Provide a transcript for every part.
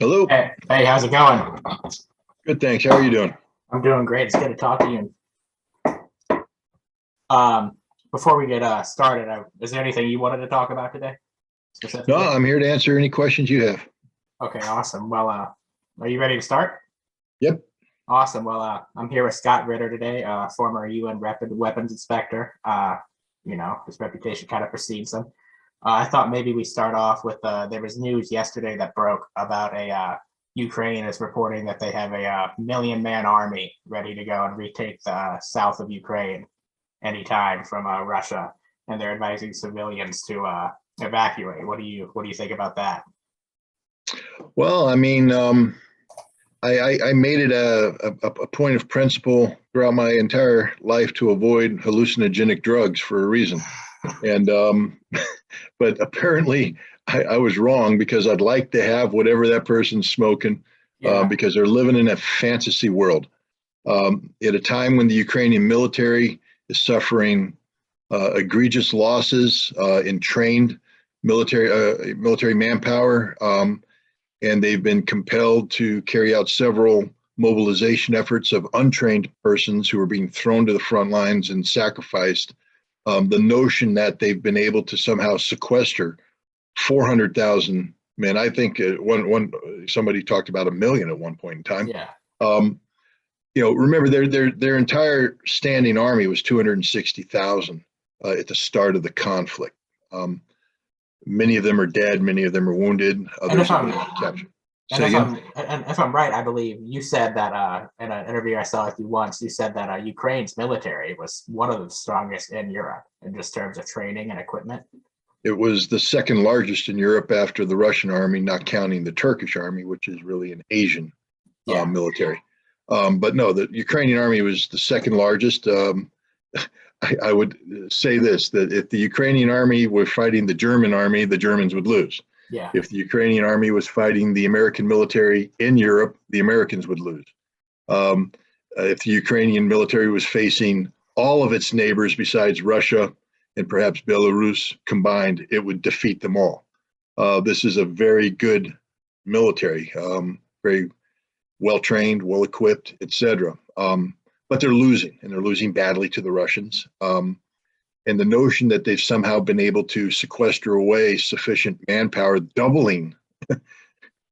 Hello. Hey, how's it going? Good, thanks. How are you doing? I'm doing great. It's good to talk to you. Before we get started, is there anything you wanted to talk about today No, specifically? I'm here to answer any questions you have. Okay, awesome. Well, are you ready to start? Yep. Awesome. Well, I'm here with Scott Ritter today, former UN weapons inspector. His reputation kind of precedes him. I thought maybe we start off with there was news yesterday that broke about Ukraine is reporting that they have a million-man army ready to go and retake the south of Ukraine anytime from Russia, and they're advising civilians to evacuate. What do you think about that? Well, I made it a point of principle throughout my entire life to avoid hallucinogenic drugs for a reason. And but apparently I was wrong because I'd like to have whatever that person's smoking Yeah, because they're living in a fantasy world. At a time when the Ukrainian military is suffering egregious losses in trained military manpower, and they've been compelled to carry out several mobilization efforts of untrained persons who are being thrown to the front lines and sacrificed. The notion that they've been able to somehow sequester 400,000 men, I think one somebody talked about a million at one point in time. yeah. Um, remember their entire standing army was 260,000 at the start of the conflict. Many of them are dead, many of them are wounded, And if others have I'm been captured. and Say if again? I'm right, I believe you said that in an interview I saw with you once, you said that Ukraine's military was one of the strongest in Europe in just terms of training and equipment. It was the second largest in Europe after the Russian army, not counting the Turkish army, which is really an Asian Yeah, military. But no, the Ukrainian army was the second largest. I would say this, that if the Ukrainian army were fighting the German army, the Germans would lose. yeah. If the Ukrainian army was fighting the American military in Europe, the Americans would lose. Um, if the Ukrainian military was facing all of its neighbors besides Russia and perhaps Belarus combined, it would defeat them all. This is a very good military, very well trained, well equipped, etc. But they're losing, and they're losing badly to the Russians. And the notion that they've somehow been able to sequester away sufficient manpower, doubling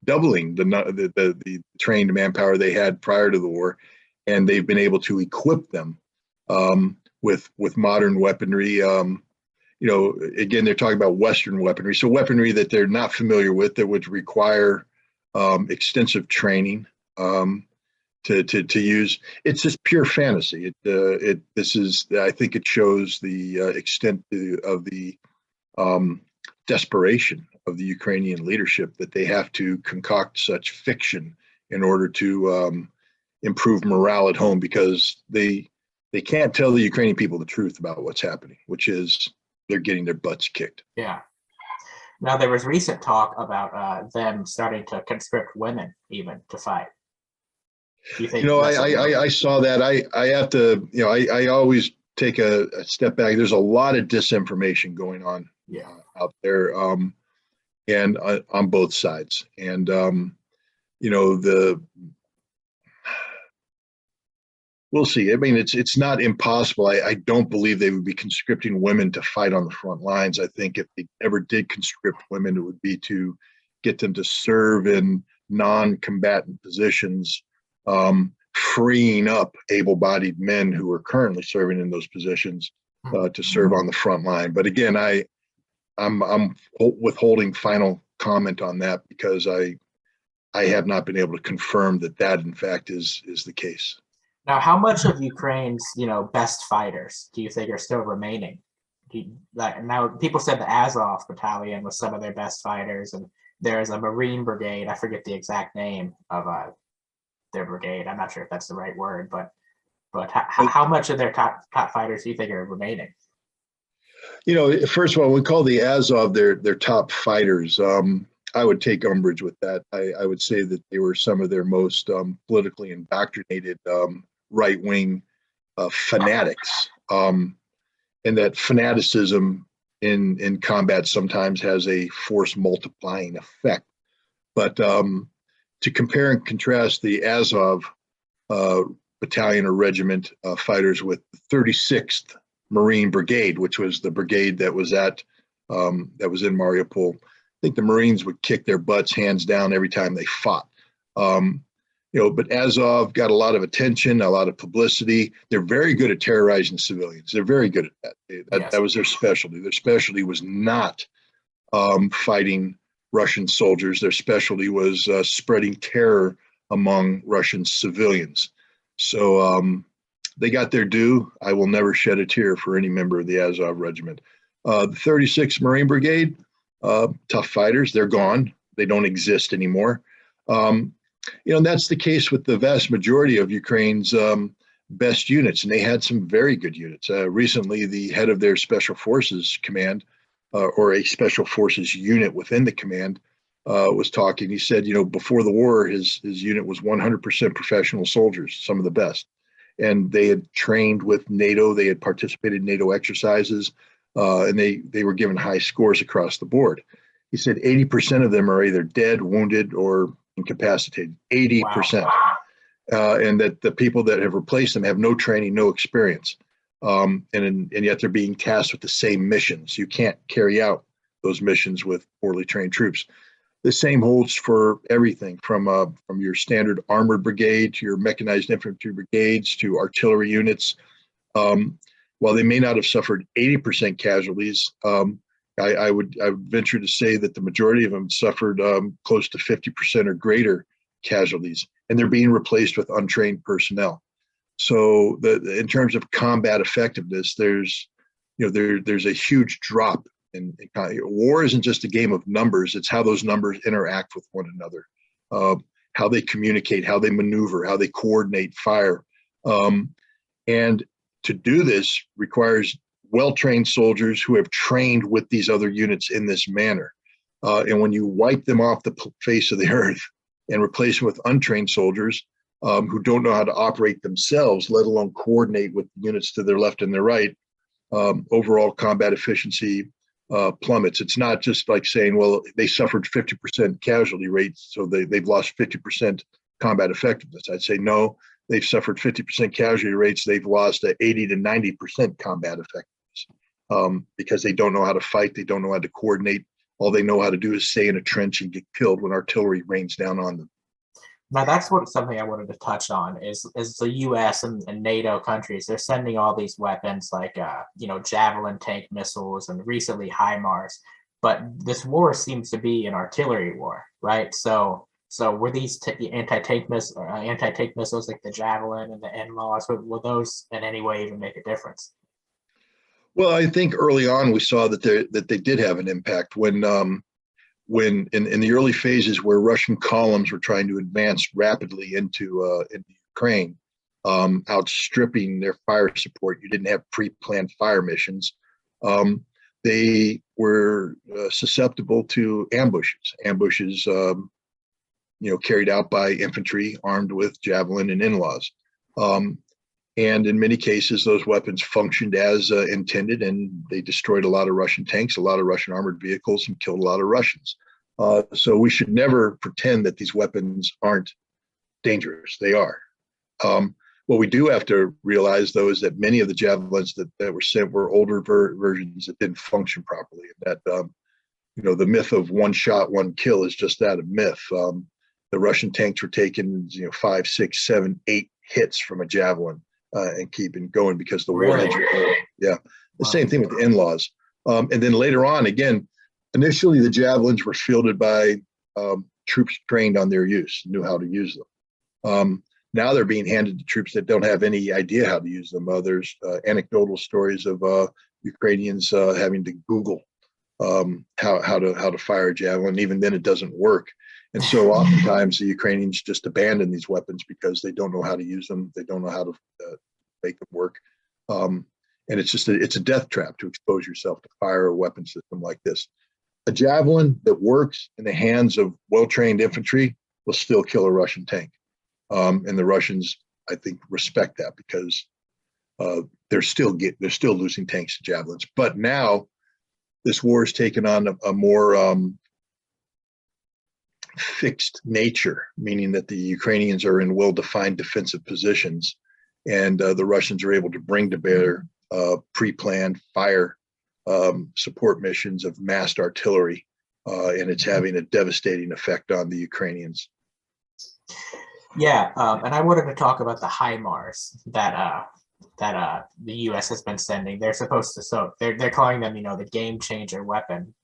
the trained manpower they had prior to the war, and they've been able to equip them with modern weaponry. Again, they're talking about Western weaponry, so weaponry that they're not familiar with that would require extensive training to use. It's just pure fantasy. I think it shows the extent of the desperation of the Ukrainian leadership that they have to concoct such fiction in order to improve morale at home because they can't tell the Ukrainian people the truth about what's happening, which is they're getting their butts kicked. Yeah. Now there was recent talk about them starting to conscript women even to fight. Do you You think know, that's something? I saw that. I have to, I always take a step back. There's a lot of disinformation going on Yeah, out there, and on both sides. And the we'll see. I mean, it's not impossible. I don't believe they would be conscripting women to fight on the front lines. I think if they ever did conscript women, it would be to get them to serve in non-combatant positions, freeing up able-bodied men who are currently serving in those positions to serve on the front line. But again, I'm withholding final comment on that because I have not been able to confirm that in fact is the case. now, how much of Ukraine's, best fighters do you think are still remaining? Like now, people said the Azov battalion was some of their best fighters, and there's a Marine brigade. I forget the exact name of their brigade. I'm not sure if that's the right word, but how much of their top fighters do you think are remaining? First of all, we call the Azov their top fighters. I would take umbrage with that. I would say that they were some of their most politically indoctrinated right wing fanatics, and that fanaticism in combat sometimes has a force multiplying effect. But to compare and contrast the Azov battalion or regiment fighters with the 36th Marine Brigade, which was the brigade that was at that was in Mariupol. I think the Marines would kick their butts hands down every time they fought. But Azov got a lot of attention, a lot of publicity. They're very good at terrorizing civilians. They're very good at that. That was their specialty. Their specialty was not fighting Russian soldiers. Their specialty was spreading terror among Russian civilians. So they got their due. I will never shed a tear for any member of the Azov regiment. The 36th Marine Brigade, tough fighters. They're gone. They don't exist anymore. And that's the case with the vast majority of Ukraine's best units, and they had some very good units. Recently, the head of their Special Forces Command, or a Special Forces unit within the command, was talking. He said, before the war, his unit was 100% professional soldiers, some of the best. And they had trained with NATO, they had participated in NATO exercises, and they were given high scores across the board. He said 80% of them are either dead, wounded, or incapacitated. 80%. Wow. And that the people that have replaced them have no training, no experience. And yet they're being tasked with the same missions. You can't carry out those missions with poorly trained troops. The same holds for everything from your standard armored brigade to your mechanized infantry brigades to artillery units. While they may not have suffered 80% casualties, I would venture to say that the majority of them suffered close to 50% or greater casualties, and they're being replaced with untrained personnel. So in terms of combat effectiveness, there's a huge drop in war. Isn't just a game of numbers. It's how those numbers interact with one another, how they communicate, how they maneuver, how they coordinate fire. And to do this requires well-trained soldiers who have trained with these other units in this manner. And when you wipe them off the face of the earth and replace them with untrained soldiers who don't know how to operate themselves, let alone coordinate with units to their left and their right, overall combat efficiency plummets. It's not just like saying, well, they suffered 50% casualty rates, so they've lost 50% combat effectiveness. I'd say no, they've suffered 50% casualty rates, they've lost 80 to 90% combat effectiveness. Because they don't know how to fight, they don't know how to coordinate. All they know how to do is stay in a trench and get killed when artillery rains down on them. Now that's something I wanted to touch on is the U.S. and NATO countries. They're sending all these weapons like Javelin tank missiles and recently Highmars, but this war seems to be an artillery war, right? So were these anti-tank missiles like the Javelin and the NLAWs, will those in any way even make a difference? Well, I think early on we saw that they did have an impact when in the early phases where Russian columns were trying to advance rapidly into Ukraine, outstripping their fire support. You didn't have pre-planned fire missions. They were susceptible to ambushes, carried out by infantry armed with Javelin and NLAWs. And in many cases, those weapons functioned as intended, and they destroyed a lot of Russian tanks, a lot of Russian armored vehicles, and killed a lot of Russians. So we should never pretend that these weapons aren't dangerous. They are. What we do have to realize, though, is that many of the Javelins that were sent were older versions that didn't function properly. And that, the myth of one shot, one kill is just that, a myth. The Russian tanks were taking, 5, 6, 7, 8 hits from a Javelin. And keeping going because the warheads are old. Yeah. The same thing with the NLAWs. And then later on, again, initially the Javelins were fielded by troops trained on their use, knew how to use them. Now they're being handed to troops that don't have any idea how to use them. There's anecdotal stories of Ukrainians having to Google how to fire a Javelin. Even then it doesn't work. And so oftentimes the Ukrainians just abandon these weapons because they don't know how to use them. They don't know how to make them work. And it's a death trap to expose yourself to fire a weapon system like this. A Javelin that works in the hands of well-trained infantry will still kill a Russian tank. And the Russians, I think, respect that because they're still losing tanks to Javelins. But now this war has taken on a more fixed nature, meaning that the Ukrainians are in well-defined defensive positions, and the Russians are able to bring to bear pre-planned fire support missions of massed artillery, and it's having a devastating effect on the Ukrainians. Yeah, and I wanted to talk about the Highmars that the U.S. has been sending. They're supposed to, so they're calling them, the game changer weapon.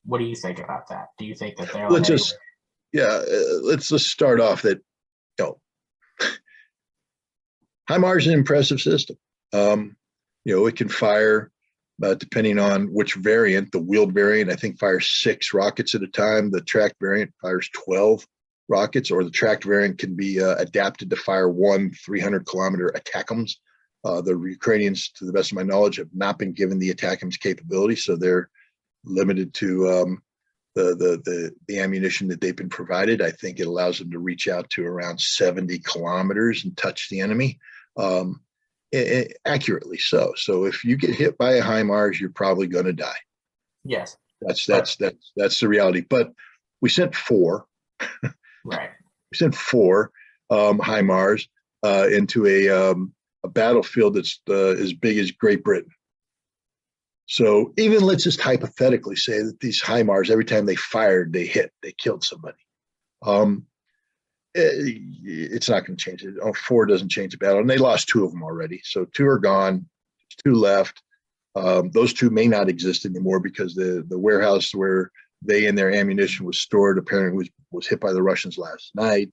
What do you think about that? Do you think that they're let's just start off that Highmars is an impressive system. It can fire, depending on which variant. The wheeled variant, I think, fires 6 rockets at a time. The tracked variant fires 12 rockets, or the tracked variant can be adapted to fire 1 300-kilometer ATACMS. The Ukrainians, to the best of my knowledge, have not been given the ATACMS capability, so they're limited to the ammunition that they've been provided. I think it allows them to reach out to around 70 kilometers and touch the enemy, accurately so. So if you get hit by a Highmars, you're probably going to die. Yes, that's the reality. But we sent 4. Right. We sent 4 Highmars into a battlefield that's as big as Great Britain. So even let's just hypothetically say that these Highmars, every time they fired, they hit, they killed somebody. It's not going to change it. 4 doesn't change the battle, and they lost 2 of them already. So 2 are gone, 2 left. Those 2 may not exist anymore because the warehouse where they and their ammunition was stored apparently was hit by the Russians last night.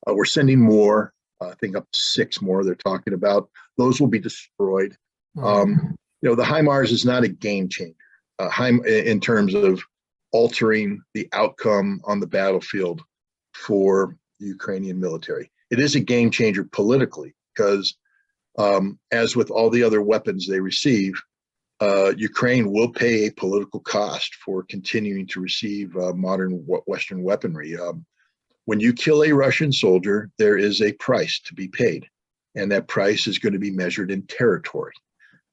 We're sending more. I think up to 6 more they're talking about. Those will be destroyed. The Highmars is not a game changer in terms of altering the outcome on the battlefield for the Ukrainian military. It is a game changer politically because, as with all the other weapons they receive, Ukraine will pay a political cost for continuing to receive modern Western weaponry. When you kill a Russian soldier, there is a price to be paid, and that price is going to be measured in territory.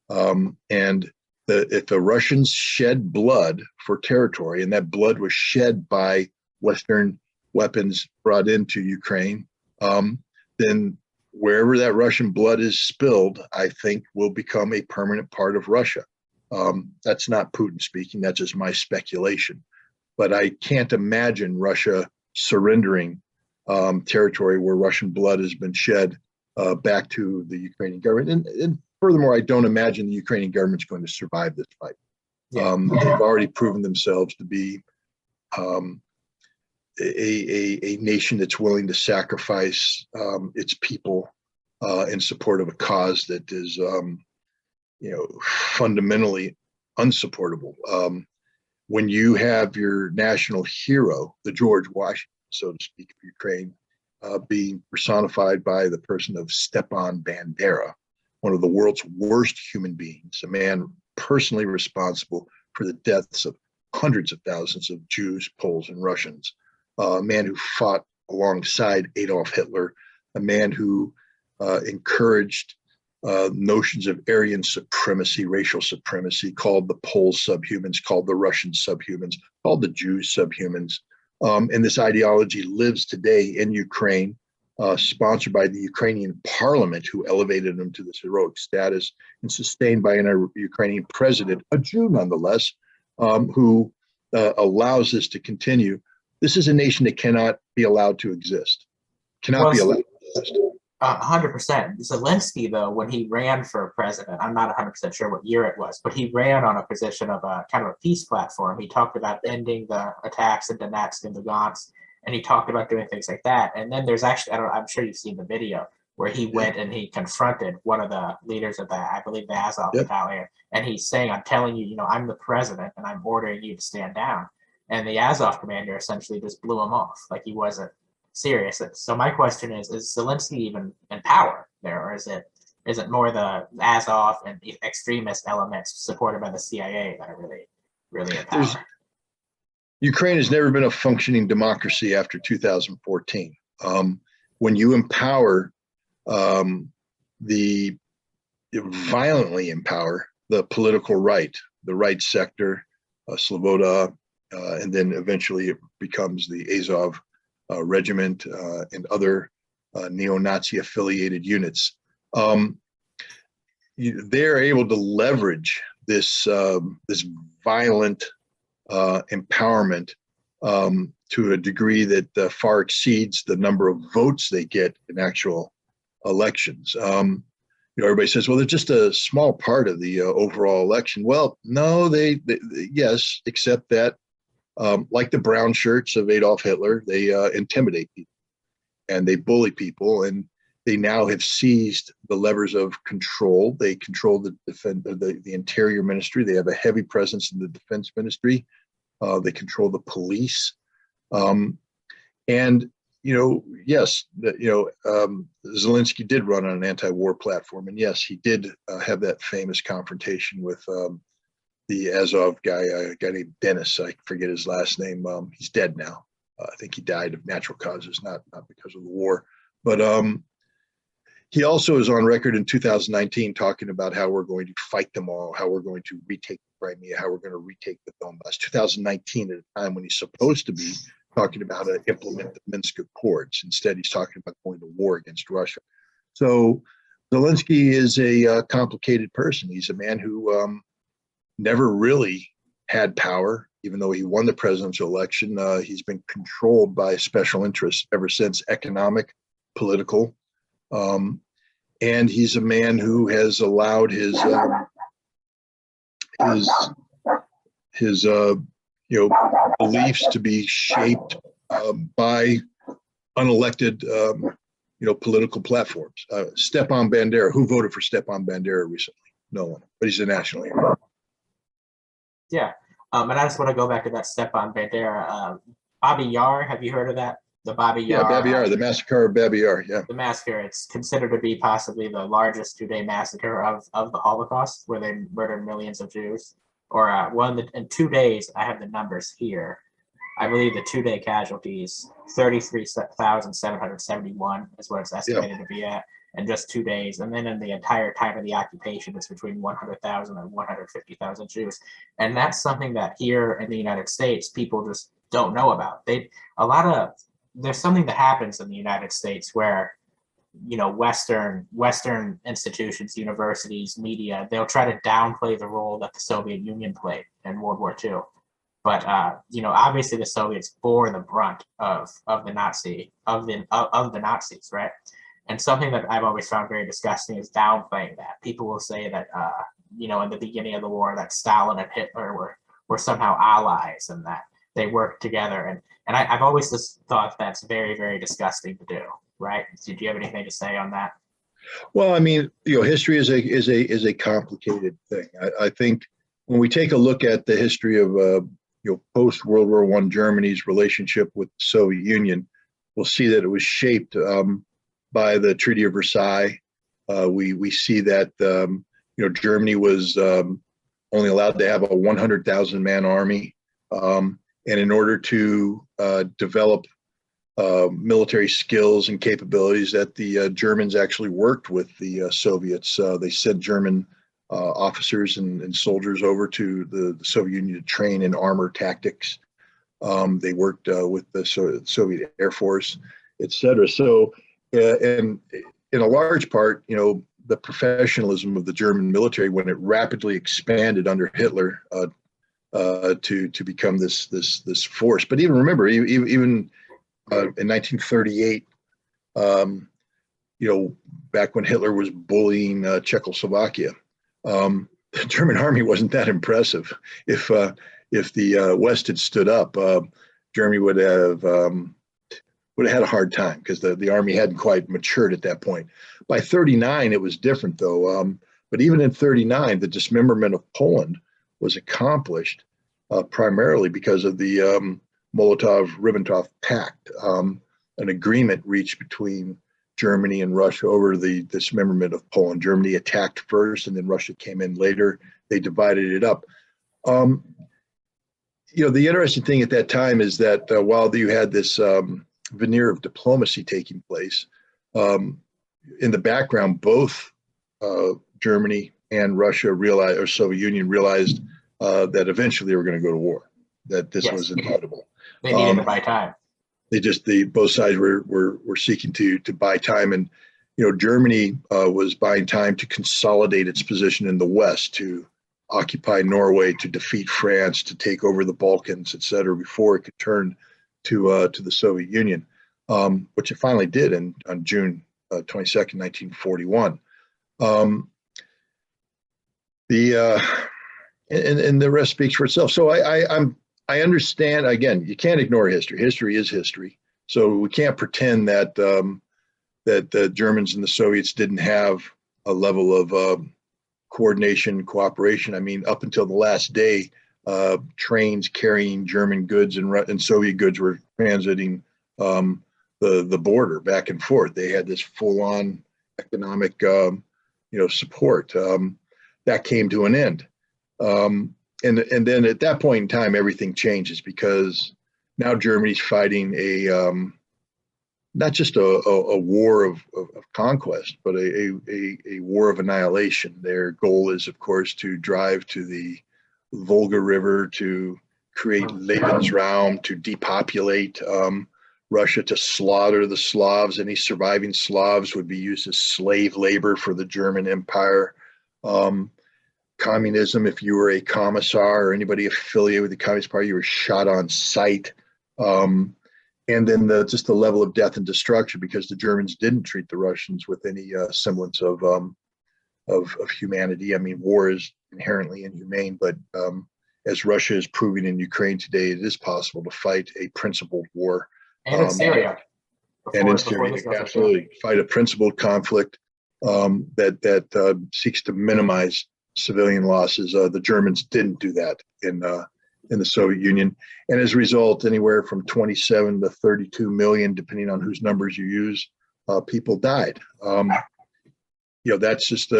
If the Russians shed blood for territory, and that blood was shed by Western weapons brought into Ukraine, then wherever that Russian blood is spilled, I think will become a permanent part of Russia. That's not Putin speaking, that's just my speculation. But I can't imagine Russia surrendering territory where Russian blood has been shed back to the Ukrainian government. And furthermore, I don't imagine the Ukrainian government's going to survive this fight. Yeah. They've already proven themselves to be a nation that's willing to sacrifice its people in support of a cause that is, fundamentally unsupportable. When you have your national hero, the George Washington, so to speak, of Ukraine, being personified by the person of Stepan Bandera, one of the world's worst human beings, a man personally responsible for the deaths of hundreds of thousands of Jews, Poles, and Russians, a man who fought alongside Adolf Hitler, a man who encouraged notions of Aryan supremacy, racial supremacy, called the Poles subhumans, called the Russians subhumans, called the Jews subhumans. And this ideology lives today in Ukraine, sponsored by the Ukrainian parliament, who elevated him to this heroic status, and sustained by a Ukrainian president, a Jew nonetheless, who allows this to continue. This is a nation that cannot be allowed to exist. Cannot be allowed to exist. 100%. Zelinski, though, when he ran for president, I'm not 100% sure what year it was, but he ran on a position of a kind of a peace platform. He talked about ending the attacks in Donetsk and Lugansk, and he talked about doing things like that. And then there's actually, I'm sure you've seen the video where he went and he confronted one of the leaders of I believe the Azov battalion, and he's saying, "I'm telling you, I'm the president, and I'm ordering you to stand down." And the Azov commander essentially just blew him off, like he wasn't serious. So my question is Zelensky even in power there, or is it more the Azov and the extremist elements supported by the CIA that are really in power? Ukraine has never been a functioning democracy after 2014. When you empower violently empower the political right, the right sector, Sloboda, and then eventually it becomes the Azov Regiment and other neo-Nazi affiliated units. They're able to leverage this this violent empowerment to a degree that far exceeds the number of votes they get in actual elections. Everybody says, well, they're just a small part of the overall election. Well, no, they yes, except that like the brown shirts of Adolf Hitler, they intimidate people and they bully people, and they now have seized the levers of control. They control the Interior Ministry. They have a heavy presence in the Defense Ministry. They control the police. And yes, Zelinski did run on an anti-war platform, and yes, he did have that famous confrontation with the Azov guy, a guy named Dennis. I forget his last name. He's dead now. I think he died of natural causes, not because of the war. But he also is on record in 2019 talking about how we're going to fight them all, how we're going to retake Crimea, how we're going to retake the Donbass. 2019, at a time when he's supposed to be talking about how to implement the Minsk Accords. Instead, he's talking about going to war against Russia. So Zelensky is a complicated person. He's a man who never really had power, even though he won the presidential election. He's been controlled by special interests ever since, economic, political. And he's a man who has allowed his beliefs to be shaped by unelected political platforms. Stepan Bandera, who voted for Stepan Bandera recently? No one, but he's a national hero. Yeah, and I just want to go back to that Stepan Bandera. Babi Yar, have you heard of that? The Babi Yar. Yeah, Babi Yar, the massacre of Babi Yar. Yeah, the massacre. It's considered to be possibly the largest two-day massacre of the Holocaust, where they murdered millions of Jews. Or in 2 days, I have the numbers here. I believe the two-day casualties, 33,771 is what it's estimated to be at in just 2 days. And then in the entire time of the occupation, it's between 100,000 and 150,000 Jews. And that's something that here in the United States, people just don't know about. There's something that happens in the United States where, Western institutions, universities, media, they'll try to downplay the role that the Soviet Union played in World War II. But obviously the Soviets bore the brunt of the Nazis, right? And something that I've always found very disgusting is downplaying that. People will say that in the beginning of the war that Stalin and Hitler were somehow allies and that they worked together. And I've always just thought that's very, very disgusting to do, right? Do you have anything to say on that? Well, I mean, history is a complicated thing. I think when we take a look at the history of post World War I Germany's relationship with the Soviet Union, we'll see that it was shaped by the Treaty of Versailles. We see that Germany was only allowed to have a 100,000 man army, and in order to develop military skills and capabilities, that the Germans actually worked with the Soviets. They sent German officers and soldiers over to the Soviet Union to train in armor tactics. They worked with the Soviet Air Force, etc. So, and in a large part, the professionalism of the German military, when it rapidly expanded under Hitler to become this force. But even remember, even in 1938, back when Hitler was bullying Czechoslovakia, the German army wasn't that impressive. If the West had stood up, Germany would have had a hard time because the army hadn't quite matured at that point. By 39, it was different though. But even in 39, the dismemberment of Poland was accomplished primarily because of the Molotov-Ribbentrop Pact, an agreement reached between Germany and Russia over the dismemberment of Poland. Germany attacked first, and then Russia came in later. They divided it up. The interesting thing at that time is that while you had this veneer of diplomacy taking place, in the background, both Germany and Russia realized, or Soviet Union realized, that eventually they were going to go to war. that this Yes. was inevitable. They needed to buy time. Both sides were seeking to buy time, and Germany was buying time to consolidate its position in the West, to occupy Norway, to defeat France, to take over the Balkans, et cetera, before it could turn to the Soviet Union, which it finally did on June 22nd, 1941. And the rest speaks for itself. So I understand. Again, you can't ignore history. History is history. So we can't pretend that that the Germans and the Soviets didn't have a level of coordination, cooperation. I mean, up until the last day, trains carrying German goods and Soviet goods were transiting the border back and forth. They had this full-on economic, support. That came to an end. And then at that point in time, everything changes, because now Germany's fighting not just a war of conquest, but a war of annihilation. Their goal is, of course, to drive to the Volga River, to create Lebensraum, to depopulate Russia, to slaughter the Slavs. Any surviving Slavs would be used as slave labor for the German Empire. Communism, if you were a commissar or anybody affiliated with the Communist Party, you were shot on sight. And then just the level of death and destruction, because the Germans didn't treat the Russians with any semblance of humanity. I mean, war is inherently inhumane, but as Russia is proving in Ukraine today, it is possible to fight a principled war. And in Syria. Absolutely, fight a principled conflict that seeks to minimize civilian losses. The Germans didn't do that in the Soviet Union, and as a result, anywhere from 27 to 32 million, depending on whose numbers you use, people died. That's just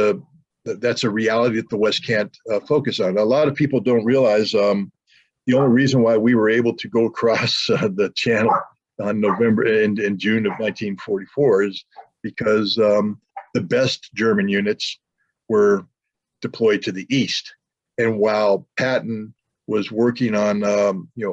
that's a reality that the West can't focus on. A lot of people don't realize the only reason why we were able to go across the channel on November and June of 1944 is because the best German units were deployed to the east, and while Patton was working on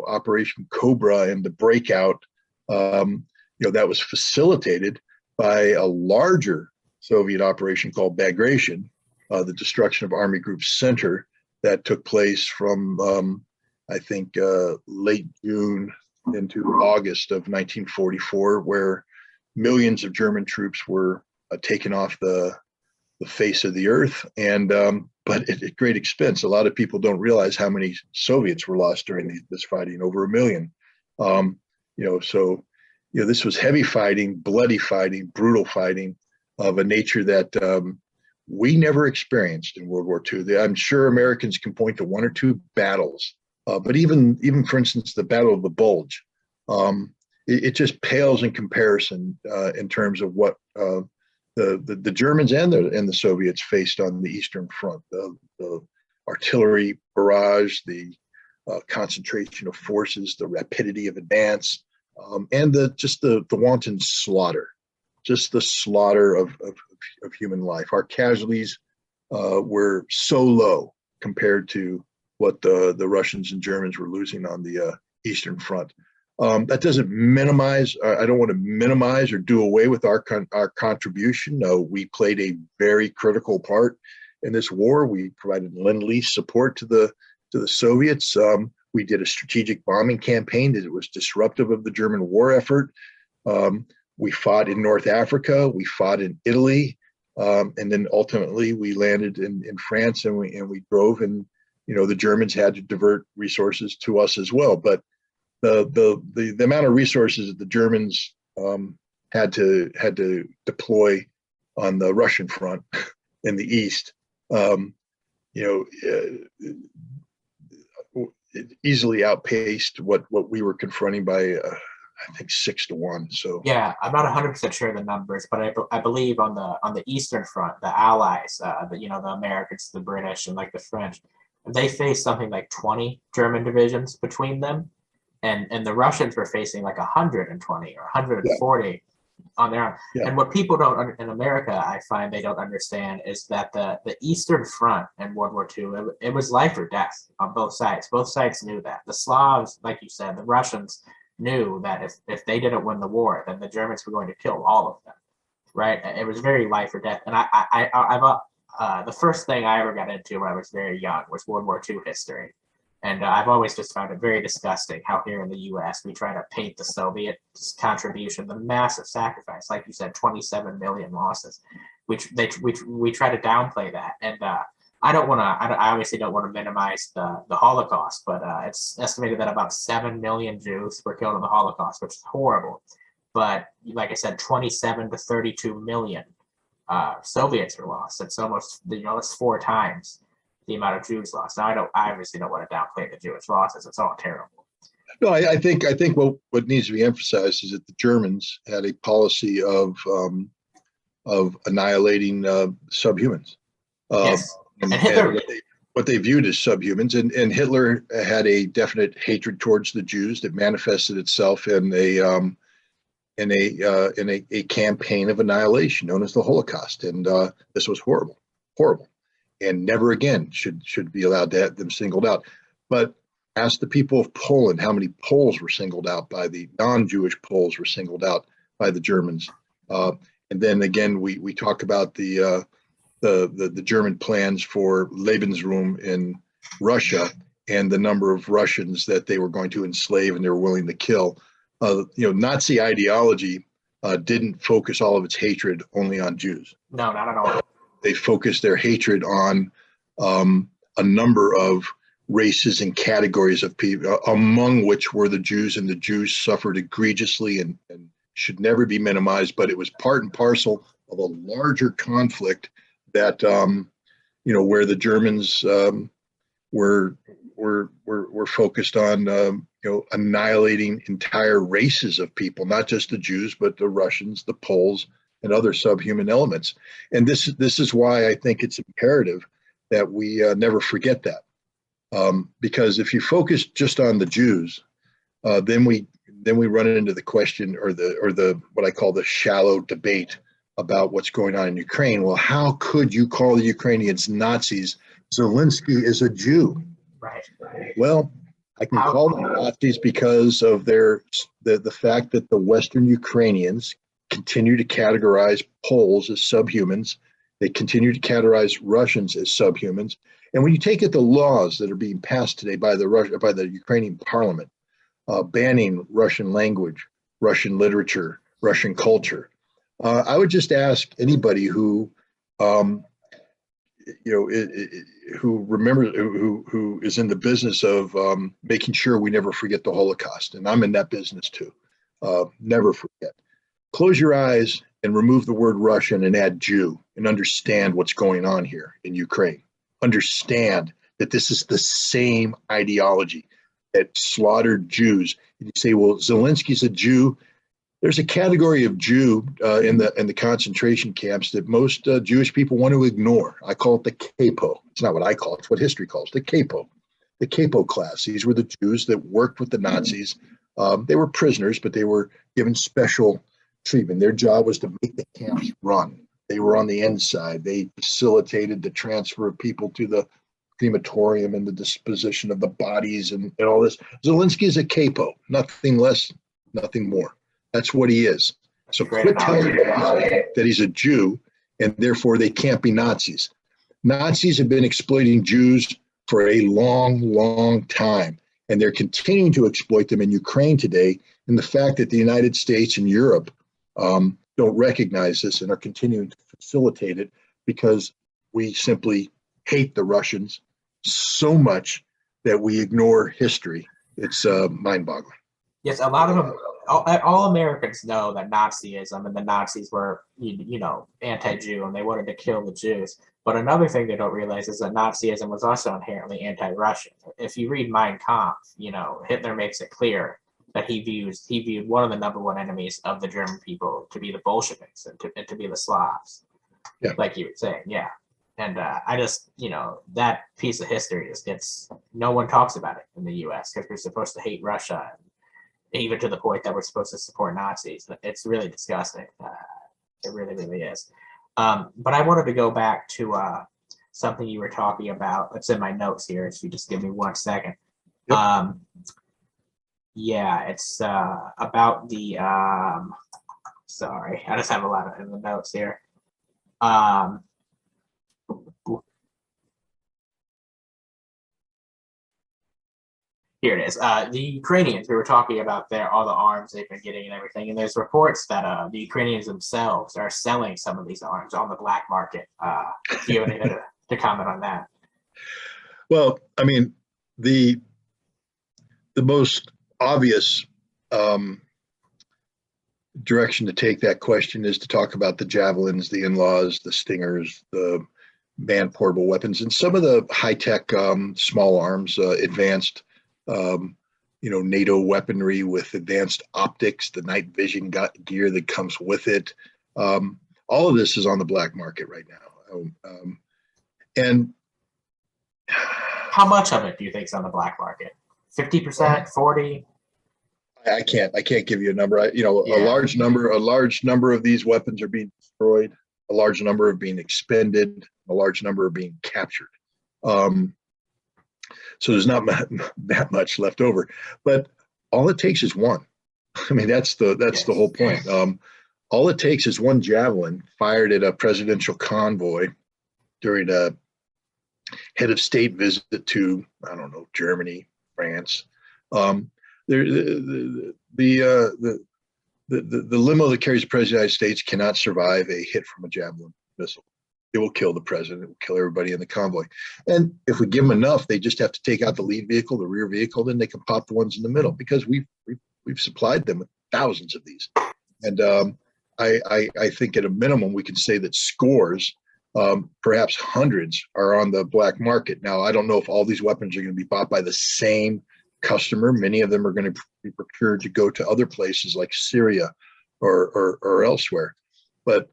Operation Cobra and the breakout, that was facilitated by a larger Soviet operation called Bagration, the destruction of Army Group Center, that took place from I think late June into August of 1944, where millions of German troops were taken off the face of the earth, and but at great expense. A lot of people don't realize how many Soviets were lost during this fighting, over 1 million. This was heavy fighting, bloody fighting, brutal fighting of a nature that we never experienced in World War II. I'm sure Americans can point to one or two battles, but even for instance, the Battle of the Bulge, it just pales in comparison in terms of what the Germans and the Soviets faced on the Eastern Front. The artillery barrage, the concentration of forces, the rapidity of advance, and the wanton slaughter, just the slaughter of human life. Our casualties were so low compared to what the Russians and Germans were losing on the Eastern Front. That doesn't minimize. I don't want to minimize or do away with our contribution. No, we played a very critical part in this war. We provided lend-lease support to the Soviets. We did a strategic bombing campaign that was disruptive of the German war effort. We fought in North Africa. We fought in Italy, and then ultimately we landed in France, and we drove. And the Germans had to divert resources to us as well, but the amount of resources that the Germans had to deploy on the Russian front in the east, it easily outpaced what we were confronting by I think 6 to 1. So yeah, I'm not 100% sure of the numbers, but I believe on the Eastern Front, the Allies, the Americans, the British, and like the French, they faced something like 20 German divisions between them. And the Russians were facing like 120 or 140. on their own. Yeah. And what people don't in America, I find they don't understand, is that the Eastern Front in World War II, it was life or death on both sides. Both sides knew that. The Slavs, like you said, the Russians knew that if they didn't win the war, then the Germans were going to kill all of them, right? It was very life or death. And I've the first thing I ever got into when I was very young was World War II history. And I've always just found it very disgusting how here in the U.S. we try to paint the Soviet contribution, the massive sacrifice, like you said, 27 million losses. We try to downplay that, and I don't want to. I obviously don't want to minimize the Holocaust, but it's estimated that about 7 million Jews were killed in the Holocaust, which is horrible. But like I said, 27 to 32 million Soviets were lost. It's almost, it's 4 times the amount of Jews lost. Now, I obviously don't want to downplay the Jewish losses. It's all terrible. No, I think what needs to be emphasized is that the Germans had a policy of annihilating subhumans. Yes, and Hitler, what they viewed as subhumans, and Hitler had a definite hatred towards the Jews that manifested itself in a campaign of annihilation known as the Holocaust, and this was horrible, and never again should be allowed to have them singled out. But ask the people of Poland how many Poles were singled out by the non-Jewish Poles were singled out by the Germans. And then again, we talk about the German plans for Lebensraum in Russia and the number of Russians that they were going to enslave and they were willing to kill. Nazi ideology didn't focus all of its hatred only on Jews. no, not at all. They focused their hatred on a number of races and categories of people, among which were the Jews, and the Jews suffered egregiously and should never be minimized. But it was part and parcel of a larger conflict that, where the Germans were focused on, annihilating entire races of people, not just the Jews, but the Russians, the Poles, and other subhuman elements. And this is why I think it's imperative that we never forget that. Because if you focus just on the Jews, then we run into the question or the what I call the shallow debate about what's going on in Ukraine. Well, how could you call the Ukrainians Nazis? Zelinski is a Jew. Right. Well, I can call them Nazis because of the fact that the Western Ukrainians continue to categorize Poles as subhumans. They continue to categorize Russians as subhumans. And when you take at the laws that are being passed today by the Ukrainian parliament, banning Russian language, Russian literature, Russian culture, I would just ask anybody who is in the business of making sure we never forget the Holocaust, and I'm in that business too. Never forget. Close your eyes and remove the word Russian and add Jew and understand what's going on here in Ukraine. Understand that this is the same ideology that slaughtered Jews. And you say, well, Zelensky's a Jew. There's a category of Jew in the concentration camps that most Jewish people want to ignore. I call it the capo. It's not what I call it. It's what history calls the capo. The capo class. These were the Jews that worked with the Nazis. They were prisoners, but they were given special treatment. Their job was to make the camps run. They were on the inside. They facilitated the transfer of people to the crematorium and the disposition of the bodies and all this. Zelensky is a capo, nothing less, nothing more. That's what he is. So quit telling me that he's a Jew and therefore they can't be Nazis. Nazis have been exploiting Jews for a long, long time, and they're continuing to exploit them in Ukraine today. And the fact that the United States and Europe don't recognize this and are continuing to facilitate it because we simply hate the Russians so much that we ignore history. It's mind-boggling. Yes, a lot of them, all Americans know that Nazism and the Nazis were, anti-Jew and they wanted to kill the Jews. But another thing they don't realize is that Nazism was also inherently anti-Russian. If you read Mein Kampf, Hitler makes it clear that he viewed one of the number one enemies of the German people to be the Bolsheviks and to be the Slavs, like you were saying, yeah. And I just, that piece of history just no one talks about it in the U.S. because we're supposed to hate Russia even to the point that we're supposed to support Nazis. It's really disgusting. It really, really is. But I wanted to go back to something you were talking about. It's in my notes here. If you just give me 1 second. Yep. Yeah, it's about the. Sorry, I just have a lot of in the notes here. Here it is. The Ukrainians, we were talking about all the arms they've been getting and everything, and there's reports that the Ukrainians themselves are selling some of these arms on the black market. Do you have anything to comment on that? Well, I mean, the most obvious direction to take that question is to talk about the javelins, the in-laws, the stingers, the man-portable weapons, and some of the high-tech small arms, advanced NATO weaponry with advanced optics, the night vision gear that comes with it. All of this is on the black market right now. And how much of it do you think is on the black market? 50%, 40? I can't give you a number. A large number of these weapons are being destroyed. A large number are being expended. A large number are being captured. So there's not that much left over, but all it takes is one. I mean, that's the whole point. All it takes is one javelin fired at a presidential convoy during a head of state visit to, I don't know, Germany, France. The limo that carries the president of the United States cannot survive a hit from a javelin missile. It will kill the president. It will kill everybody in the convoy. And if we give them enough, they just have to take out the lead vehicle, the rear vehicle, then they can pop the ones in the middle, because we've supplied them with thousands of these. And I think at a minimum we can say that scores, perhaps hundreds, are on the black market. Now, I don't know if all these weapons are going to be bought by the same customer. Many of them are going to be procured to go to other places like Syria or elsewhere. But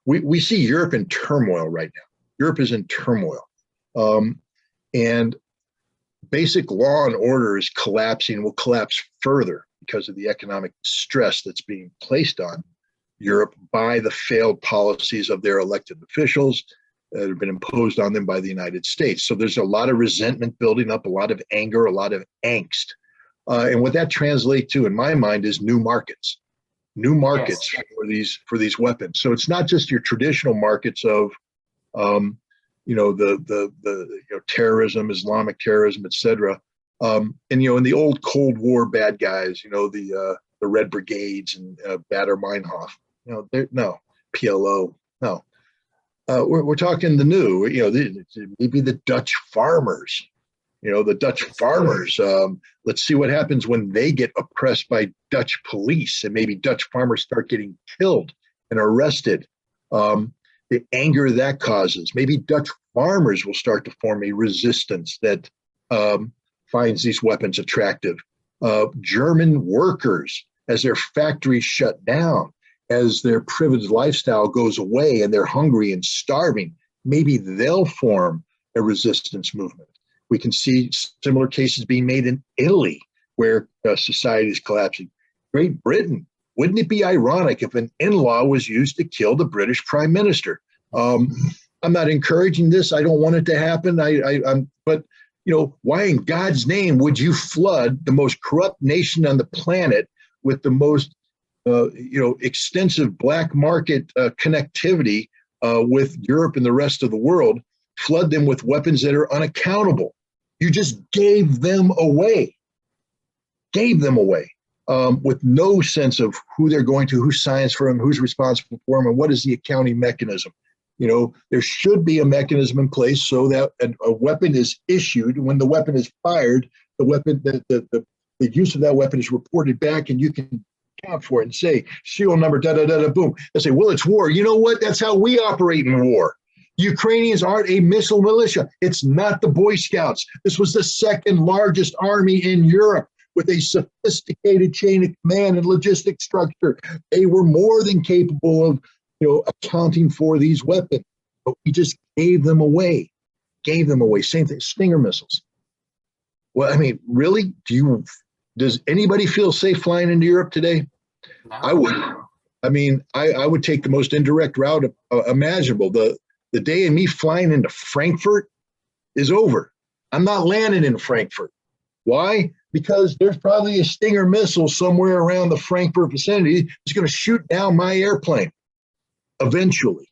we see Europe in turmoil right now. Europe is in turmoil. And basic law and order is collapsing, will collapse further because of the economic stress that's being placed on Europe by the failed policies of their elected officials that have been imposed on them by the United States. So there's a lot of resentment building up, a lot of anger, a lot of angst. And what that translates to, in my mind, is new markets for these weapons. So it's not just your traditional markets of, terrorism, Islamic terrorism, et cetera. And in the old Cold War bad guys, the Red Brigades and Bader Meinhof, PLO, no. We're talking the new, maybe the Dutch farmers, let's see what happens when they get oppressed by Dutch police, and maybe Dutch farmers start getting killed and arrested. The anger that causes, maybe Dutch farmers will start to form a resistance that finds these weapons attractive. German workers, as their factories shut down, as their privileged lifestyle goes away and they're hungry and starving, maybe they'll form a resistance movement. We can see similar cases being made in Italy, where society is collapsing. Great Britain, wouldn't it be ironic if an in-law was used to kill the British Prime Minister? I'm not encouraging this. I don't want it to happen. But why in God's name would you flood the most corrupt nation on the planet with the most extensive black market connectivity with Europe and the rest of the world, flood them with weapons that are unaccountable? You just gave them away, with no sense of who they're going to, who signs for them, who's responsible for them, and what is the accounting mechanism. There should be a mechanism in place so that a weapon is issued. When the weapon is fired, the use of that weapon is reported back, and you can account for it and say, serial number, boom. They say, well, it's war. You know what? That's how we operate in war. Ukrainians aren't a missile militia. It's not the Boy Scouts. This was the second largest army in Europe with a sophisticated chain of command and logistic structure. They were more than capable of, accounting for these weapons. But we just gave them away. Same thing, Stinger missiles. Well, I mean, really? Do Does anybody feel safe flying into Europe today? No. I would. I mean, I would take the most indirect route imaginable. The day of me flying into Frankfurt is over. I'm not landing in Frankfurt. Why? Because there's probably a Stinger missile somewhere around the Frankfurt vicinity that's going to shoot down my airplane eventually.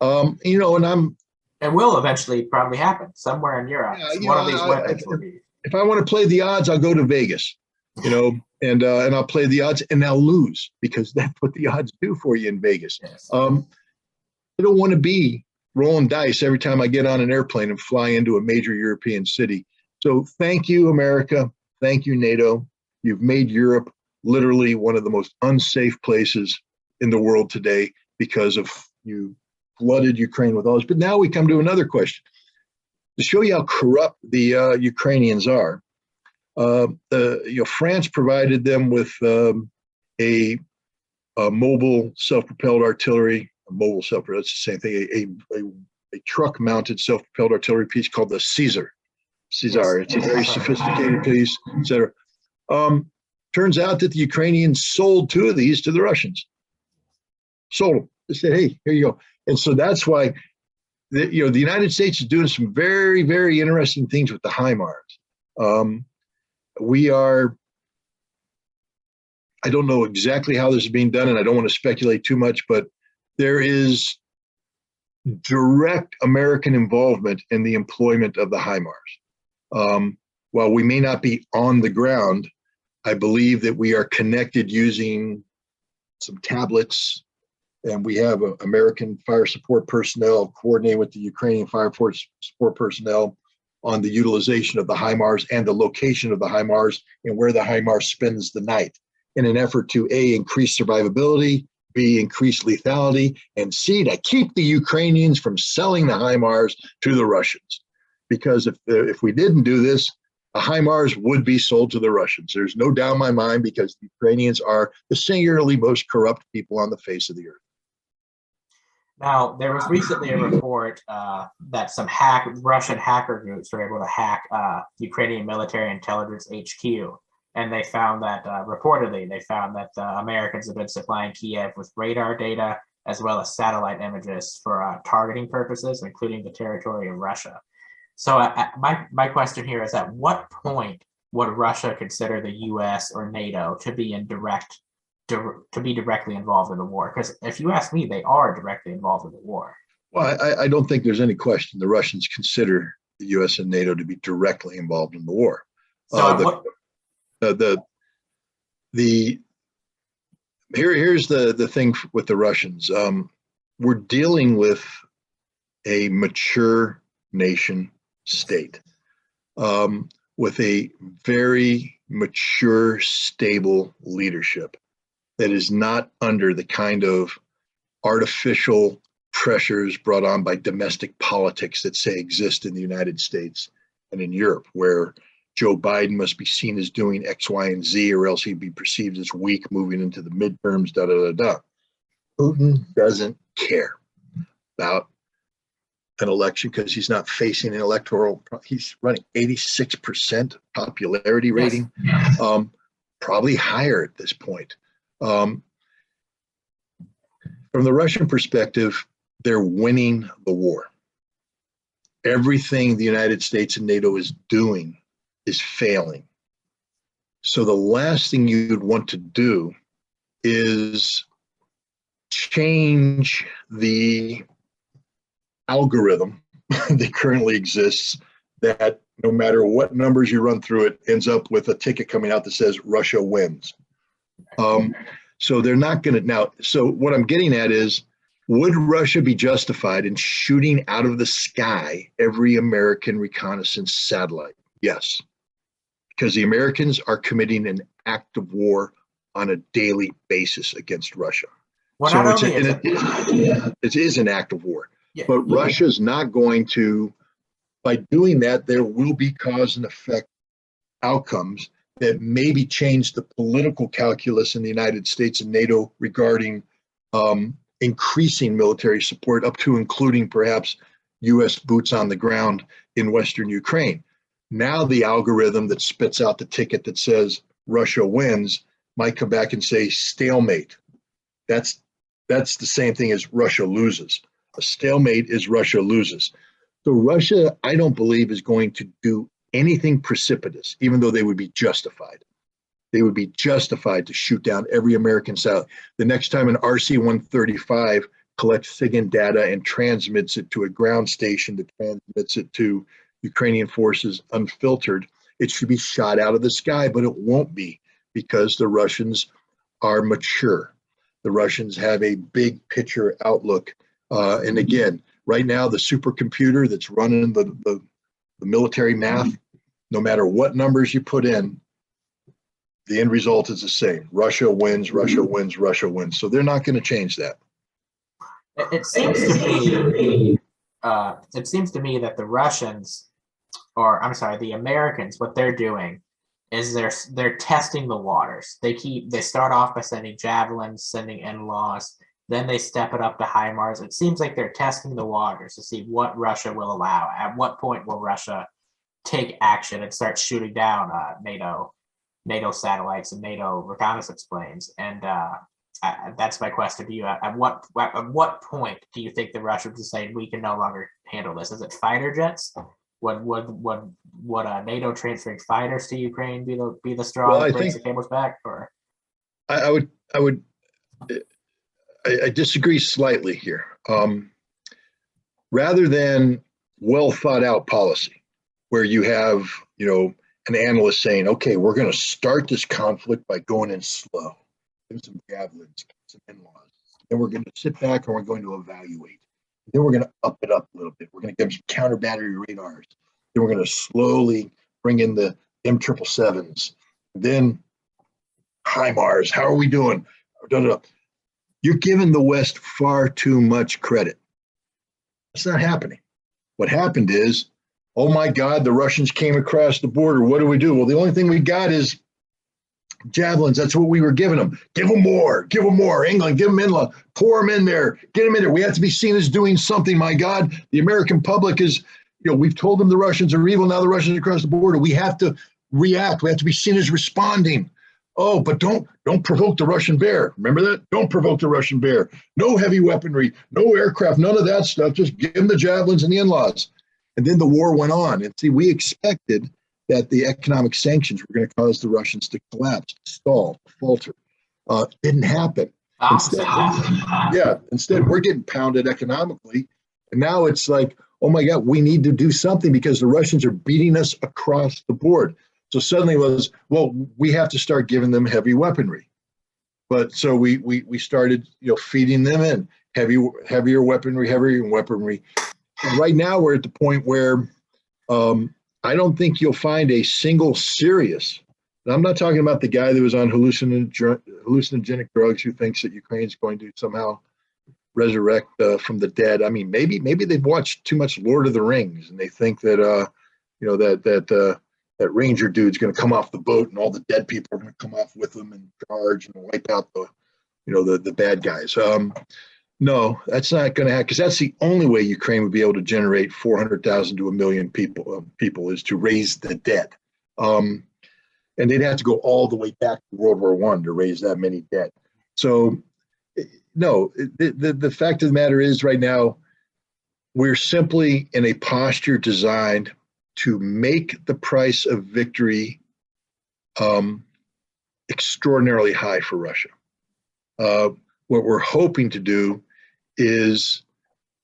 You know, and it will eventually probably happen somewhere in Europe. Yeah, One of these weapons will be. If I want to play the odds, I'll go to Vegas, you know, and I'll play the odds and I'll lose because that's what the odds do for you in Vegas. Yes. I don't want to be rolling dice every time I get on an airplane and fly into a major European city. So thank you, America. Thank you, NATO. You've made Europe literally one of the most unsafe places in the world today because of you flooded Ukraine with all this. But now we come to another question. To show you how corrupt the Ukrainians are, France provided them with a mobile self-propelled artillery. It's the same thing. A truck-mounted self-propelled artillery piece called the Caesar. It's a very sophisticated piece, etc. Turns out that the Ukrainians sold 2 of these to the Russians. Sold them. They said, "Hey, here you go." And so that's why, the United States is doing some very, very interesting things with the Highmars. I don't know exactly how this is being done, and I don't want to speculate too much, but there is direct American involvement in the employment of the Highmars. While we may not be on the ground, I believe that we are connected using some tablets, and we have American fire support personnel coordinating with the Ukrainian fire support personnel on the utilization of the Highmars and the location of the Highmars and where the Highmars spends the night in an effort to A, increase survivability, B, increase lethality, and C, to keep the Ukrainians from selling the Highmars to the Russians. Because if we didn't do this, the Highmars would be sold to the Russians. There's no doubt in my mind, because the Ukrainians are the singularly most corrupt people on the face of the earth. Now, there was recently a report that some Russian hacker groups were able to hack Ukrainian military intelligence HQ. And they found that, reportedly, the Americans have been supplying Kiev with radar data as well as satellite images for targeting purposes, including the territory of Russia. So my question here is, at what point would Russia consider the U.S. or NATO to be directly involved in the war? Because if you ask me, they are directly involved in the war. Well, I don't think there's any question the Russians consider the U.S. and NATO to be directly involved in the war. So here's the thing with the Russians. We're dealing with a mature nation state with a very mature, stable leadership that is not under the kind of artificial pressures brought on by domestic politics that say exist in the United States and in Europe, where Joe Biden must be seen as doing X, Y, and Z, or else he'd be perceived as weak moving into the midterms, Putin doesn't care about an election because he's not facing an electoral. He's running 86% popularity rating, probably higher at this point. From the Russian perspective, they're winning the war. Everything the United States and NATO is doing is failing. So the last thing you'd want to do is change the algorithm that currently exists, that no matter what numbers you run through it, ends up with a ticket coming out that says Russia wins. So they're not going to now. So what I'm getting at is, would Russia be justified in shooting out of the sky every American reconnaissance satellite? Yes, because the Americans are committing an act of war on a daily basis against Russia. Well, so it is an act of war. Yeah, but Russia's not going to, by doing that, there will be cause and effect outcomes that maybe change the political calculus in the United States and NATO regarding increasing military support, up to including perhaps U.S. boots on the ground in Western Ukraine. Now the algorithm that spits out the ticket that says Russia wins might come back and say stalemate. That's the same thing as Russia loses. A stalemate is Russia loses. So Russia, I don't believe, is going to do anything precipitous, even though they would be justified. They would be justified to shoot down every American satellite. The next time an RC-135 collects SIGINT data and transmits it to a ground station that transmits it to Ukrainian forces unfiltered, it should be shot out of the sky, but it won't be, because the Russians are mature. The Russians have a big picture outlook. And again, right now, the supercomputer that's running the military math, no matter what numbers you put in, the end result is the same. Russia wins, Russia wins, Russia wins. So they're not going to change that. It seems to me that the Russians, or I'm sorry, the Americans, what they're doing is they're testing the waters. They start off by sending javelins, sending NLAWs, then they step it up to Highmars. It seems like they're testing the waters to see what Russia will allow. At what point will Russia take action and start shooting down NATO satellites and NATO reconnaissance planes? And that's my question to you. At what point do you think the Russians are saying we can no longer handle this? Is it fighter jets? Would NATO transferring fighters to Ukraine be the straw that brings the camel's back? Or I disagree slightly here. Rather than well thought out policy, where you have an analyst saying, okay, we're going to start this conflict by going in slow, give some javelins, some in-laws. Then we're going to sit back and we're going to evaluate. Then we're going to up it up a little bit. We're going to give them some counter battery radars. Then we're going to slowly bring in the M777s. Then Highmars. How are we doing? You're giving the West far too much credit. It's not happening. What happened is, oh my God, the Russians came across the border. What do we do? Well, the only thing we got is javelins. That's what we were giving them. Give them more. Give them more. England, give them inland. Pour them in there. Get them in there. We have to be seen as doing something. My God, the American public is, we've told them the Russians are evil. Now the Russians are across the border. We have to react. We have to be seen as responding. Oh, but don't provoke the Russian bear. Remember that? Don't provoke the Russian bear. No heavy weaponry, no aircraft, none of that stuff. Just give them the javelins and the in-laws. And then the war went on. And see, we expected that the economic sanctions were going to cause the Russians to collapse, stall, falter. Didn't happen. Instead, we're getting pounded economically. And now it's like, oh my God, we need to do something because the Russians are beating us across the board. So suddenly it was, well, we have to start giving them heavy weaponry. But so we started, feeding them in heavier weaponry. And right now we're at the point where I don't think you'll find a single serious, and I'm not talking about the guy that was on hallucinogenic drugs who thinks that Ukraine's going to somehow resurrect from the dead. I mean, maybe they've watched too much Lord of the Rings and they think that, that ranger dude's going to come off the boat and all the dead people are going to come off with them and charge and wipe out the bad guys. No, that's not going to happen, because that's the only way Ukraine would be able to generate 400,000 to 1 million people is to raise the dead. And they'd have to go all the way back to World War I to raise that many dead. So no, the fact of the matter is right now, we're simply in a posture designed to make the price of victory extraordinarily high for Russia. What we're hoping to do is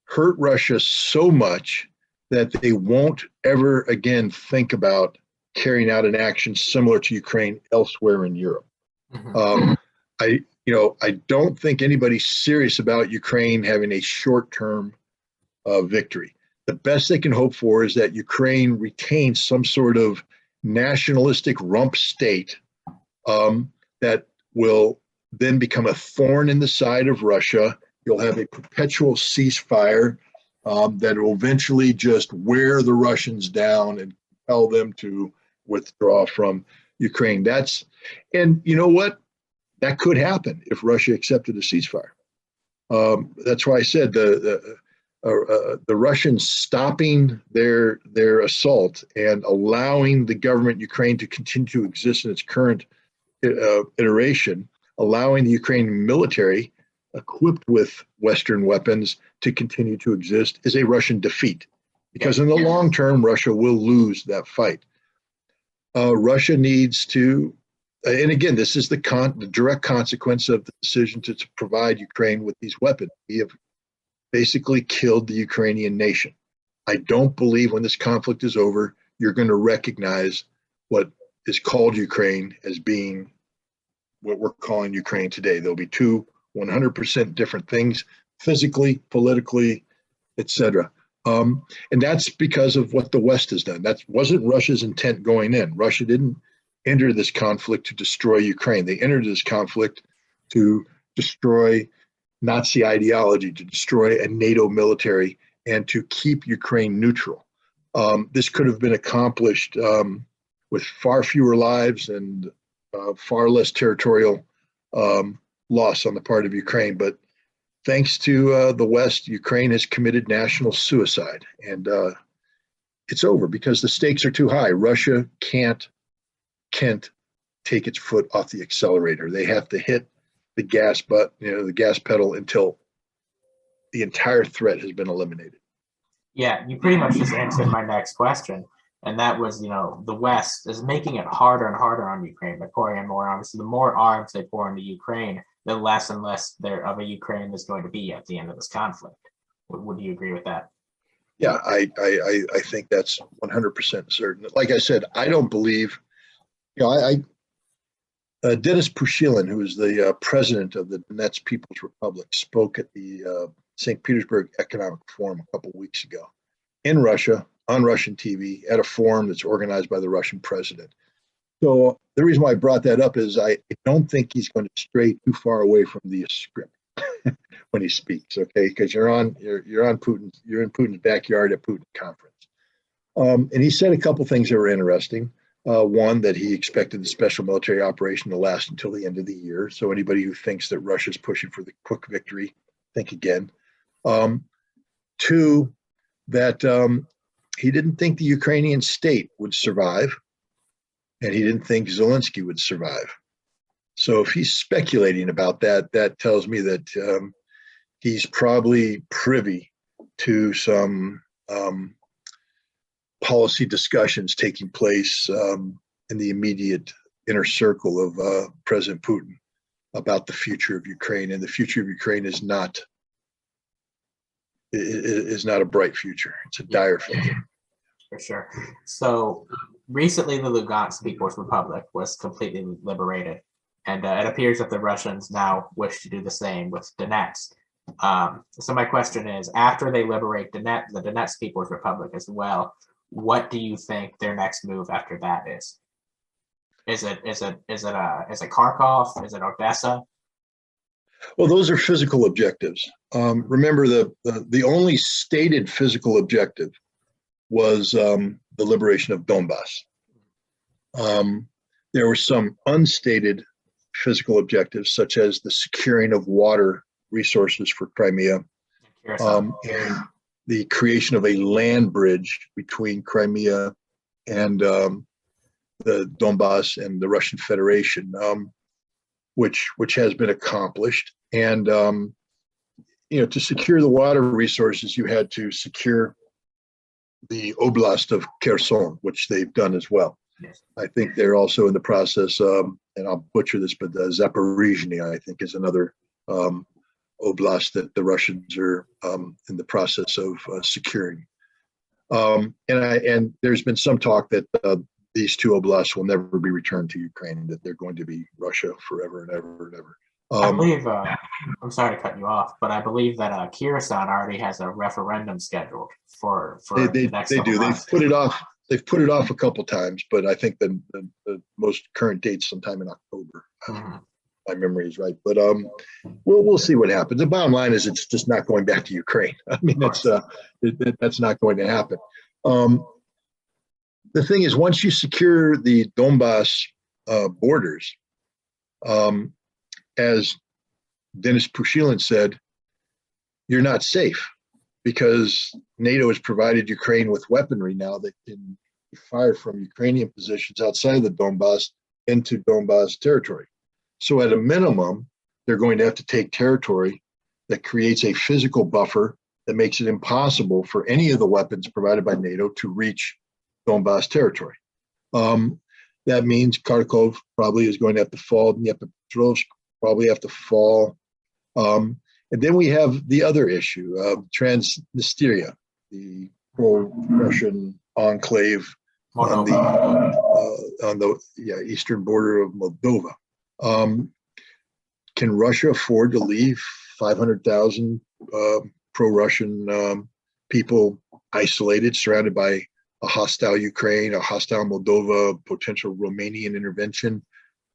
hurt Russia so much that they won't ever again think about carrying out an action similar to Ukraine elsewhere in Europe. Mm-hmm. I don't think anybody's serious about Ukraine having a short-term victory. The best they can hope for is that Ukraine retains some sort of nationalistic rump state that will then become a thorn in the side of Russia. You'll have a perpetual ceasefire that will eventually just wear the Russians down and compel them to withdraw from Ukraine. And you know what? That could happen if Russia accepted a ceasefire. That's why I said the Russians stopping their assault and allowing the government Ukraine to continue to exist in its current iteration, allowing the Ukrainian military equipped with Western weapons to continue to exist is a Russian defeat, because in the long term, Russia will lose that fight. Russia needs to, and again, this is the direct consequence of the decision to provide Ukraine with these weapons. We have basically killed the Ukrainian nation. I don't believe when this conflict is over, you're going to recognize what is called Ukraine as being what we're calling Ukraine today. There'll be two 100% different things, physically, politically, etc. And that's because of what the West has done. That wasn't Russia's intent going in. Russia didn't enter this conflict to destroy Ukraine. They entered this conflict to destroy Nazi ideology, to destroy a NATO military, and to keep Ukraine neutral. This could have been accomplished with far fewer lives and far less territorial loss on the part of Ukraine. But thanks to the West, Ukraine has committed national suicide, and it's over because the stakes are too high. Russia can't take its foot off the accelerator. They have to hit the gas the gas pedal until the entire threat has been eliminated. Yeah, you pretty much just answered my next question, and that was, the West is making it harder and harder on Ukraine by pouring in more arms. So the more arms they pour into Ukraine, the less and less there of a Ukraine there's going to be at the end of this conflict. Would you agree with that? Yeah, I think that's 100% certain. Like I said, I don't believe, Denis Pushilin, who is the president of the Donetsk People's Republic, spoke at the St. Petersburg Economic Forum a couple of weeks ago in Russia, on Russian TV, at a forum that's organized by the Russian president. So the reason why I brought that up is I don't think he's going to stray too far away from the script when he speaks, okay? Because you're in Putin's backyard at Putin conference. And he said a couple things that were interesting. One, that he expected the special military operation to last until the end of the year. So anybody who thinks that Russia's pushing for the quick victory, think again. Two, that he didn't think the Ukrainian state would survive, and he didn't think Zelinski would survive. So if he's speculating about that, that tells me that he's probably privy to some policy discussions taking place in the immediate inner circle of President Putin about the future of Ukraine. And the future of Ukraine is not a bright future. It's a dire future. For sure. So recently, the Lugansk People's Republic was completely liberated, and it appears that the Russians now wish to do the same with Donetsk. So my question is, after they liberate the Donetsk People's Republic as well, what do you think their next move after that is? Is it Kharkov? Is it Odessa? Well, those are physical objectives. Remember, the only stated physical objective was the liberation of Donbass. There were some unstated physical objectives, such as the securing of water resources for Crimea, and the creation of a land bridge between Crimea and the Donbass and the Russian Federation, which has been accomplished. And to secure the water resources, you had to secure the Oblast of Kherson, which they've done as well. Yes. I think they're also in the process, and I'll butcher this, but Zaporizhia, I think, is another oblast that the Russians are in the process of securing. And there's been some talk that these two oblasts will never be returned to Ukraine, that they're going to be Russia forever and ever and ever. I believe, I'm sorry to cut you off, but I believe that Kherson already has a referendum scheduled for the next they do. months. They've put it off a couple times, but I think the most current date's sometime in October. Mm-hmm. My memory is right, but we'll see what happens. The bottom line is it's just not going back to Ukraine. I mean, that's not going to happen. The thing is, once you secure the Donbass borders, as Denis Pushilin said, you're not safe, because NATO has provided Ukraine with weaponry now that can be fired from Ukrainian positions outside of the Donbass into Donbass territory. So at a minimum, they're going to have to take territory that creates a physical buffer that makes it impossible for any of the weapons provided by NATO to reach Donbass territory. That means Kharkov probably is going to have to fall, Dnipropetrovsk probably have to fall. And then we have the other issue of Transnistria, the pro-Russian enclave on the eastern border of Moldova. Can Russia afford to leave 500,000 pro-Russian people isolated, surrounded by a hostile Ukraine, a hostile Moldova, potential Romanian intervention?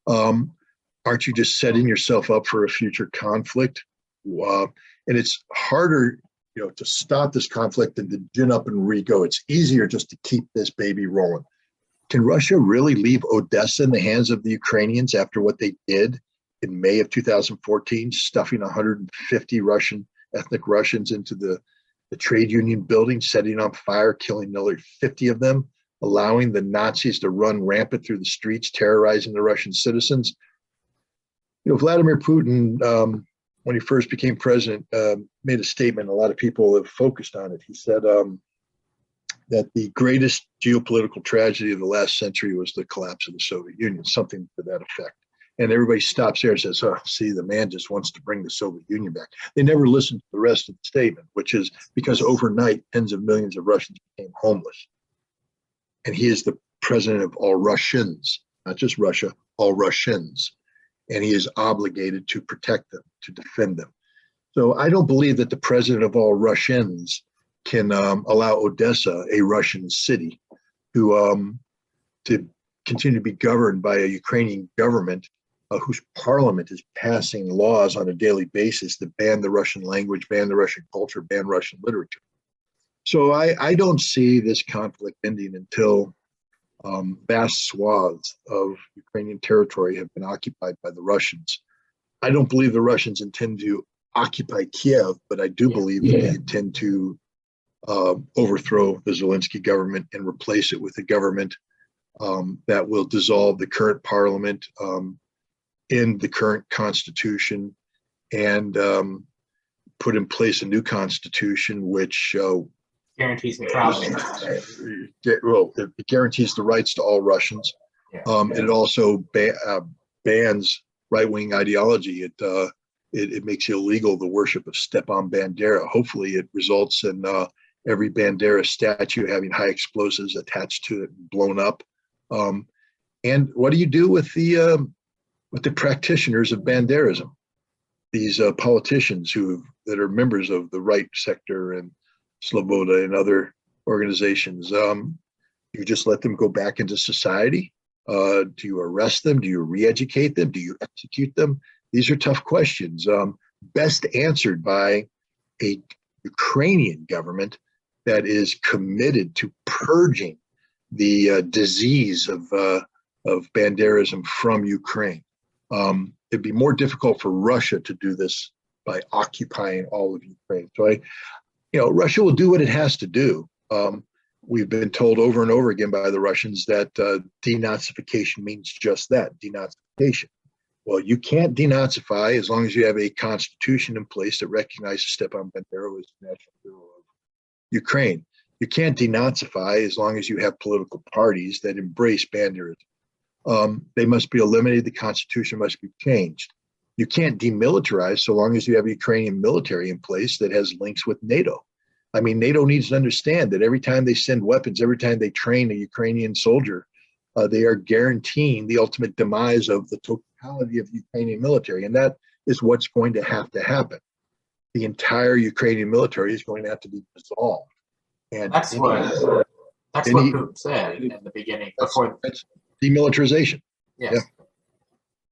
Aren't you just setting yourself up for a future conflict? And it's harder, to stop this conflict than to gin up and re-go. It's easier just to keep this baby rolling. Can Russia really leave Odessa in the hands of the Ukrainians after what they did in May of 2014, stuffing 150 ethnic Russians into the trade union building, setting on fire, killing nearly 50 of them, allowing the Nazis to run rampant through the streets, terrorizing the Russian citizens? Vladimir Putin, when he first became president, made a statement. A lot of people have focused on it. He said that the greatest geopolitical tragedy of the last century was the collapse of the Soviet Union, something to that effect. And everybody stops there and says, oh, see, the man just wants to bring the Soviet Union back. They never listened to the rest of the statement, which is because overnight, tens of millions of Russians became homeless. And he is the president of all Russians, not just Russia, all Russians. And he is obligated to protect them, to defend them. So I don't believe that the president of all Russians can allow Odessa, a Russian city, to continue to be governed by a Ukrainian government whose parliament is passing laws on a daily basis that ban the Russian language, ban the Russian culture, ban Russian literature. So I don't see this conflict ending until vast swaths of Ukrainian territory have been occupied by the Russians. I don't believe the Russians intend to occupy Kiev, but I do believe that they intend to overthrow the Zelinski government and replace it with a government that will dissolve the current parliament, end the current constitution, and put in place a new constitution which guarantees neutrality. It guarantees the rights to all Russians. It also bans right-wing ideology. It makes illegal the worship of Stepan Bandera. Hopefully, it results in every Bandera statue having high explosives attached to it and blown up. And what do you do with the practitioners of Banderism? These politicians that are members of the right sector and Sloboda and other organizations. You just let them go back into society? Do you arrest them? Do you re-educate them? Do you execute them? These are tough questions, best answered by a Ukrainian government that is committed to purging the disease of Banderism from Ukraine. It'd be more difficult for Russia to do this by occupying all of Ukraine. So Russia will do what it has to do. We've been told over and over again by the Russians that denazification means just that, denazification. Well, you can't denazify as long as you have a constitution in place that recognizes Stepan Bandera as the national hero of Ukraine. You can't denazify as long as you have political parties that embrace Banderism. They must be eliminated. The constitution must be changed. You can't demilitarize so long as you have a Ukrainian military in place that has links with NATO. I mean, NATO needs to understand that every time they send weapons, every time they train a Ukrainian soldier, they are guaranteeing the ultimate demise of the totality of the Ukrainian military. And that is what's going to have to happen. The entire Ukrainian military is going to have to be dissolved. And that's what Putin said in the beginning. That's demilitarization. Yes.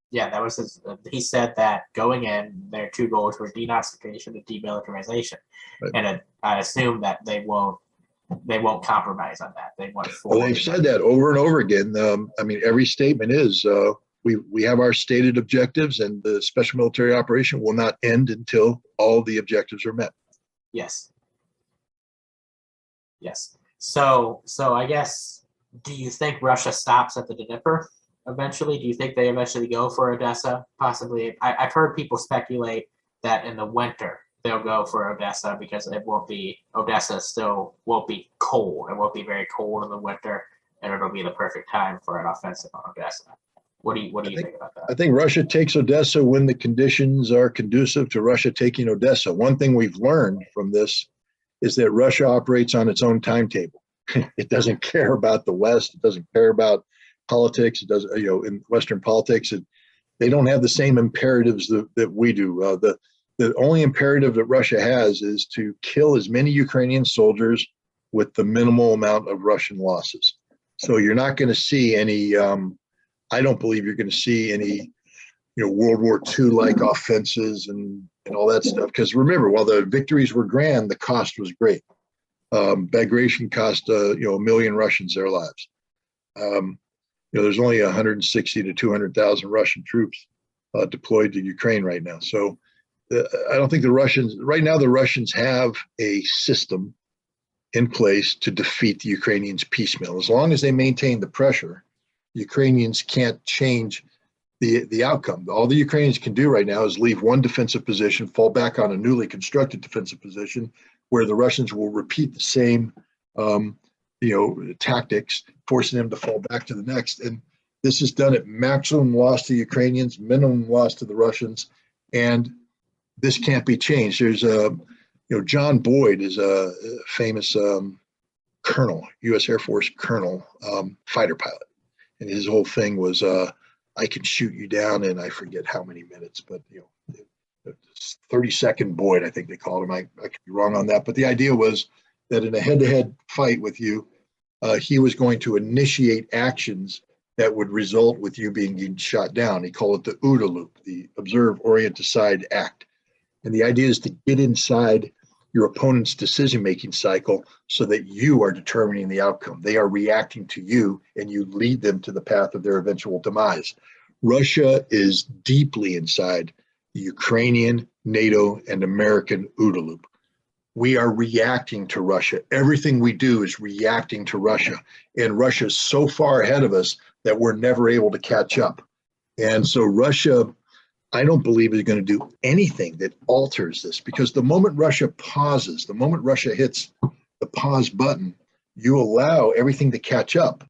Yeah, that was his. He said that going in, their two goals were denazification and demilitarization, right. And I assume that they won't compromise on that. They want. Well, they've said that over and over again. I mean, every statement is we have our stated objectives, and the special military operation will not end until all the objectives are met. Yes. Yes. So I guess, do you think Russia stops at the Dnieper eventually? Do you think they eventually go for Odessa? Possibly. I've heard people speculate that in the winter they'll go for Odessa because Odessa still won't be cold. It won't be very cold in the winter, and it'll be the perfect time for an offensive on Odessa. What do you think about that? I think Russia takes Odessa when the conditions are conducive to Russia taking Odessa. One thing we've learned from this is that Russia operates on its own timetable. It doesn't care about the West. It doesn't care about politics. It doesn't, in Western politics, they don't have the same imperatives that we do. The only imperative that Russia has is to kill as many Ukrainian soldiers with the minimal amount of Russian losses. So you're not going to see any, I don't believe you're going to see any, World War II-like offenses and all that stuff. Because remember, while the victories were grand, the cost was great. Bagration cost, 1 million Russians their lives. There's only 160 to 200,000 Russian troops deployed to Ukraine right now. So I don't think the Russians have a system in place to defeat the Ukrainians piecemeal. As long as they maintain the pressure, Ukrainians can't change the outcome. All the Ukrainians can do right now is leave one defensive position, fall back on a newly constructed defensive position, where the Russians will repeat the same, tactics, forcing them to fall back to the next. And this is done at maximum loss to Ukrainians, minimum loss to the Russians, and this can't be changed. There's John Boyd is a famous colonel, U.S. Air Force colonel, fighter pilot, and his whole thing was, I can shoot you down in, I forget how many minutes, but 30-second Boyd, I think they called him. I could be wrong on that, but the idea was that in a head-to-head fight with you, he was going to initiate actions that would result with you being shot down. He called it the OODA loop, the observe, orient, decide, act. And the idea is to get inside your opponent's decision-making cycle so that you are determining the outcome. They are reacting to you, and you lead them to the path of their eventual demise. Russia is deeply inside the Ukrainian, NATO, and American OODA loop. We are reacting to Russia. Everything we do is reacting to Russia. And Russia is so far ahead of us that we're never able to catch up. And so Russia, I don't believe, is going to do anything that alters this, because the moment Russia pauses, the moment Russia hits the pause button, you allow everything to catch up.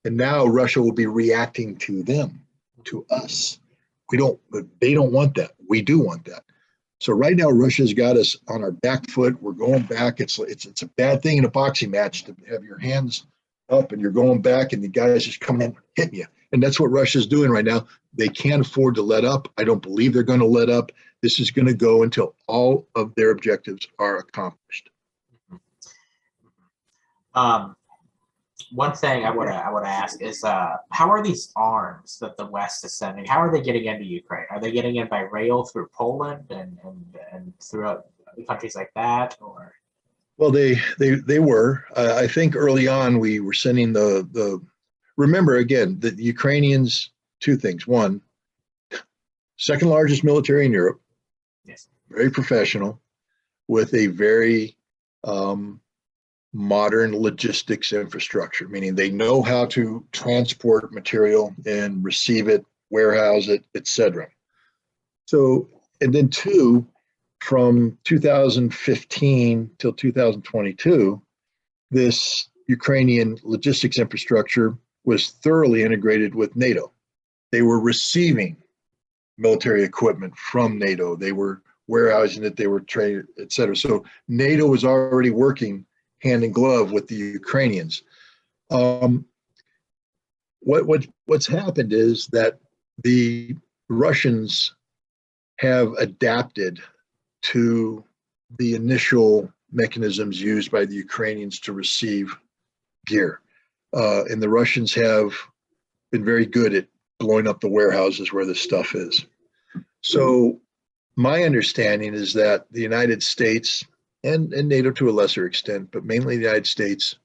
And now Russia will be reacting to them, to us. They don't want that. We do want that. So right now, Russia's got us on our back foot. We're going back. It's a bad thing in a boxing match to have your hands up and you're going back and the guy's just coming in hitting you. And that's what Russia's doing right now. They can't afford to let up. I don't believe they're going to let up. This is going to go until all of their objectives are accomplished. One thing I would ask is, how are these arms that the West is sending? How are they getting into Ukraine? Are they getting in by rail through Poland and throughout countries like that, or? Well, they were. I think early on we were sending the. Remember again, the Ukrainians. Two things. One, second largest military in Europe. Yes. Very professional, with a very modern logistics infrastructure, meaning they know how to transport material and receive it, warehouse it, etc. So, and then two, from 2015 till 2022, this Ukrainian logistics infrastructure was thoroughly integrated with NATO. They were receiving military equipment from NATO. They were warehousing it, they were trading, etc. So NATO was already working hand in glove with the Ukrainians. What's happened is that the Russians have adapted to the initial mechanisms used by the Ukrainians to receive gear. And the Russians have been very good at blowing up the warehouses where this stuff is. So my understanding is that the United States and NATO to a lesser extent, but mainly the United States,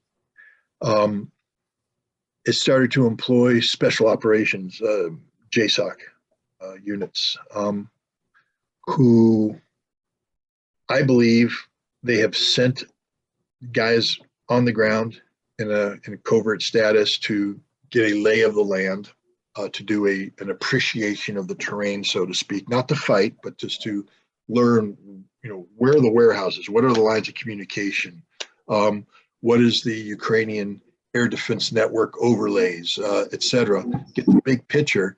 it started to employ special operations, JSOC units, who I believe they have sent guys on the ground in a covert status to get a lay of the land. to do an appreciation of the terrain, so to speak, not to fight, but just to learn, where are the warehouses, what are the lines of communication, what is the Ukrainian air defense network overlays, et cetera, get the big picture,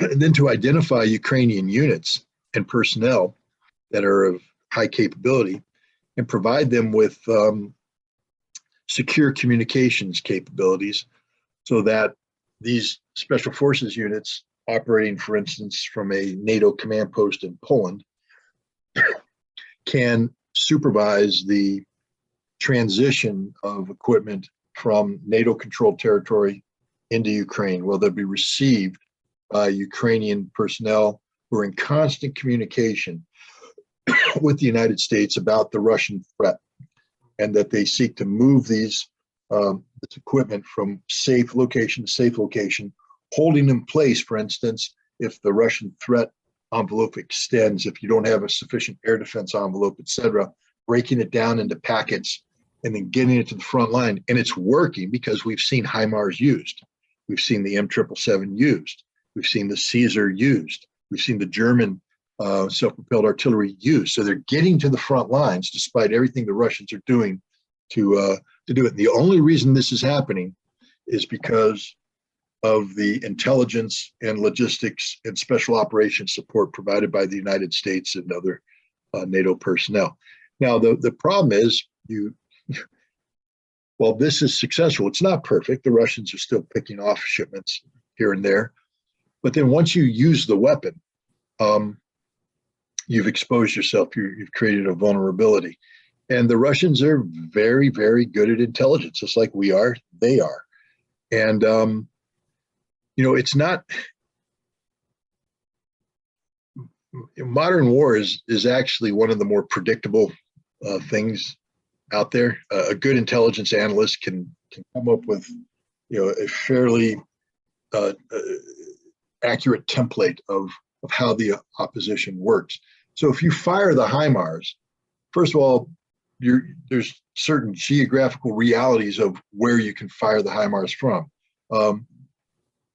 and then to identify Ukrainian units and personnel that are of high capability and provide them with secure communications capabilities so that these special forces units operating, for instance, from a NATO command post in Poland can supervise the transition of equipment from NATO-controlled territory into Ukraine. Well, they'll be received by Ukrainian personnel who are in constant communication with the United States about the Russian threat, and that they seek to move this equipment from safe location to safe location, holding in place, for instance, if the Russian threat envelope extends, if you don't have a sufficient air defense envelope, et cetera, breaking it down into packets and then getting it to the front line. And it's working because we've seen Highmars used. We've seen the M777 used. We've seen the Caesar used. We've seen the German self-propelled artillery used. So they're getting to the front lines despite everything the Russians are doing to do it. And the only reason this is happening is because of the intelligence and logistics and special operations support provided by the United States and other NATO personnel. Now, the problem is, while this is successful, it's not perfect. The Russians are still picking off shipments here and there. But then once you use the weapon, you've exposed yourself, you've created a vulnerability. And the Russians are very, very good at intelligence, just like we are, they are. And, it's not, modern war is actually one of the more predictable things out there. A good intelligence analyst can come up with, a fairly accurate template of how the opposition works. So if you fire the Highmars, first of all, there's certain geographical realities of where you can fire the Highmars from.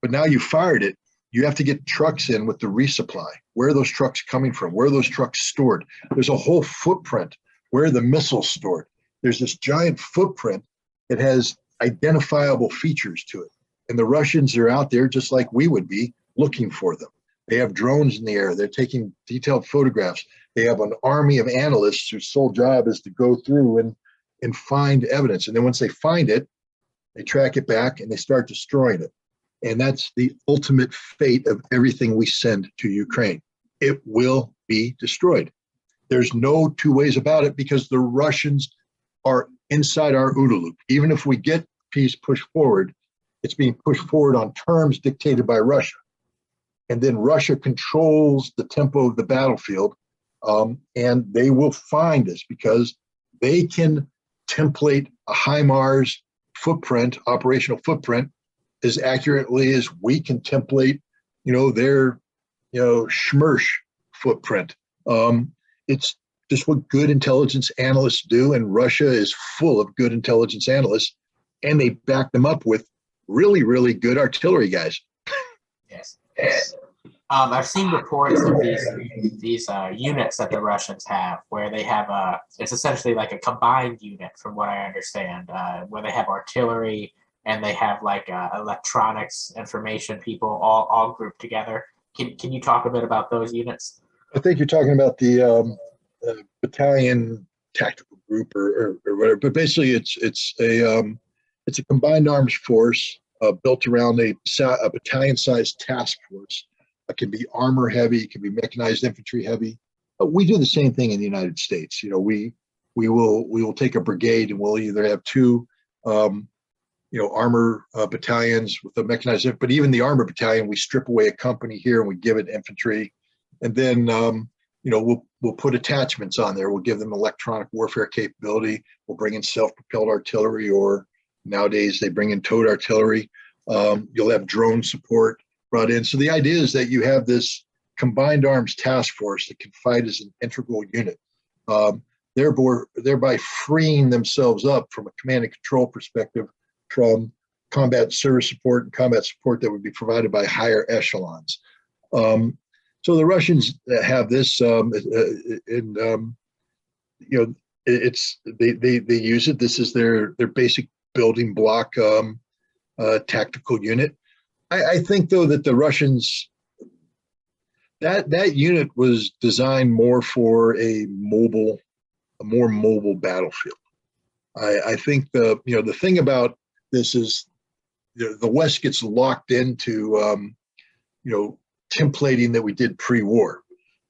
But now you fired it, you have to get trucks in with the resupply. Where are those trucks coming from? Where are those trucks stored? There's a whole footprint. Where are the missiles stored? There's this giant footprint that has identifiable features to it. And the Russians are out there just like we would be looking for them. They have drones in the air. They're taking detailed photographs. They have an army of analysts whose sole job is to go through and find evidence. And then once they find it, they track it back and they start destroying it. And that's the ultimate fate of everything we send to Ukraine. It will be destroyed. There's no two ways about it because the Russians are inside our OODA loop. Even if we get peace pushed forward, it's being pushed forward on terms dictated by Russia. And then Russia controls the tempo of the battlefield, and they will find us because they can template a Highmars footprint, operational footprint, as accurately as we can template, their, Schmersh footprint. It's just what good intelligence analysts do, and Russia is full of good intelligence analysts, and they back them up with really, really good artillery guys. Yes. I've seen reports of these units that the Russians have, where they have it's essentially like a combined unit, from what I understand, where they have artillery and they have like electronics information people all grouped together. Can you talk a bit about those units? I think you're talking about the battalion tactical group or whatever, but basically it's a combined arms force built around a battalion-sized task force. It can be armor heavy, it can be mechanized infantry heavy. But we do the same thing in the United States. We will take a brigade and we'll either have two armor battalions with a mechanized, but even the armor battalion, we strip away a company here and we give it infantry, and then we'll put attachments on there. We'll give them electronic warfare capability. We'll bring in self-propelled artillery, or nowadays they bring in towed artillery. You'll have drone support brought in. So the idea is that you have this combined arms task force that can fight as an integral unit, thereby freeing themselves up from a command and control perspective from combat service support and combat support that would be provided by higher echelons. So the Russians have this, it's they use it. This is their basic building block tactical unit. I think though that the Russians, that unit was designed more for a more mobile battlefield. I think the thing about this is the West gets locked into templating that we did pre-war.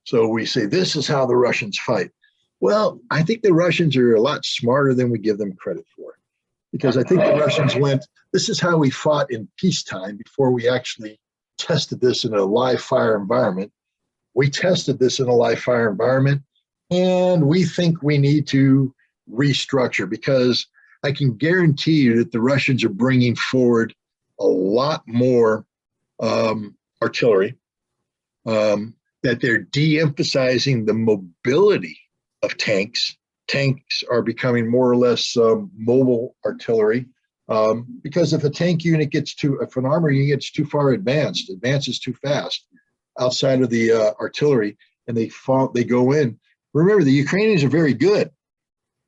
So we say this is how the Russians fight. Well, I think the Russians are a lot smarter than we give them credit for, because I think the Russians went, this is how we fought in peacetime before we actually tested this in a live fire environment. We tested this in a live fire environment, and we think we need to restructure, because I can guarantee you that the Russians are bringing forward a lot more artillery, that they're de-emphasizing the mobility of tanks. Tanks are becoming more or less mobile artillery, because if a tank unit if an armor unit gets too far advances too fast outside of the artillery, and they go in. Remember, the Ukrainians are very good.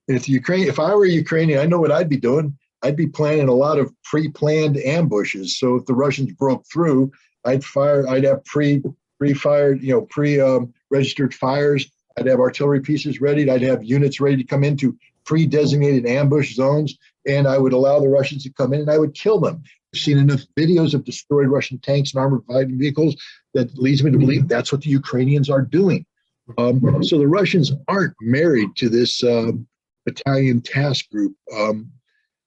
And if I were a Ukrainian, I know what I'd be doing. I'd be planning a lot of pre-planned ambushes. So if the Russians broke through, I'd have pre-fired, registered fires. I'd have artillery pieces ready. I'd have units ready to come into pre-designated ambush zones, and I would allow the Russians to come in, and I would kill them. I've seen enough videos of destroyed Russian tanks and armored fighting vehicles that leads me to believe that's what the Ukrainians are doing. So the Russians aren't married to this battalion task group.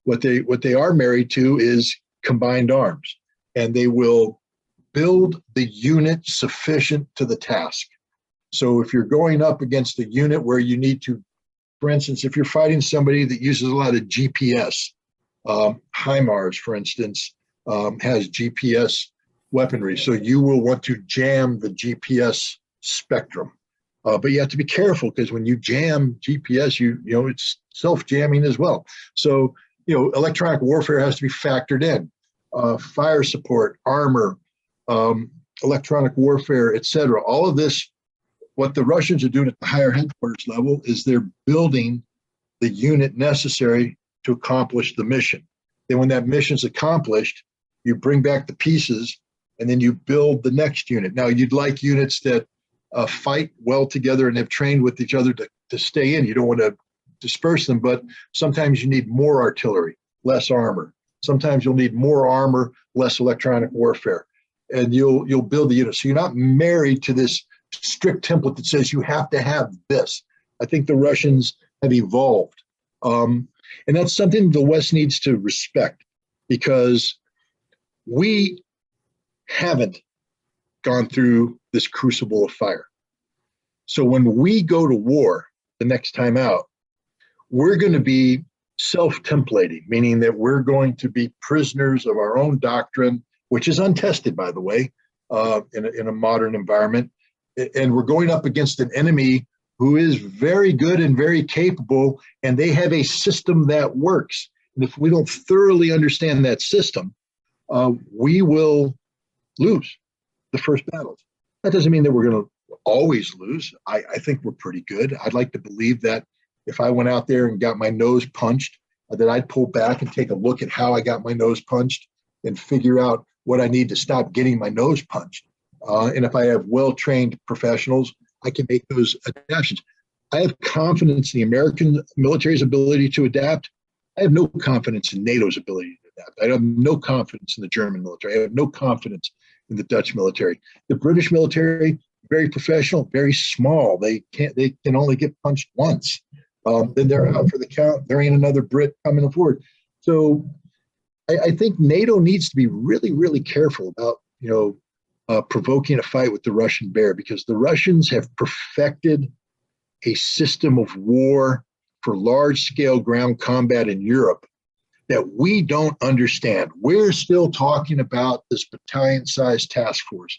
What they are married to is combined arms, and they will build the unit sufficient to the task. So if you're going up against a unit where you need to, for instance, if you're fighting somebody that uses a lot of GPS, Highmars, for instance, has GPS weaponry. So you will want to jam the GPS spectrum. But you have to be careful, because when you jam GPS, it's self-jamming as well. So, electronic warfare has to be factored in. Fire support, armor, electronic warfare, etc. All of this, what the Russians are doing at the higher headquarters level is they're building the unit necessary to accomplish the mission. Then when that mission's accomplished, you bring back the pieces, and then you build the next unit. Now, you'd like units that fight well together and have trained with each other to stay in. You don't want to disperse them, but sometimes you need more artillery, less armor. Sometimes you'll need more armor, less electronic warfare, and you'll build the unit. So you're not married to this strict template that says you have to have this. I think the Russians have evolved, and that's something the West needs to respect, because we haven't gone through this crucible of fire. So when we go to war the next time out, we're going to be self-templating, meaning that we're going to be prisoners of our own doctrine, which is untested, by the way, in a modern environment. And we're going up against an enemy who is very good and very capable, and they have a system that works. And if we don't thoroughly understand that system, we will lose the first battles. That doesn't mean that we're going to always lose. I think we're pretty good. I'd like to believe that if I went out there and got my nose punched, that I'd pull back and take a look at how I got my nose punched and figure out what I need to stop getting my nose punched. And if I have well-trained professionals, I can make those adaptations. I have confidence in the American military's ability to adapt. I have no confidence in NATO's ability to adapt. I have no confidence in the German military. I have no confidence in the Dutch military. The British military, very professional, very small. They can only get punched once. Then they're out for the count. There ain't another Brit coming forward. So I think NATO needs to be really, really careful about, provoking a fight with the Russian bear, because the Russians have perfected a system of war for large-scale ground combat in Europe that we don't understand. We're still talking about this battalion-sized task force.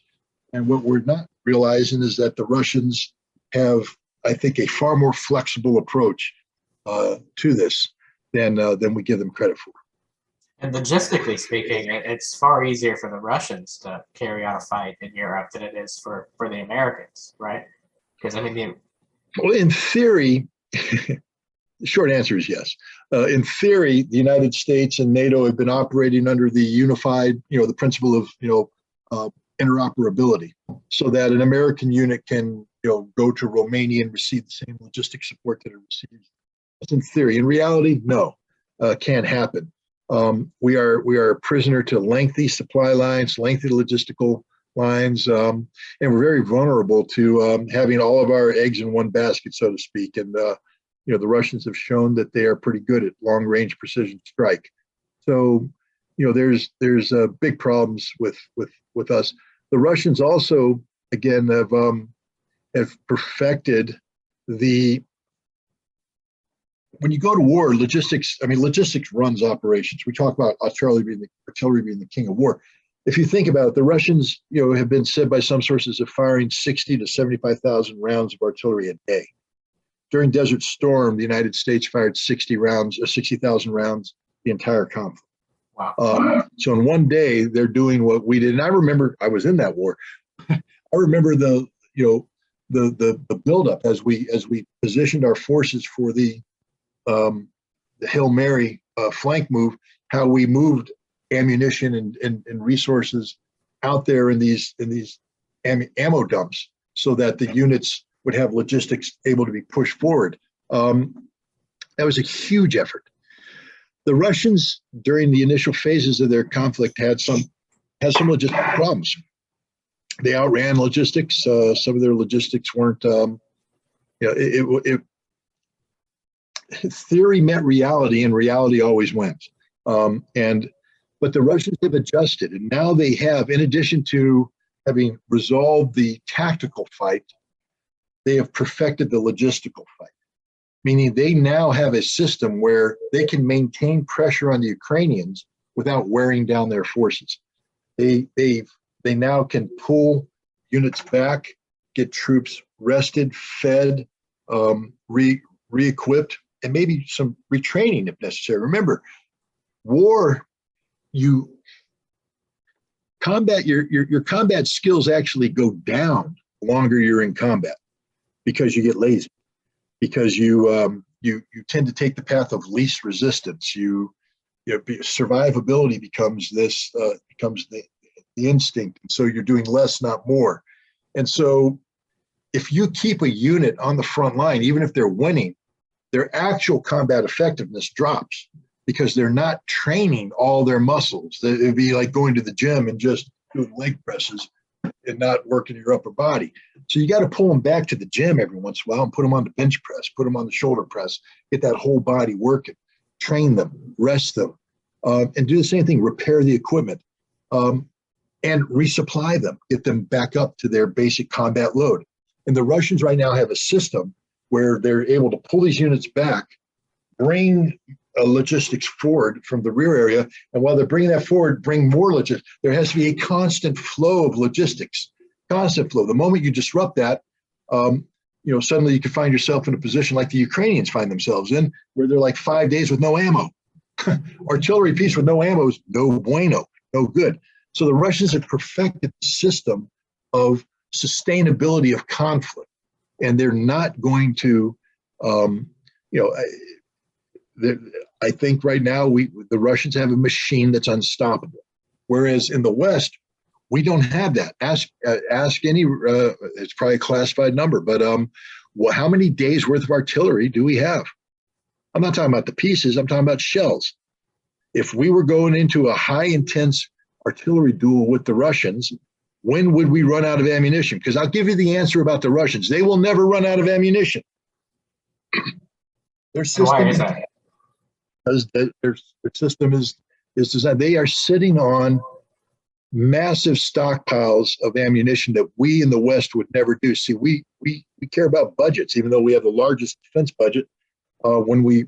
And what we're not realizing is that the Russians have, I think, a far more flexible approach to this than we give them credit for. And logistically speaking, it's far easier for the Russians to carry out a fight in Europe than it is for the Americans, right? Because I mean, Well, in theory, the short answer is yes. In theory, the United States and NATO have been operating under the unified, the principle of, interoperability, so that an American unit can, go to Romania and receive the same logistic support that it receives. That's in theory. In reality, no, can't happen. We are a prisoner to lengthy supply lines, lengthy logistical lines, and we're very vulnerable to having all of our eggs in one basket, so to speak. And the Russians have shown that they are pretty good at long-range precision strike. So, there's big problems with us. The Russians also, again, have perfected the. When you go to war, logistics runs operations. We talk about artillery being the king of war. If you think about it, the Russians, have been said by some sources of firing 60 to 75,000 rounds of artillery a day. During Desert Storm, the United States fired 60,000 rounds the entire conflict. wow. So in one day, they're doing what we did. And I remember I was in that war. I remember the buildup as we positioned our forces for the Hail Mary flank move, how we moved ammunition and resources out there in these ammo dumps so that the units would have logistics able to be pushed forward. That was a huge effort. The Russians, during the initial phases of their conflict, had some logistic problems. They outran logistics. Some of their logistics weren't. Theory met reality, and reality always wins. But the Russians have adjusted, and now they have, in addition to having resolved the tactical fight, they have perfected the logistical fight, meaning they now have a system where they can maintain pressure on the Ukrainians without wearing down their forces. They now can pull units back, get troops rested, fed, re-equipped, and maybe some retraining if necessary. Remember, war, your combat skills actually go down the longer you're in combat because you get lazy, because you tend to take the path of least resistance. Survivability becomes the instinct, and so you're doing less, not more. And so if you keep a unit on the front line, even if they're winning, their actual combat effectiveness drops because they're not training all their muscles. It'd be like going to the gym and just doing leg presses and not working your upper body. So you got to pull them back to the gym every once in a while and put them on the bench press, put them on the shoulder press, get that whole body working, train them, rest them, and do the same thing, repair the equipment, and resupply them, get them back up to their basic combat load. And the Russians right now have a system where they're able to pull these units back, bring logistics forward from the rear area, and while they're bringing that forward, bring more logistics. There has to be a constant flow of logistics, constant flow. The moment you disrupt that, suddenly you can find yourself in a position like the Ukrainians find themselves in, where they're like 5 days with no ammo. Artillery piece with no ammo is no bueno, no good. So the Russians have perfected the system of sustainability of conflict, and they're not going to, I think right now the Russians have a machine that's unstoppable, whereas in the West we don't have that. Ask any. It's probably a classified number, but how many days worth of artillery do we have? I'm not talking about the pieces. I'm talking about shells. If we were going into a high intense artillery duel with the Russians, when would we run out of ammunition? Because I'll give you the answer about the Russians. They will never run out of ammunition. Their system, why is that? Because their system is designed. They are sitting on massive stockpiles of ammunition that we in the West would never do. See, we care about budgets, even though we have the largest defense budget. When we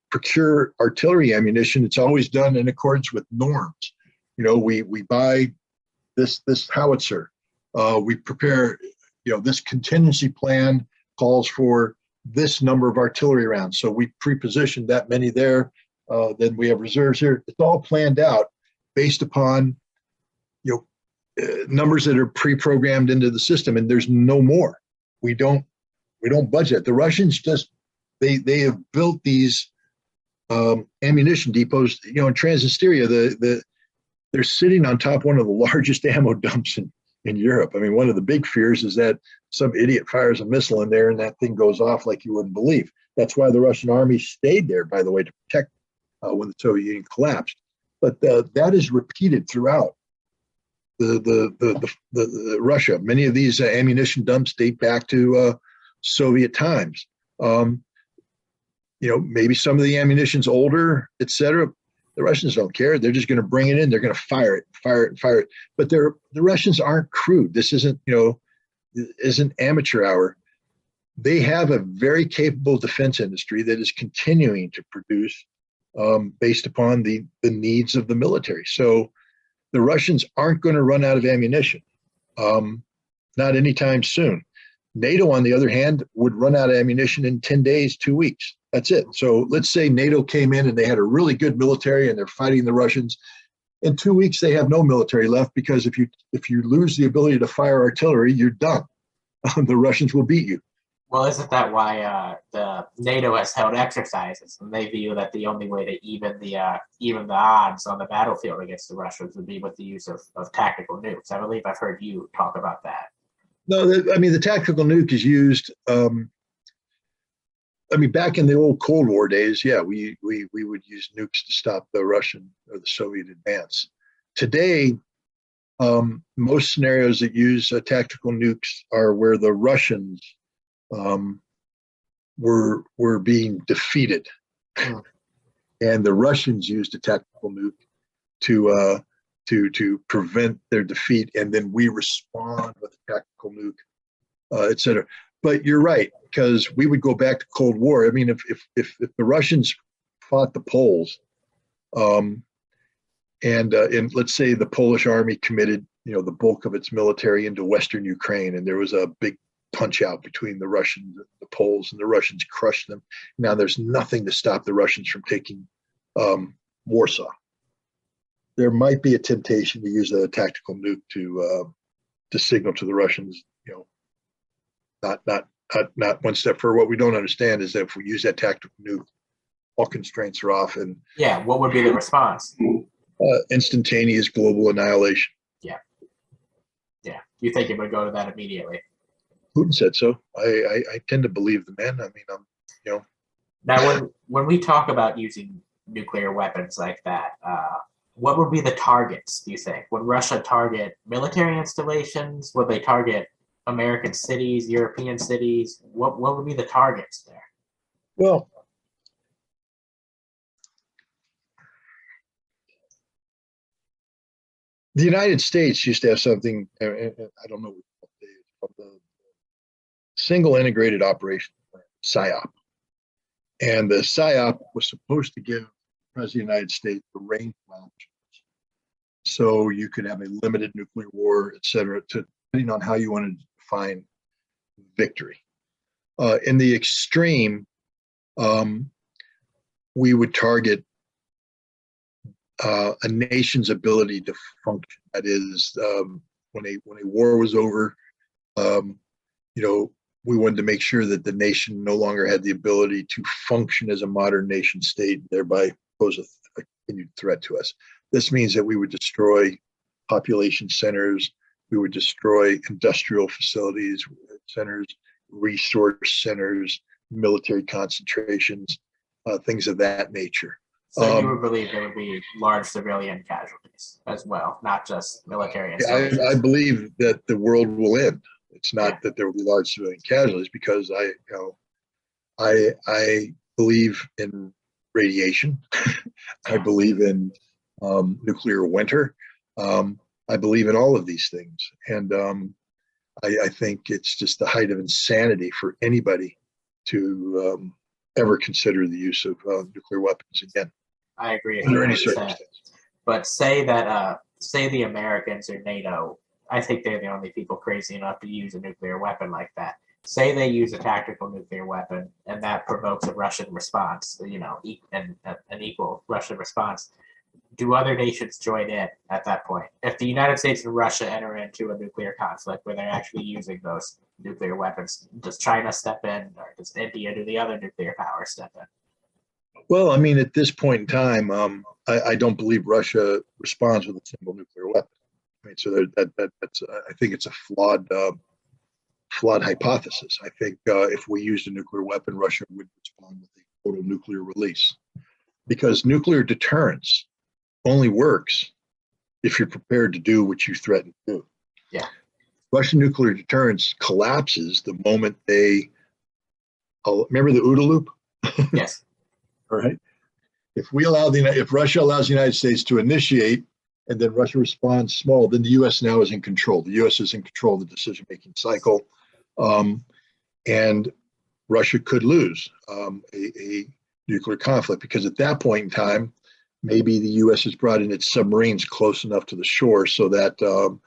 procure artillery ammunition, it's always done in accordance with norms. We buy this howitzer. We prepare, this contingency plan calls for this number of artillery rounds. So we pre-position that many there. Then we have reserves here. It's all planned out based upon numbers that are pre-programmed into the system, and there's no more. We don't budget. The Russians just they have built these ammunition depots. In Transnistria, they're sitting on top of one of the largest ammo dumps in Europe. I mean, one of the big fears is that some idiot fires a missile in there and that thing goes off like you wouldn't believe. That's why the Russian army stayed there, by the way, to protect when the Soviet Union collapsed. But that is repeated throughout the Russia. Many of these ammunition dumps date back to Soviet times. Maybe some of the ammunition's older, et cetera. The Russians don't care. They're just going to bring it in. They're going to fire it. But the Russians aren't crude. This isn't amateur hour. They have a very capable defense industry that is continuing to produce based upon the needs of the military. So the Russians aren't going to run out of ammunition, not anytime soon. NATO, on the other hand, would run out of ammunition in 10 days, 2 weeks. That's it. So let's say NATO came in and they had a really good military and they're fighting the Russians. In 2 weeks, they have no military left, because if you lose the ability to fire artillery, you're done. The Russians will beat you. Well, isn't that why the NATO has held exercises, and they view that the only way to even the odds on the battlefield against the Russians would be with the use of tactical nukes? I believe I've heard you talk about that. No, the tactical nuke is used. Back in the old Cold War days, yeah, we would use nukes to stop the Russian or the Soviet advance. Today, most scenarios that use tactical nukes are where the Russians were being defeated, and the Russians used a tactical nuke to prevent their defeat, and then we respond with a tactical nuke, et cetera. But you're right, because we would go back to Cold War. I mean, if the Russians fought the Poles, and let's say the Polish army committed, the bulk of its military into Western Ukraine, and there was a big punch out between the Russians and the Poles, and the Russians crushed them. Now there's nothing to stop the Russians from taking Warsaw. There might be a temptation to use a tactical nuke to signal to the Russians, not one step further. What we don't understand is that if we use that tactical nuke, all constraints are off, and what would be the response? Instantaneous global annihilation. Yeah. You think it would go to that immediately? Putin said so. I tend to believe the man. I mean, Now, when we talk about using nuclear weapons like that, what would be the targets, do you think? Would Russia target military installations? Would they target American cities, European cities? What would be the targets there? Well, the United States used to have something, I don't know what it is, called the Single Integrated Operations Plan, PSYOP. And the PSYOP was supposed to give the President of the United States the range of options. So you could have a limited nuclear war, et cetera, depending on how you wanted to define victory. In the extreme, we would target a nation's ability to function. That is, when a war was over, we wanted to make sure that the nation no longer had the ability to function as a modern nation state, thereby pose a continued threat to us. This means that we would destroy population centers, we would destroy industrial facilities, centers, resource centers, military concentrations, things of that nature. So you would believe there would be large civilian casualties as well, not just military installations? I believe that the world will end. It's not that there will be large civilian casualties, because I believe in radiation. I believe in nuclear winter. I believe in all of these things, and I think it's just the height of insanity for anybody to ever consider the use of nuclear weapons again. I agree. Under any circumstance. But say that, say the Americans or NATO, I think they're the only people crazy enough to use a nuclear weapon like that. say they use a tactical nuclear weapon and that provokes a Russian response, and an equal Russian response, do other nations join in at that point? If the United States and Russia enter into a nuclear conflict where they're actually using those nuclear weapons, does China step in, or does India, do the other nuclear powers step in? Well, I mean, at this point in time, I don't believe Russia responds with a single nuclear weapon. I mean, so that's I think it's a flawed hypothesis. I think if we used a nuclear weapon, Russia would respond with a total nuclear release, because nuclear deterrence only works if you're prepared to do what you threaten to do. Yeah. Russian nuclear deterrence collapses the moment they remember the OODA loop. Yes. All right. If Russia allows the United States to initiate, and then Russia responds small, then the U.S. now is in control. The U.S. is in control of the decision-making cycle, and Russia could lose a nuclear conflict, because at that point in time, maybe the U.S. has brought in its submarines close enough to the shore so that on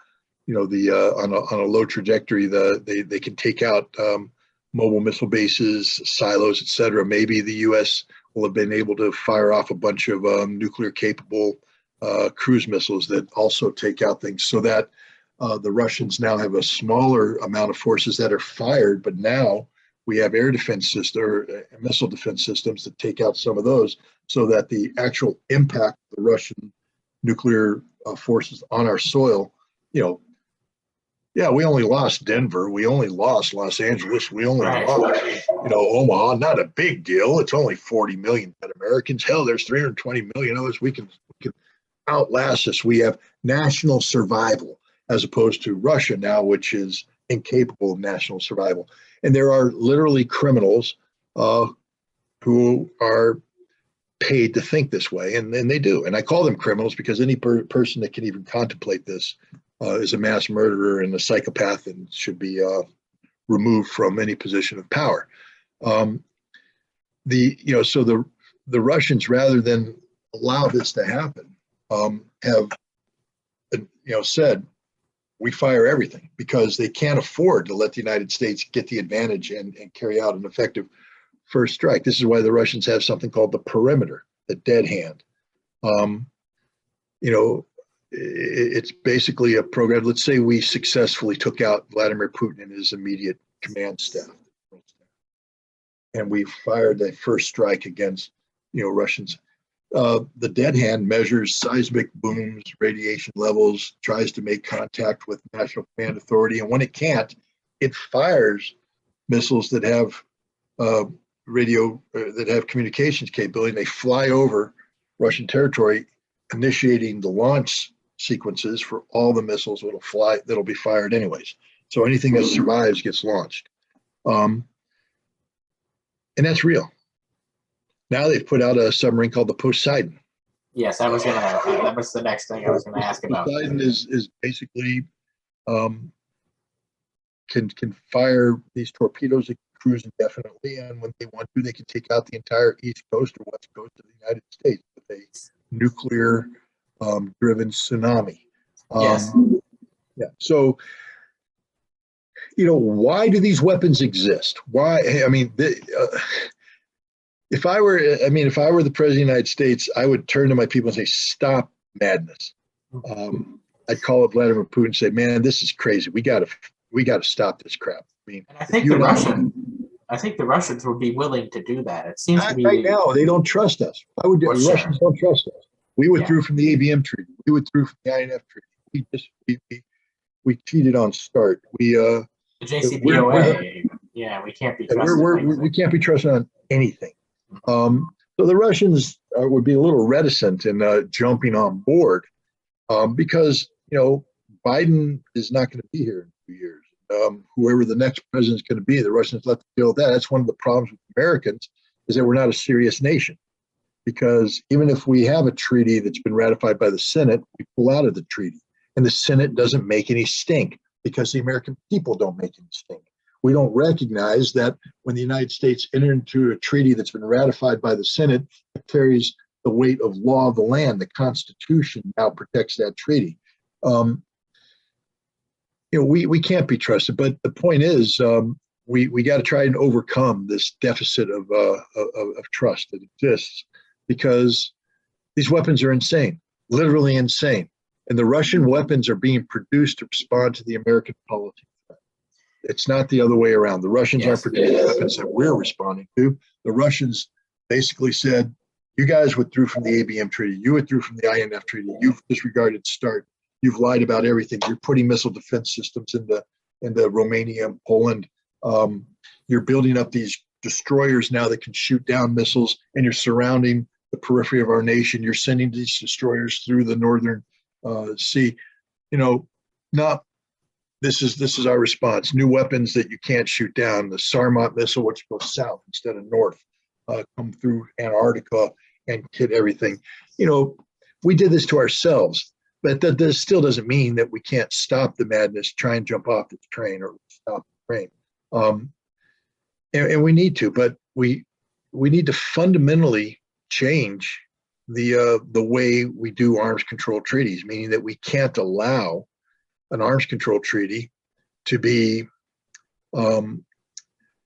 a low trajectory, they can take out mobile missile bases, silos, etc. Maybe the U.S. will have been able to fire off a bunch of nuclear-capable cruise missiles that also take out things, so that the Russians now have a smaller amount of forces that are fired, but now we have air defense systems or missile defense systems that take out some of those, so that the actual impact of the Russian nuclear forces on our soil, yeah, we only lost Denver, we only lost Los Angeles, we only lost, Omaha. Not a big deal. It's only 40 million dead Americans. Hell, there's 320 million others. We can outlast us. We have national survival, as opposed to Russia now, which is incapable of national survival. And there are literally criminals who are paid to think this way, and they do. And I call them criminals because any person that can even contemplate this is a mass murderer and a psychopath, and should be removed from any position of power. So the Russians, rather than allow this to happen, have said, we fire everything, because they can't afford to let the United States get the advantage and carry out an effective first strike. This is why the Russians have something called the perimeter, the dead hand. It's basically a program. Let's say we successfully took out Vladimir Putin and his immediate command staff, and we fired the first strike against Russians. The dead hand measures seismic booms, radiation levels, tries to make contact with National Command Authority, and when it can't, it fires missiles that have that have communications capability, and they fly over Russian territory, initiating the launch sequences for all the missiles that'll be fired anyways. So anything that survives gets launched, and that's real. Now they've put out a submarine called the Poseidon. Yes, that was the next thing I was gonna ask about. Poseidon is basically can fire these torpedoes that cruise indefinitely, and when they want to, they can take out the entire east coast or west coast of the United States with a nuclear driven tsunami. Yes. Yeah. So, why do these weapons exist? Why? I mean, if I were the president of the United States, I would turn to my people and say, "Stop madness." I'd call up Vladimir Putin and say, "Man, this is crazy. We got to stop this crap." I mean, and I think the Russians would be willing to do that. It seems to be right now they don't trust us. Why would the Russians don't trust us? We withdrew from the ABM treaty. We withdrew from the INF treaty. We cheated on START. The JCPOA. We can't be trusted. We can't be trusted on anything. So the Russians would be a little reticent in jumping on board because Biden is not going to be here in 2 years. Whoever the next president is going to be, the Russians let them deal with that. That's one of the problems with Americans, is that we're not a serious nation. Because even if we have a treaty that's been ratified by the Senate, we pull out of the treaty. And the Senate doesn't make any stink, because the American people don't make any stink. We don't recognize that when the United States entered into a treaty that's been ratified by the Senate, it carries the weight of law of the land. The Constitution now protects that treaty. We can't be trusted. But the point is, we got to try and overcome this deficit of trust that exists, because these weapons are insane, literally insane. And the Russian weapons are being produced to respond to the American policy. It's not the other way around. The Russians aren't producing weapons that we're responding to. The Russians basically said, you guys withdrew from the ABM treaty. You withdrew from the INF treaty. You've disregarded START. You've lied about everything. You're putting missile defense systems into Romania and Poland. You're building up these destroyers now that can shoot down missiles, and you're surrounding the periphery of our nation. You're sending these destroyers through the northern sea. This is our response. New weapons that you can't shoot down. The Sarmat missile, which goes south instead of north, come through Antarctica and hit everything. We did this to ourselves, but that still doesn't mean that we can't stop the madness, try and jump off the train or stop the train. And we need to, but we need to fundamentally change the way we do arms control treaties, meaning that we can't allow an arms control treaty to be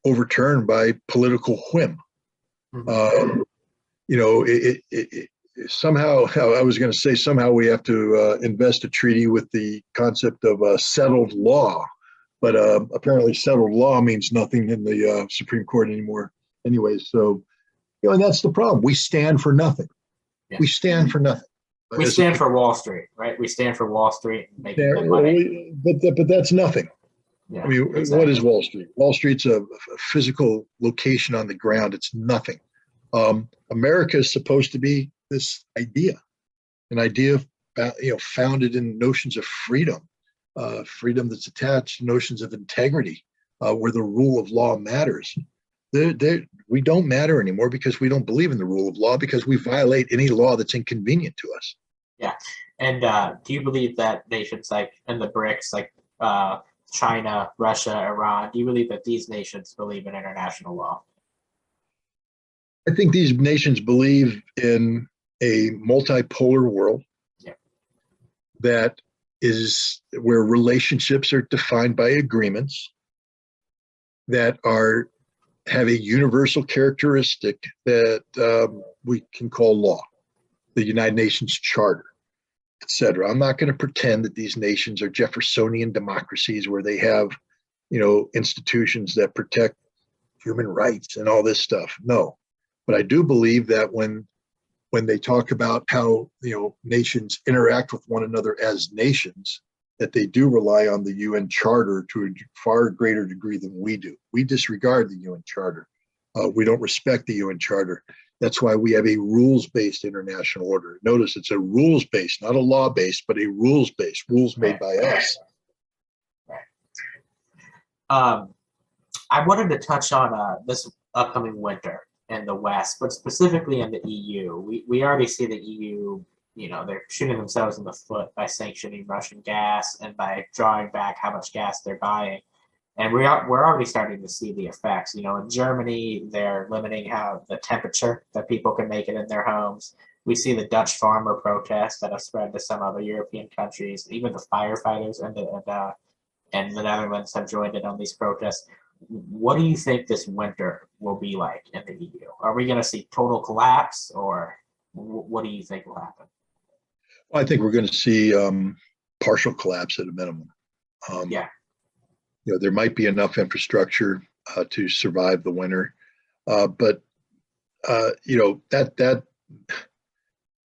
overturned by political whim. Somehow, I was going to say, somehow we have to invest a treaty with the concept of settled law, but apparently settled law means nothing in the Supreme Court anymore. Anyway, so and that's the problem. We stand for nothing. Yeah. We stand for nothing. We stand for Wall Street, right? We stand for Wall Street and making good money. But that's nothing. Yeah, I mean, exactly. What is Wall Street? Wall Street's a physical location on the ground. It's nothing. America is supposed to be this idea, an idea founded in notions of freedom, freedom that's attached to notions of integrity, where the rule of law matters. We don't matter anymore because we don't believe in the rule of law, because we violate any law that's inconvenient to us. Yeah. And do you believe that nations like in the BRICs, like China, Russia, Iran, do you believe that these nations believe in international law? I think these nations believe in a multipolar world that is where relationships are defined by agreements that have a universal characteristic that we can call law, the United Nations Charter, etc. I'm not going to pretend that these nations are Jeffersonian democracies where they have, institutions that protect human rights and all this stuff. No, but I do believe that when they talk about how nations interact with one another as nations, that they do rely on the UN Charter to a far greater degree than we do. We disregard the UN Charter. We don't respect the UN Charter. That's why we have a rules-based international order. Notice it's a rules-based, not a law-based, but a rules-based, rules made by us. Right. I wanted to touch on this upcoming winter in the West, but specifically in the EU. We already see the EU, they're shooting themselves in the foot by sanctioning Russian gas and by drawing back how much gas they're buying. And we're already starting to see the effects. In Germany, they're limiting how the temperature that people can make it in their homes. We see the Dutch farmer protests that have spread to some other European countries. Even the firefighters and the Netherlands have joined in on these protests. What do you think this winter will be like in the EU? Are we going to see total collapse, or what do you think will happen? Well, I think we're going to see partial collapse at a minimum. There might be enough infrastructure to survive the winter, but that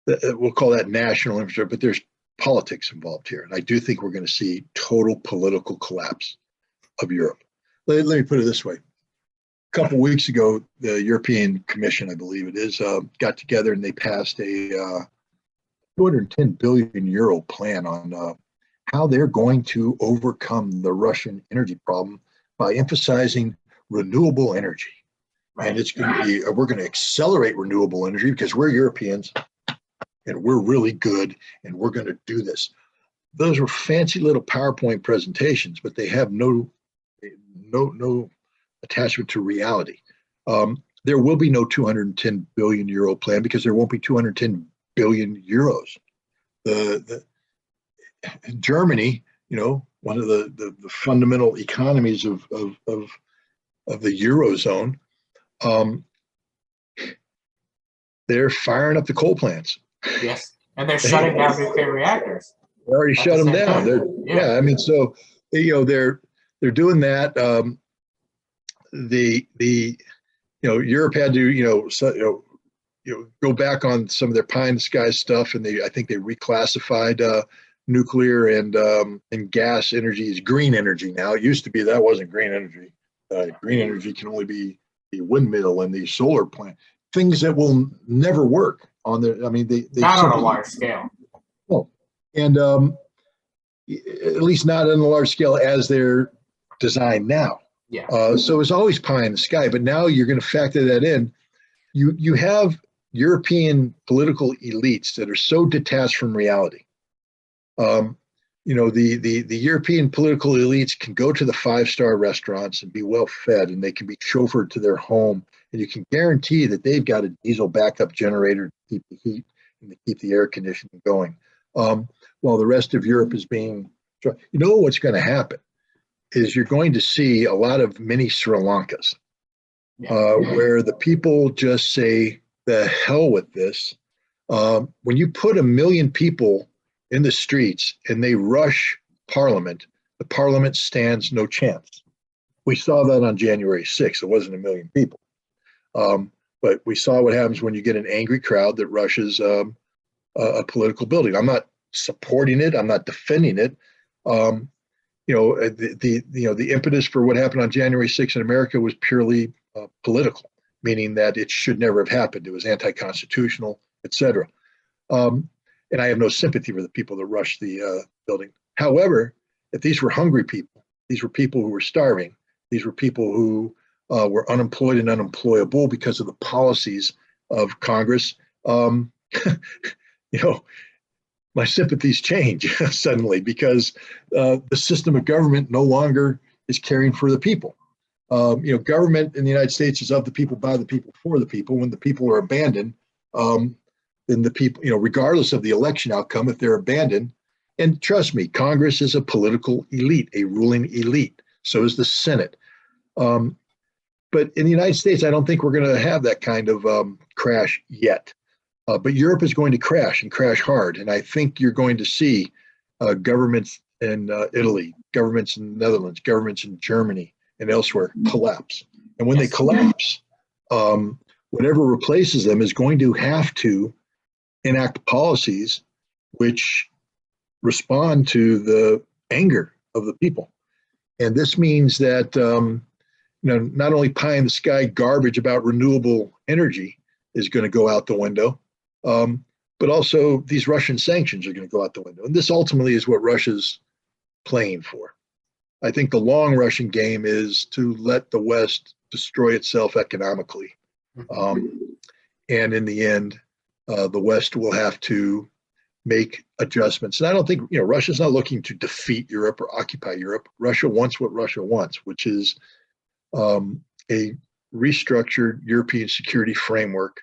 we'll call that national infrastructure. But there's politics involved here, and I do think we're going to see total political collapse of Europe. Let me put it this way. A couple of weeks ago, the European Commission, I believe it is, got together and they passed a 210 billion euro plan on how they're going to overcome the Russian energy problem by emphasizing renewable energy. Right. And it's going to be, we're going to accelerate renewable energy because we're Europeans and we're really good and we're going to do this. Those were fancy little PowerPoint presentations, but they have no attachment to reality. There will be no 210 billion euro plan because there won't be 210 billion euros. Germany, one of the fundamental economies of of the Eurozone, they're firing up the coal plants. Yes, and they're shutting down nuclear reactors. They already shut them down. Yeah, I mean, so they're doing that. Europe had to go back on some of their pie in the sky stuff, and I think they reclassified nuclear and gas energy as green energy now. It used to be that wasn't green energy. Green energy can only be the windmill and the solar plant, things that will never work on the. I mean, they not on a large scale. No, and at least not on a large scale as they're designed now. Yeah. So it's always pie in the sky, but now you're going to factor that in. You have European political elites that are so detached from reality. The European political elites can go to the five-star restaurants and be well fed, and they can be chauffeured to their home, and you can guarantee that they've got a diesel backup generator to keep the heat and to keep the air conditioning going. While the rest of Europe is being, what's going to happen is you're going to see a lot of mini Sri Lankas, where the people just say, the hell with this. When you put 1 million people in the streets and they rush Parliament, the Parliament stands no chance. We saw that on January 6th. It wasn't 1 million people. But we saw what happens when you get an angry crowd that rushes a political building. I'm not supporting it. I'm not defending it. The impetus for what happened on January 6th in America was purely political, meaning that it should never have happened. It was anti-constitutional, et cetera. And I have no sympathy for the people that rushed the building. However, if these were hungry people, these were people who were starving, these were people who were unemployed and unemployable because of the policies of Congress, my sympathies change suddenly because the system of government no longer is caring for the people. Government in the United States is of the people, by the people, for the people. When the people are abandoned, then the people, regardless of the election outcome, if they're abandoned, and trust me, Congress is a political elite, a ruling elite. So is the Senate. But in the United States, I don't think we're going to have that kind of crash yet. But Europe is going to crash and crash hard. And I think you're going to see governments in Italy, governments in the Netherlands, governments in Germany and elsewhere collapse. And when they collapse, whatever replaces them is going to have to enact policies which respond to the anger of the people. And this means that not only pie in the sky garbage about renewable energy is going to go out the window, but also these Russian sanctions are going to go out the window. And this ultimately is what Russia's playing for. I think the long Russian game is to let the West destroy itself economically. And in the end, the West will have to make adjustments. And I don't think, Russia's not looking to defeat Europe or occupy Europe. Russia wants what Russia wants, which is a restructured European security framework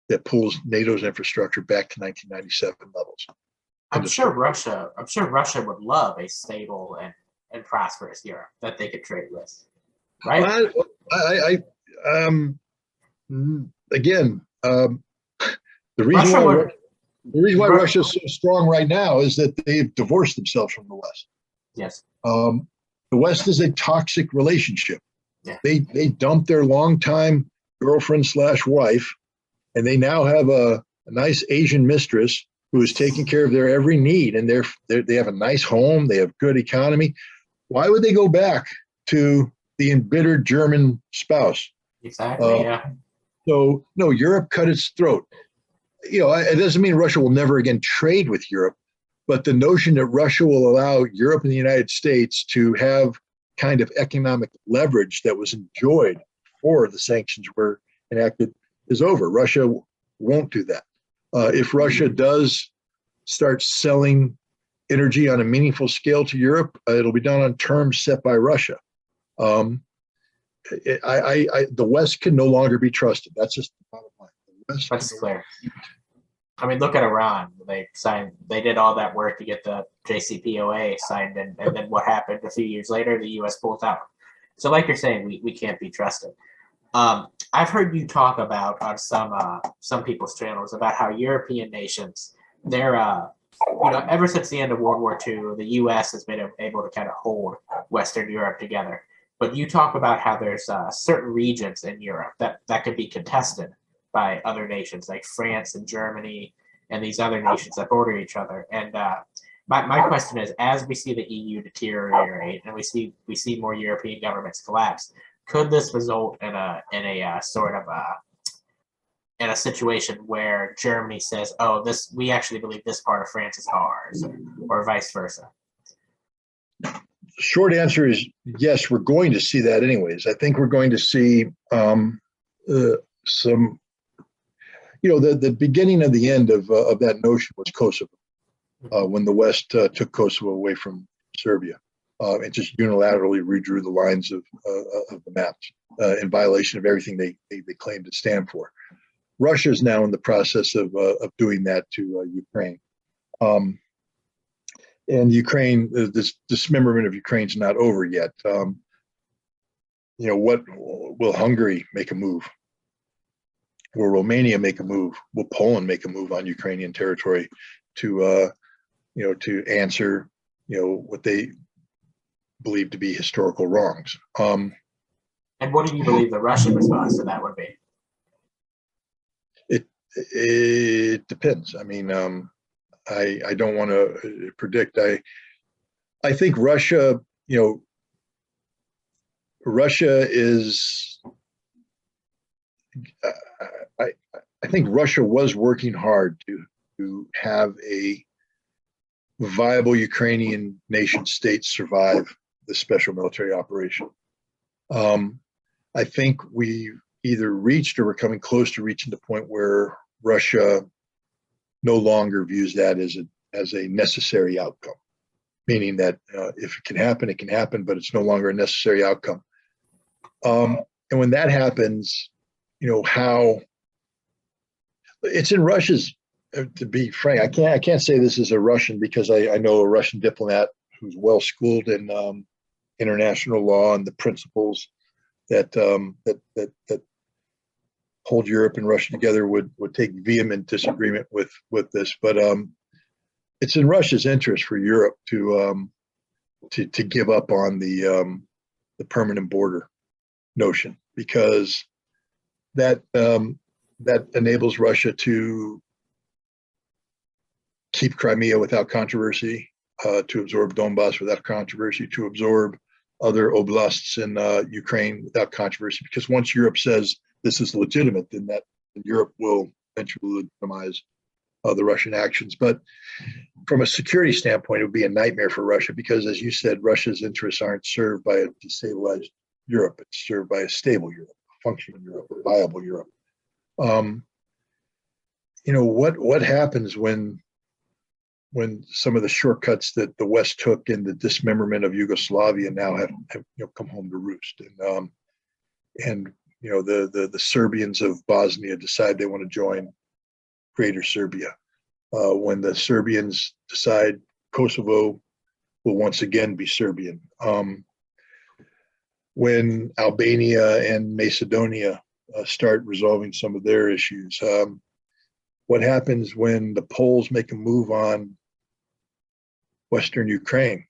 that pulls NATO's infrastructure back to 1997 levels. I'm sure Russia would love a stable and prosperous Europe that they could trade with, right? The reason why Russia is so strong right now is that they've divorced themselves from the West. Yes. The West is a toxic relationship. Yeah. They dumped their longtime girlfriend/wife, and they now have a nice Asian mistress who is taking care of their every need, and they have a nice home, they have good economy. Why would they go back to the embittered German spouse? Exactly. Yeah. So no, Europe cut its throat. It doesn't mean Russia will never again trade with Europe, but the notion that Russia will allow Europe and the United States to have kind of economic leverage that was enjoyed before the sanctions were enacted is over. Russia won't do that. If Russia does start selling energy on a meaningful scale to Europe, it'll be done on terms set by Russia. The West can no longer be trusted. That's just the bottom line. That's clear. I mean, look at Iran. They did all that work to get the JCPOA signed, and then what happened a few years later? The U.S. pulled out. So like you're saying, we can't be trusted. I've heard you talk about on some people's channels about how European nations, they're ever since the end of World War II, the U.S. has been able to kind of hold Western Europe together. But you talk about how there's certain regions in Europe that could be contested by other nations like France and Germany and these other nations that border each other. And my question is, as we see the EU deteriorate and we see more European governments collapse, could this result in a sort of in a situation where Germany says, "Oh, we actually believe this part of France is ours," or vice versa? Short answer is yes. We're going to see that anyways. I think we're going to see some. The beginning of the end of that notion was Kosovo, when the West took Kosovo away from Serbia. And just unilaterally redrew the lines of the maps in violation of everything they claimed to stand for. Russia is now in the process of doing that to Ukraine. And Ukraine, this dismemberment of Ukraine is not over yet. What will Hungary make a move? Will Romania make a move? Will Poland make a move on Ukrainian territory to answer what they believed to be historical wrongs? And what do you believe the Russian response to that would be? It depends. I mean, I don't want to predict. I think Russia, Russia is. I think Russia was working hard to have a viable Ukrainian nation state survive the special military operation. I think we either reached or we're coming close to reaching the point where Russia no longer views that as a necessary outcome, meaning that if it can happen, but it's no longer a necessary outcome. And when that happens, how it's in Russia's. To be frank, I can't say this is a Russian because I know a Russian diplomat who's well schooled in international law and the principles that hold Europe and Russia together would take vehement disagreement with this. But it's in Russia's interest for Europe to give up on the permanent border notion, because that enables Russia to keep Crimea without controversy, to absorb Donbass without controversy, to absorb other oblasts in Ukraine without controversy. Because once Europe says this is legitimate, then Europe will eventually legitimize the Russian actions. But from a security standpoint, it would be a nightmare for Russia because, as you said, Russia's interests aren't served by a destabilized Europe. It's served by a stable Europe, a functioning Europe, a viable Europe. What happens when some of the shortcuts that the West took in the dismemberment of Yugoslavia now have come home to roost, and the Serbians of Bosnia decide they want to join Greater Serbia, when the Serbians decide Kosovo will once again be Serbian, when Albania and Macedonia start resolving some of their issues. What happens when the Poles make a move on Western Ukraine,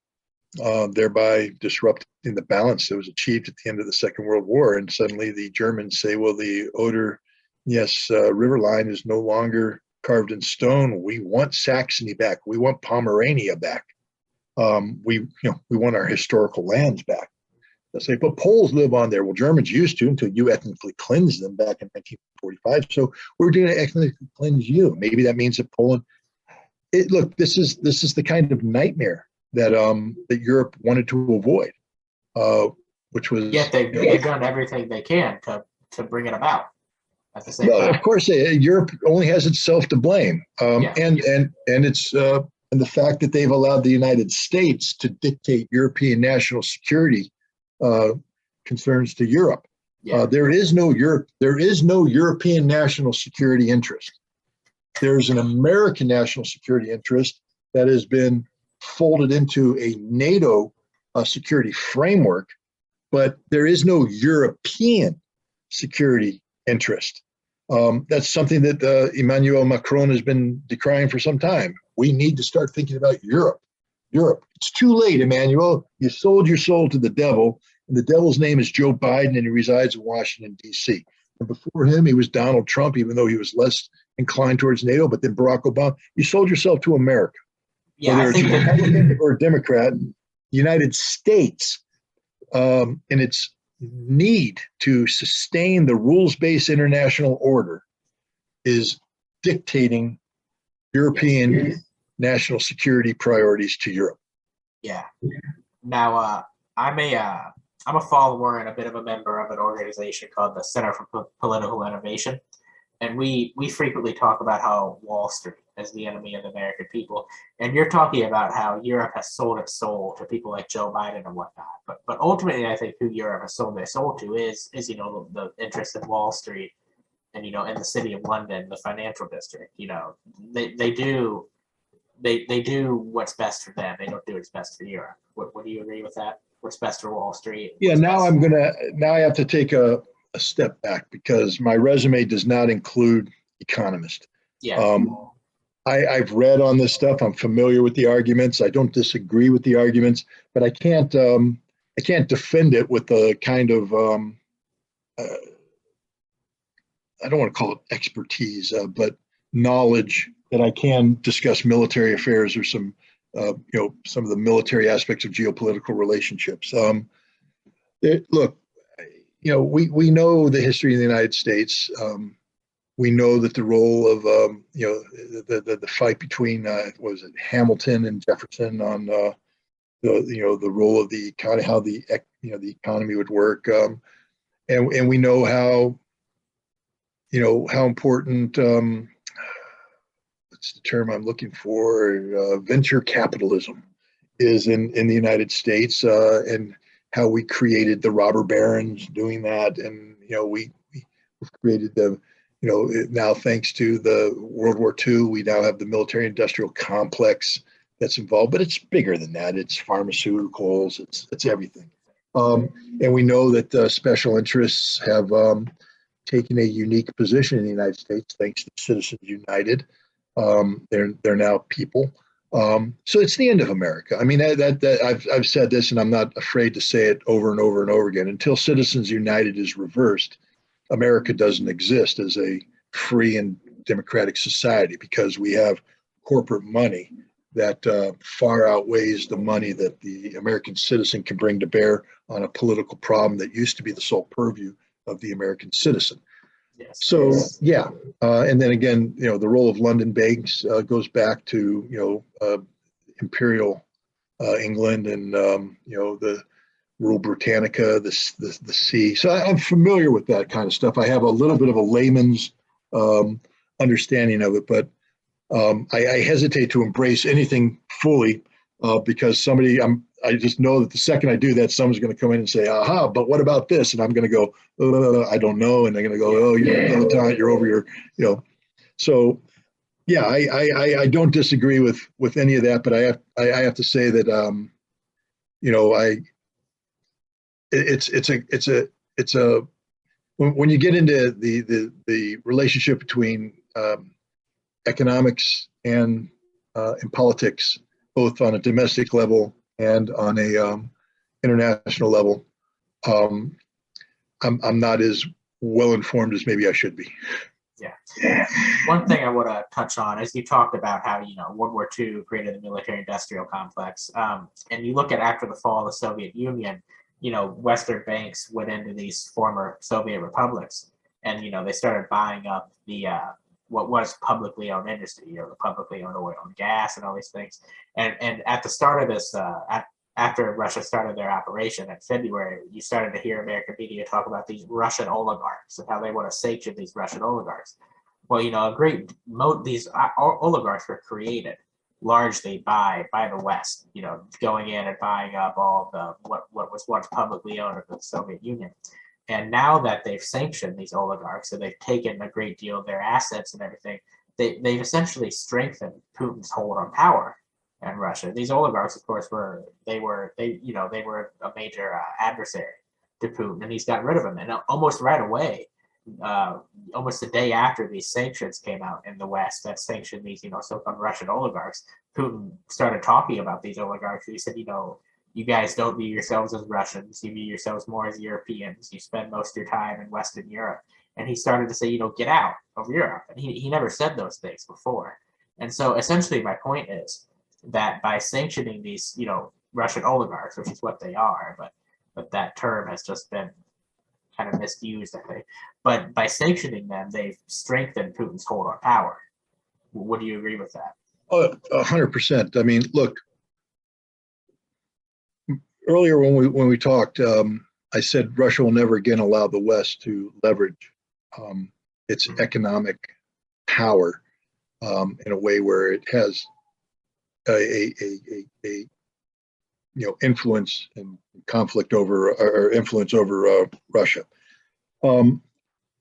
thereby disrupting the balance that was achieved at the end of the Second World War? And suddenly the Germans say, well, the river line is no longer carved in stone. We want Saxony back. We want Pomerania back. We want our historical lands back. They'll say, but Poles live on there. Well, Germans used to until you ethnically cleansed them back in 1945. So we're going to ethnically cleanse you. Maybe that means that Poland. Look, this is the kind of nightmare that Europe wanted to avoid, which was. Yet they've done everything they can to bring it about. At the same time. Of course, Europe only has itself to blame, and it's and the fact that they've allowed the United States to dictate European national security concerns to Europe. Yeah. There is no European national security interest. There's an American national security interest that has been folded into a NATO security framework but there is no European security interest. That's something that Emmanuel Macron has been decrying for some time. We need to start thinking about Europe. Europe. It's too late, Emmanuel. You sold your soul to the devil, and the devil's name is Joe Biden, and he resides in Washington, D.C. And before him, he was Donald Trump, even though he was less inclined towards NATO, but then Barack Obama. You sold yourself to America. Yeah, whether it's Republican or Democrat, the United States and its need to sustain the rules-based international order is dictating European national security priorities to Europe. Yeah. Now, I'm a follower and a bit of a member of an organization called the Center for Political Innovation, and we frequently talk about how Wall Street is the enemy of the American people. And you're talking about how Europe has sold its soul to people like Joe Biden and whatnot. But ultimately, I think who Europe has sold their soul to is the interest in Wall Street and in the city of London, the financial district. They do what's best for them. They don't do what's best for Europe. What do you agree with that? What's best for Wall Street? Yeah, now I have to take a step back because my resume does not include economist. Yeah. I've read on this stuff. I'm familiar with the arguments. I don't disagree with the arguments, but I can't defend it with the kind of I don't want to call it expertise, but knowledge that I can discuss military affairs or some some of the military aspects of geopolitical relationships. Look, we know the history of the United States. We know that the role of the fight between was it Hamilton and Jefferson on the role of the kind of how the economy would work, and we know how important what's the term I'm looking for, venture capitalism is in the United States, and how we created the robber barons doing that, and we've created the now thanks to the World War II, we now have the military industrial complex that's involved, but it's bigger than that. It's pharmaceuticals, it's everything. And we know that special interests have taken a unique position in the United States thanks to Citizens United. They're now people. So it's the end of America. I mean, that I've said this, and I'm not afraid to say it over and over and over again. Until Citizens United is reversed, America doesn't exist as a free and democratic society because we have corporate money that far outweighs the money that the American citizen can bring to bear on a political problem that used to be the sole purview of the American citizen. Yes. So yeah, and then again, the role of London banks goes back to Imperial England and the Rule Britannica, the sea. So I'm familiar with that kind of stuff. I have a little bit of a layman's understanding of it, but I hesitate to embrace anything fully because I just know that the second I do that, someone's going to come in and say, aha, but what about this? And I'm going to go, I don't know. And they're going to go, oh, you're over your, So yeah, I don't disagree with any of that, but I have to say that, it's a when you get into the relationship between economics and politics, both on a domestic level and on a international level, I'm not as well informed as maybe I should be. Yeah. One thing I want to touch on is you talked about how World War II created the military-industrial complex, and you look at after the fall of the Soviet Union, Western banks went into these former Soviet republics, and they started buying up the what was publicly owned industry, the publicly owned oil and gas and all these things. And at the start of this, after Russia started their operation in February, you started to hear American media talk about these Russian oligarchs and how they want to sanction these Russian oligarchs. Well, these oligarchs were created largely by the West, going in and buying up all the what was once publicly owned of the Soviet Union. And now that they've sanctioned these oligarchs, so they've taken a great deal of their assets and everything, they've essentially strengthened Putin's hold on power in Russia. These oligarchs, of course, were a major adversary to Putin, and he's got rid of him. And almost right away, almost the day after these sanctions came out in the West that sanctioned these, so-called Russian oligarchs, Putin started talking about these oligarchs. He said, you guys don't view yourselves as Russians. You view yourselves more as Europeans. You spend most of your time in Western Europe. And he started to say, get out of Europe. And he never said those things before. And so essentially my point is that by sanctioning these, Russian oligarchs, which is what they are, but that term has just been kind of misused, I think. But by sanctioning them, they've strengthened Putin's hold on power. Would you agree with that? 100%. I mean, look, earlier when we talked, I said Russia will never again allow the West to leverage its economic power in a way where it has a influence and conflict over or influence over Russia.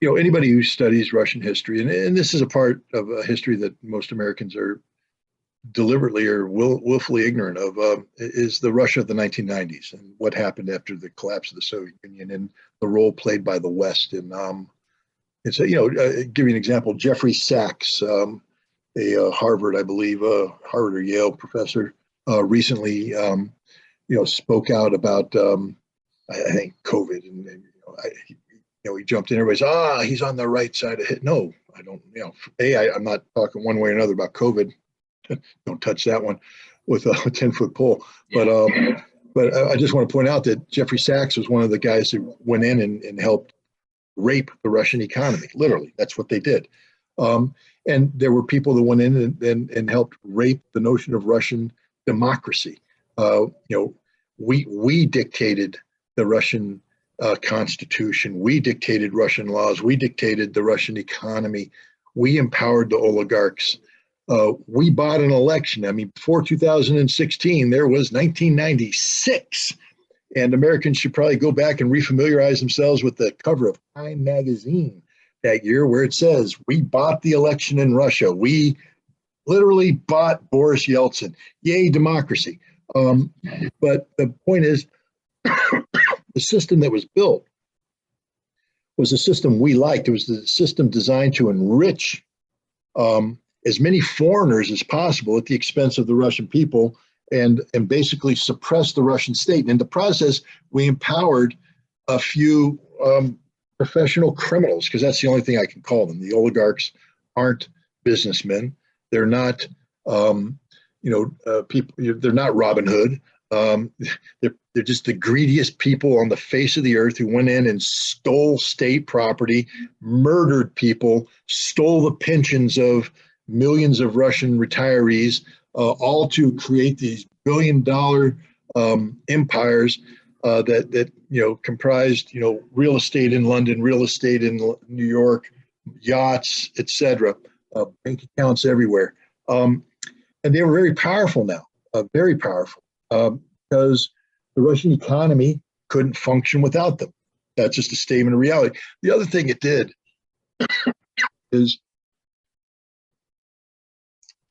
Anybody who studies Russian history, and this is a part of a history that most Americans are deliberately or willfully ignorant of, is the Russia of the 1990s and what happened after the collapse of the Soviet Union and the role played by the West. And it's give you an example. Jeffrey Sachs, a Harvard, I believe, Harvard or Yale professor, recently spoke out about I think COVID, and he jumped in. Everybody's he's on the right side of it. No, I don't. I'm not talking one way or another about COVID. Don't touch that one with a 10-foot pole. Yeah. But I just want to point out that Jeffrey Sachs was one of the guys who went in and helped rape the Russian economy. Literally, that's what they did. And there were people that went in and helped rape the notion of Russian democracy. We dictated the Russian constitution. We dictated Russian laws. We dictated the Russian economy. We empowered the oligarchs. We bought an election. I mean, before 2016, there was 1996. And Americans should probably go back and refamiliarize themselves with the cover of Time magazine that year, where it says, we bought the election in Russia. We literally bought Boris Yeltsin. Yay, democracy. But the point is, the system that was built was a system we liked. It was the system designed to enrich as many foreigners as possible at the expense of the Russian people and basically suppress the Russian state. And in the process, we empowered a few professional criminals, because that's the only thing I can call them. The oligarchs aren't businessmen. They're not, people. They're not Robin Hood. They're just the greediest people on the face of the earth who went in and stole state property, murdered people, stole the pensions of millions of Russian retirees, all to create these billion-dollar empires that comprised real estate in London, real estate in New York, yachts, etc., bank accounts everywhere, and they were very powerful now, very powerful, because the Russian economy couldn't function without them. That's just a statement of reality. The other thing it did is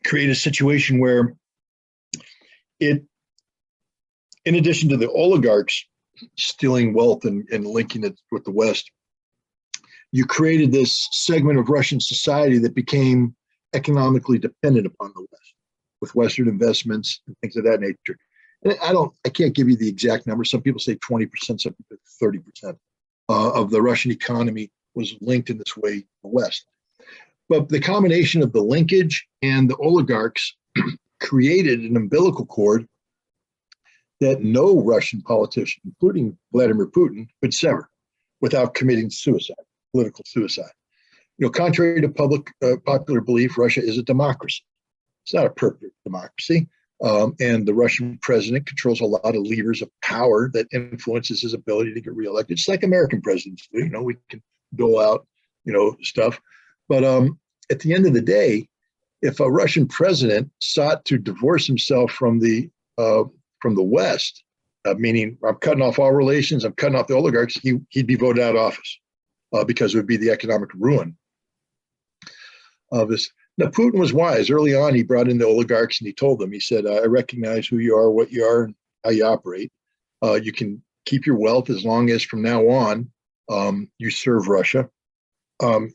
create a situation where it, in addition to the oligarchs stealing wealth and linking it with the West, you created this segment of Russian society that became economically dependent upon the West, with Western investments and things of that nature. And I can't give you the exact number. Some people say 20%, some people 30% of the Russian economy was linked in this way to the West. But the combination of the linkage and the oligarchs created an umbilical cord that no Russian politician, including Vladimir Putin, could sever without committing suicide, political suicide. Contrary to popular belief, Russia is a democracy. It's not a perfect democracy. And the Russian president controls a lot of levers of power that influences his ability to get reelected. It's like American presidents do. We can dole out, stuff. But at the end of the day, if a Russian president sought to divorce himself from the West, meaning I'm cutting off all relations, I'm cutting off the oligarchs, he'd be voted out of office because it would be the economic ruin of this. Now, Putin was wise. Early on, he brought in the oligarchs and he told them, he said, I recognize who you are, what you are, and how you operate. You can keep your wealth as long as from now on you serve Russia, and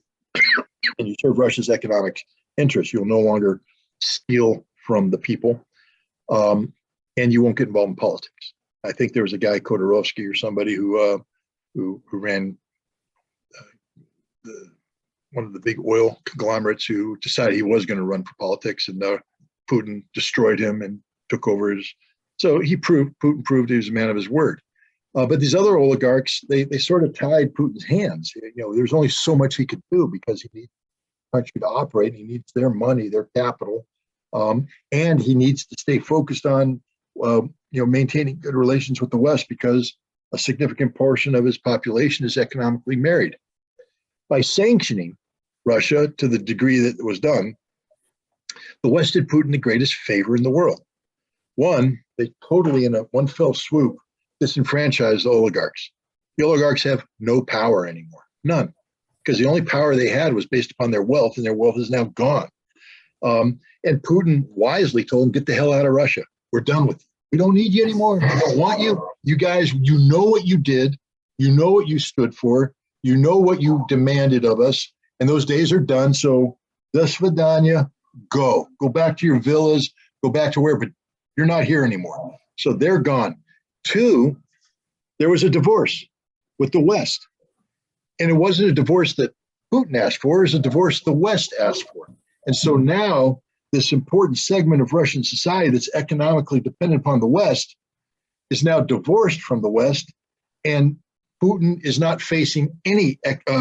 you serve Russia's economic interests. You'll no longer steal from the people, and you won't get involved in politics. I think there was a guy, Khodorovsky or somebody, who ran one of the big oil conglomerates, who decided he was going to run for politics, and Putin destroyed him and took over his. So Putin proved he was a man of his word. But these other oligarchs, they sort of tied Putin's hands. There's only so much he could do because he needs the country to operate. He needs their money, their capital, and he needs to stay focused on maintaining good relations with the West, because a significant portion of his population is economically married. By sanctioning Russia to the degree that it was done, the West did Putin the greatest favor in the world. One, they totally, in one fell swoop, disenfranchised the oligarchs. The oligarchs have no power anymore, none, because the only power they had was based upon their wealth, and their wealth is now gone. And Putin wisely told them, get the hell out of Russia. We're done with you. We don't need you anymore. We don't want you. You guys, you know what you did. You know what you stood for. You know what you demanded of us. And those days are done. So, do svidaniya, go. Go back to your villas. Go back to where, but you're not here anymore. So they're gone. Two, there was a divorce with the West. And it wasn't a divorce that Putin asked for. It was a divorce the West asked for. And so now this important segment of Russian society that's economically dependent upon the West is now divorced from the West, and Putin is not facing any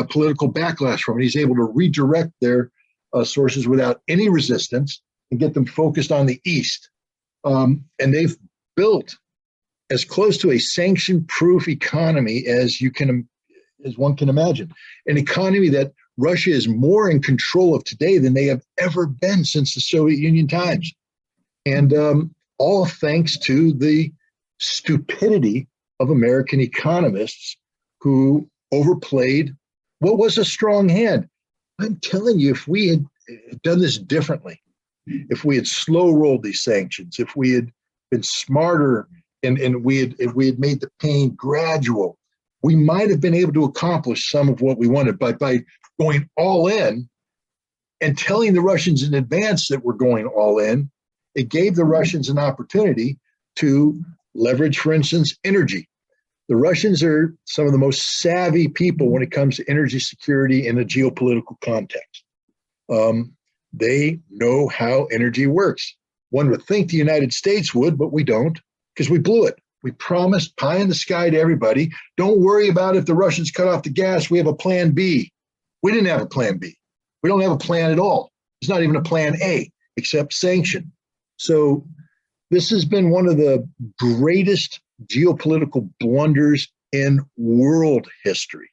political backlash from it. He's able to redirect their sources without any resistance and get them focused on the East. And they've built as close to a sanction-proof economy as one can imagine, an economy that Russia is more in control of today than they have ever been since the Soviet Union times. And all thanks to the stupidity of American economists who overplayed what was a strong hand. I'm telling you, if we had done this differently, if we had slow rolled these sanctions, if we had been smarter and if we had made the pain gradual, we might have been able to accomplish some of what we wanted. But by going all in and telling the Russians in advance that we're going all in, it gave the Russians an opportunity to leverage, for instance, energy. The Russians are some of the most savvy people when it comes to energy security in a geopolitical context. They know how energy works. One would think the United States would, but we don't, because we blew it. We promised pie in the sky to everybody. Don't worry about if the Russians cut off the gas. We have a plan B. We didn't have a plan B. We don't have a plan at all. There's not even a plan A, except sanction. So this has been one of the greatest geopolitical blunders in world history,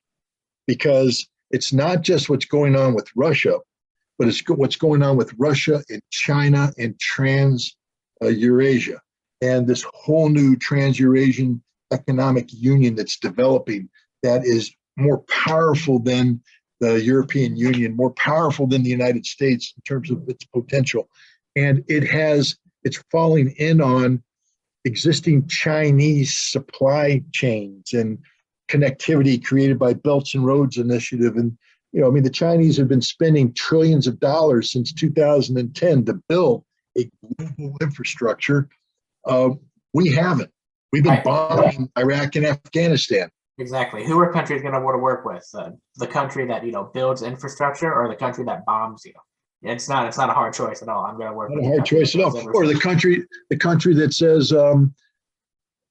because it's not just what's going on with Russia, but it's what's going on with Russia and China and Trans-Eurasia. And this whole new Trans-Eurasian economic union that's developing, that is more powerful than the European Union, more powerful than the United States in terms of its potential. And it's falling in on existing Chinese supply chains and connectivity created by Belts and Roads Initiative. And, the Chinese have been spending trillions of dollars since 2010 to build a global infrastructure. We haven't. We've been bombing Iraq and Afghanistan. Exactly. Who are countries going to want to work with? The country that builds infrastructure, or the country that bombs you? It's not a hard choice at all. I'm going to work. Not a hard choice at all. Or the country that says,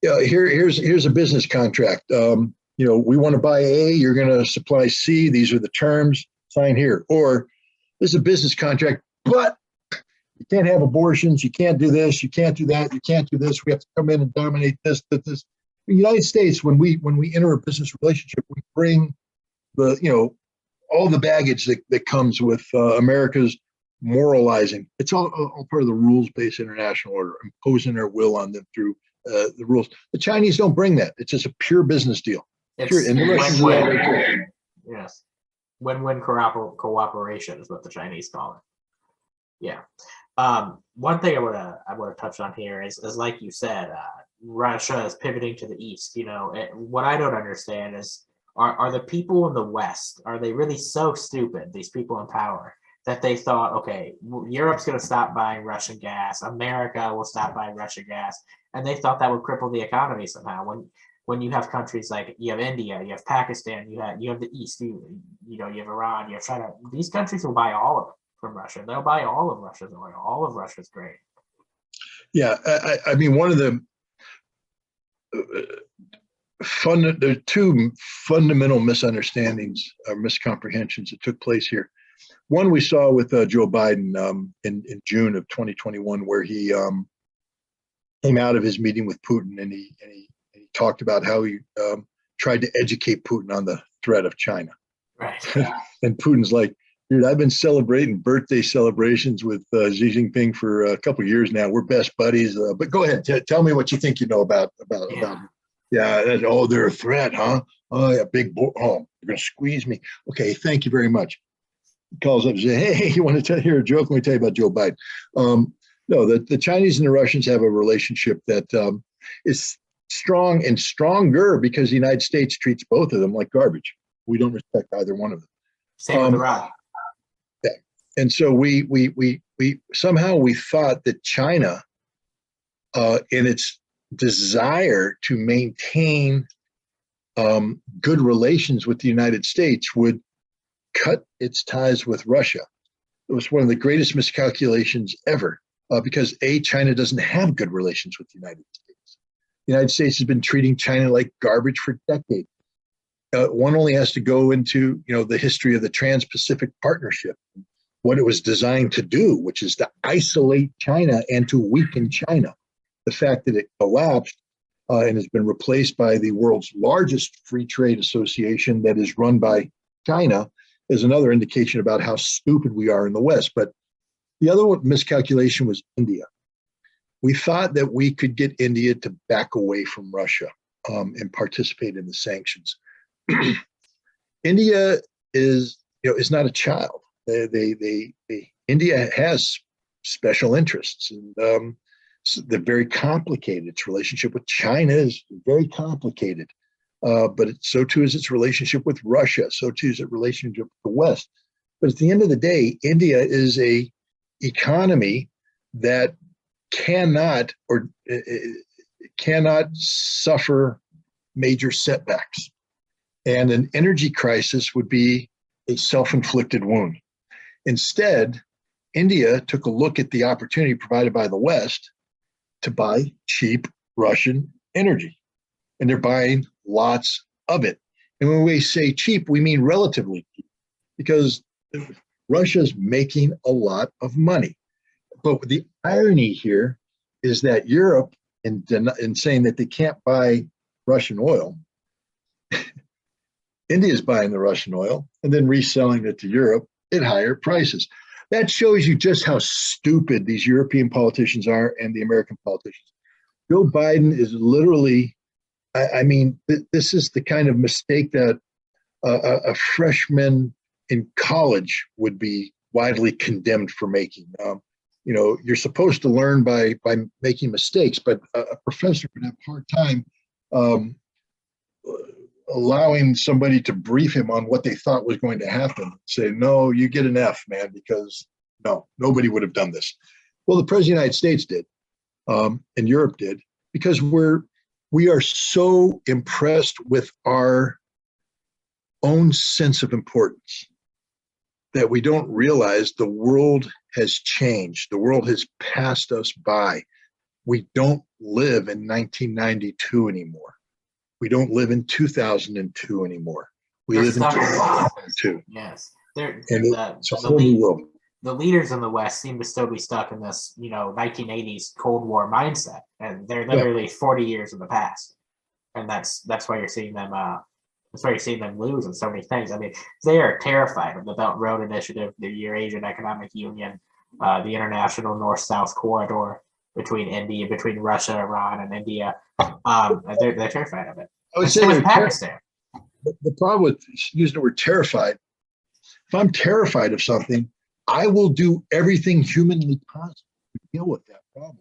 here's a business contract. We want to buy A. You're going to supply C. These are the terms. Sign here. Or this is a business contract, but you can't have abortions. You can't do this. You can't do that. You can't do this. We have to come in and dominate this. In the United States, when we enter a business relationship, we bring all the baggage that comes with America's moralizing. It's all part of the rules-based international order, imposing our will on them through the rules. The Chinese don't bring that. It's just a pure business deal. It's and the Russians win-win. Yes, win-win cooperation is what the Chinese call it. Yeah. One thing I want to touch on here is like you said, Russia is pivoting to the east. What I don't understand is, are the people in the West, are they really so stupid, these people in power, that they thought, okay, Europe's going to stop buying Russian gas, America will stop buying Russian gas, and they thought that would cripple the economy somehow. When you have countries like, you have India, you have Pakistan, you have the East, you have Iran, you have China. These countries will buy all of it from Russia. They'll buy all of Russia's oil, all of Russia's grain. Yeah, I mean, one of the there are two fundamental misunderstandings or miscomprehensions that took place here. One we saw with Joe Biden in June of 2021, where he came out of his meeting with Putin and he talked about how he tried to educate Putin on the threat of China. Right. And Putin's like, dude, I've been celebrating birthday celebrations with Xi Jinping for a couple of years now. We're best buddies. But go ahead, tell me what you think you know about him. Yeah. Oh, they're a threat, huh? Oh, yeah, big boy. Oh, you're gonna squeeze me. Okay, thank you very much. He calls up and says, hey, you want to hear a joke? Let me tell you about Joe Biden. No, the Chinese and the Russians have a relationship that is strong and stronger because the United States treats both of them like garbage. We don't respect either one of them. Same with Iran. Yeah. And so we somehow we thought that China, in its desire to maintain good relations with the United States, would cut its ties with Russia. It was one of the greatest miscalculations ever because China doesn't have good relations with the United States. The United States has been treating China like garbage for decades. One only has to go into the history of the Trans-Pacific Partnership, what it was designed to do, which is to isolate China and to weaken China. The fact that it collapsed and has been replaced by the world's largest free trade association that is run by China is another indication about how stupid we are in the West. But the other miscalculation was India. We thought that we could get India to back away from Russia and participate in the sanctions. India is not a child. India has special interests, and they're very complicated. Its relationship with China is very complicated, but so too is its relationship with Russia. So too is its relationship with the West. But at the end of the day, India is a economy that cannot suffer major setbacks. And an energy crisis would be a self-inflicted wound. Instead, India took a look at the opportunity provided by the West to buy cheap Russian energy. And they're buying lots of it. And when we say cheap, we mean relatively cheap, because Russia's making a lot of money. But the irony here is that Europe, in saying that they can't buy Russian oil, India is buying the Russian oil and then reselling it to Europe at higher prices. That shows you just how stupid these European politicians are and the American politicians. Joe Biden is literally, this is the kind of mistake that a freshman in college would be widely condemned for making. You're supposed to learn by making mistakes, but a professor would have a hard time allowing somebody to brief him on what they thought was going to happen. Say, no, you get an F, man, because no, nobody would have done this. Well, the President of the United States did, and Europe did, because we are so impressed with our own sense of importance that we don't realize the world has changed. The world has passed us by. We don't live in 1992 anymore. We don't live in 2002 anymore. We live in 2002. Yes. It's a whole new world. The leaders in the West seem to still be stuck in this, 1980s Cold War mindset, and they're literally 40 years in the past, and that's why you're seeing them. That's why you're seeing them lose in so many things. I mean, they are terrified of the Belt and Road Initiative, the Eurasian Economic Union, the International North-South Corridor between Russia, Iran, and India. They're terrified of it. I would say Pakistan. The problem with using the word terrified, if I'm terrified of something, I will do everything humanly possible to deal with that problem.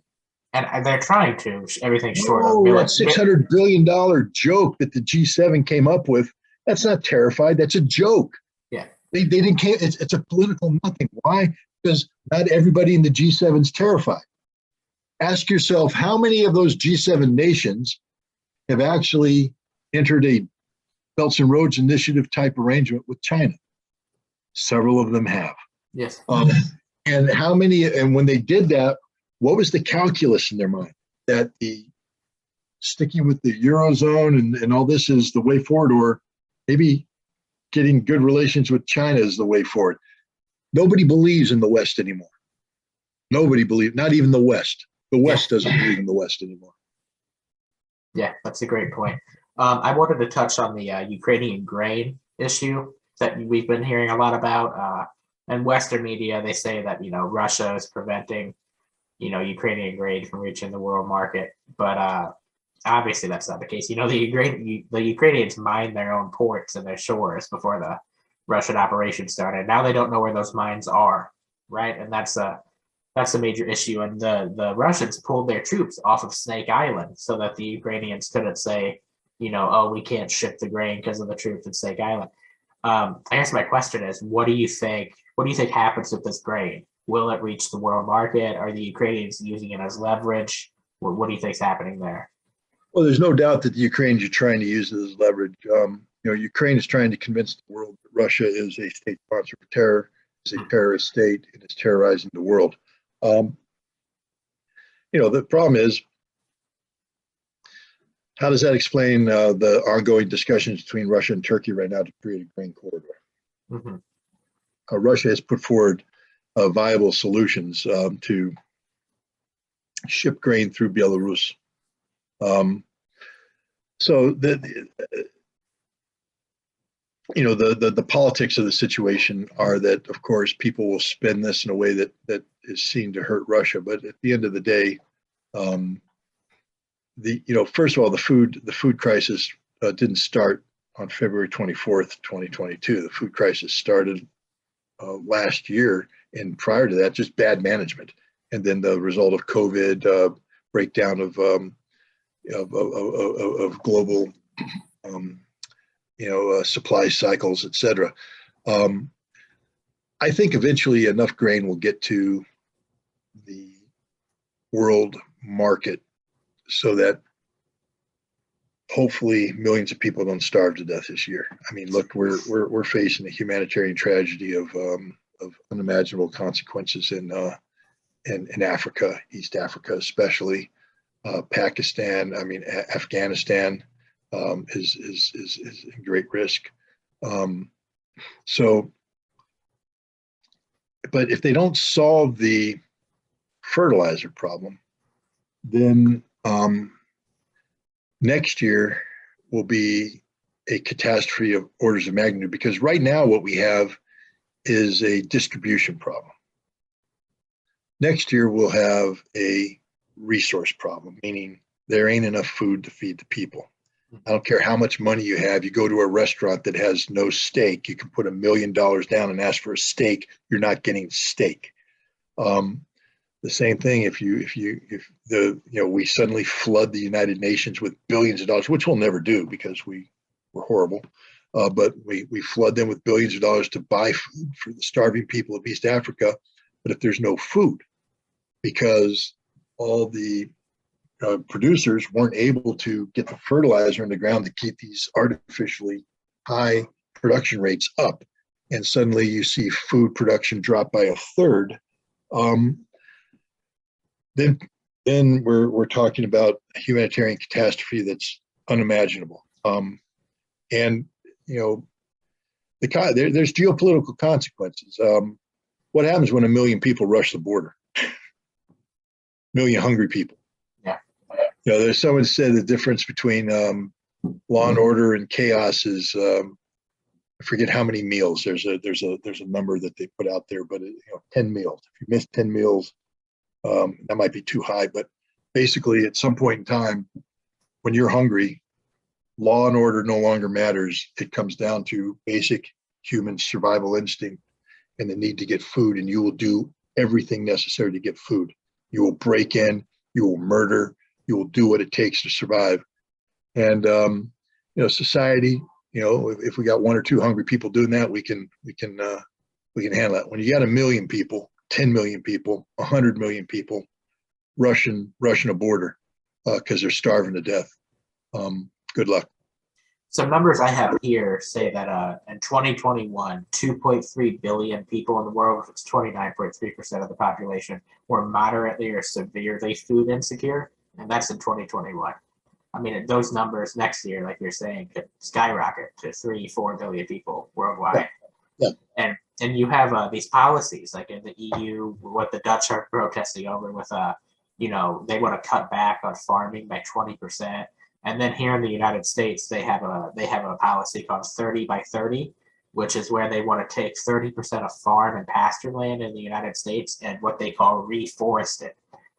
and they're trying to everything short of Oh, that $600 billion joke that the G7 came up with, that's not terrified. That's a joke. Yeah. They didn't care. It's a political nothing. Why? Because not everybody in the G7 is terrified. Ask yourself, how many of those G7 nations have actually entered a Belts and Roads Initiative type arrangement with China? Several of them have. Yes. And how many, and when they did that, what was the calculus in their mind? That the sticking with the Eurozone and all this is the way forward, or maybe getting good relations with China is the way forward. Nobody believes in the West anymore. Nobody believes, not even the West. The West doesn't believe in the West anymore. Yeah, that's a great point. I wanted to touch on the Ukrainian grain issue that we've been hearing a lot about. And Western media, they say that, Russia is preventing, Ukrainian grain from reaching the world market. But obviously that's not the case. The Ukrainians mined their own ports and their shores before the Russian operation started. Now they don't know where those mines are, right? And that's a major issue. And the Russians pulled their troops off of Snake Island so that the Ukrainians couldn't say, oh, we can't ship the grain because of the troops at Snake Island. I guess my question is, what do you think happens with this grain? Will it reach the world market? Are the Ukrainians using it as leverage? What do you think is happening there? Well, there's no doubt that the Ukrainians are trying to use it as leverage. Ukraine is trying to convince the world that Russia is a state sponsor for terror, is a terrorist state, and is terrorizing the world. The problem is, how does that explain the ongoing discussions between Russia and Turkey right now to create a grain corridor? Mm-hmm. Russia has put forward viable solutions to ship grain through Belarus. So the politics of the situation are that, of course, people will spend this in a way that is seen to hurt Russia. But at the end of the day, first of all, the food crisis didn't start on February 24th, 2022. The food crisis started last year, and prior to that, just bad management, and then the result of COVID, breakdown of global, supply cycles, etc. I think eventually enough grain will get to the world market so that hopefully millions of people don't starve to death this year. I mean, look, we're facing a humanitarian tragedy of unimaginable consequences in Africa, East Africa especially, Pakistan. I mean, Afghanistan is in great risk. But if they don't solve the fertilizer problem, then next year will be a catastrophe of orders of magnitude, because right now what we have is a distribution problem. Next year we'll have a resource problem, meaning there ain't enough food to feed the people. I don't care how much money you have. You go to a restaurant that has no steak, you can put $1 million down and ask for a steak. You're not getting steak. The same thing if we suddenly flood the United Nations with billions of dollars, which we'll never do because we're horrible. But we flood them with billions of dollars to buy food for the starving people of East Africa. But if there's no food, because all the producers weren't able to get the fertilizer in the ground to keep these artificially high production rates up, and suddenly you see food production drop by a third, then we're talking about a humanitarian catastrophe that's unimaginable. And there's geopolitical consequences. What happens when 1 million people rush the border? 1 million hungry people. Yeah. There's someone said the difference between law and order and chaos is I forget how many meals. There's a number that they put out there, but 10 meals. If you miss 10 meals, that might be too high. But basically, at some point in time, when you're hungry, law and order no longer matters. It comes down to basic human survival instinct and the need to get food, and you will do everything necessary to get food. You will break in, you will murder, you will do what it takes to survive. And society, if we got one or two hungry people doing that, we can handle that. When you got 1 million people, 10 million people, 100 million people rushing a border because they're starving to death, good luck. Some numbers I have here say that in 2021, 2.3 billion people in the world, which is 29.3% of the population, were moderately or severely food insecure, and that's in 2021. I mean, those numbers next year, like you're saying, could skyrocket to 3-4 billion people worldwide. Yeah. And you have these policies, like in the EU, what the Dutch are protesting over with, they want to cut back on farming by 20%. And then here in the United States, they have a policy called 30 by 30, which is where they want to take 30% of farm and pasture land in the United States and what they call reforest it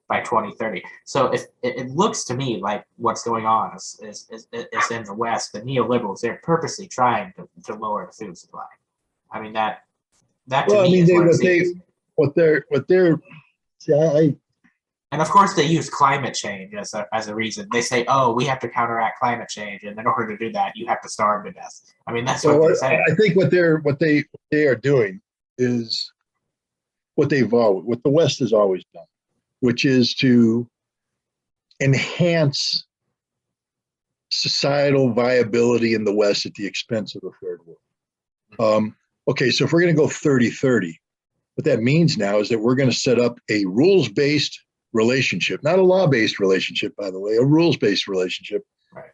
by 2030. So if it looks to me like what's going on is in the West, the neoliberals, they're purposely trying to lower the food supply. I mean, that to me is what they're see, and of course, they use climate change as a reason. They say, "Oh, we have to counteract climate change, and in order to do that, you have to starve to death." I mean, that's what they're saying. I think what they are doing is what the West has always done, which is to enhance societal viability in the West at the expense of the third world. Okay, so if we're going to go 30-30, what that means now is that we're going to set up a rules-based relationship, not a law-based relationship, by the way, a rules-based relationship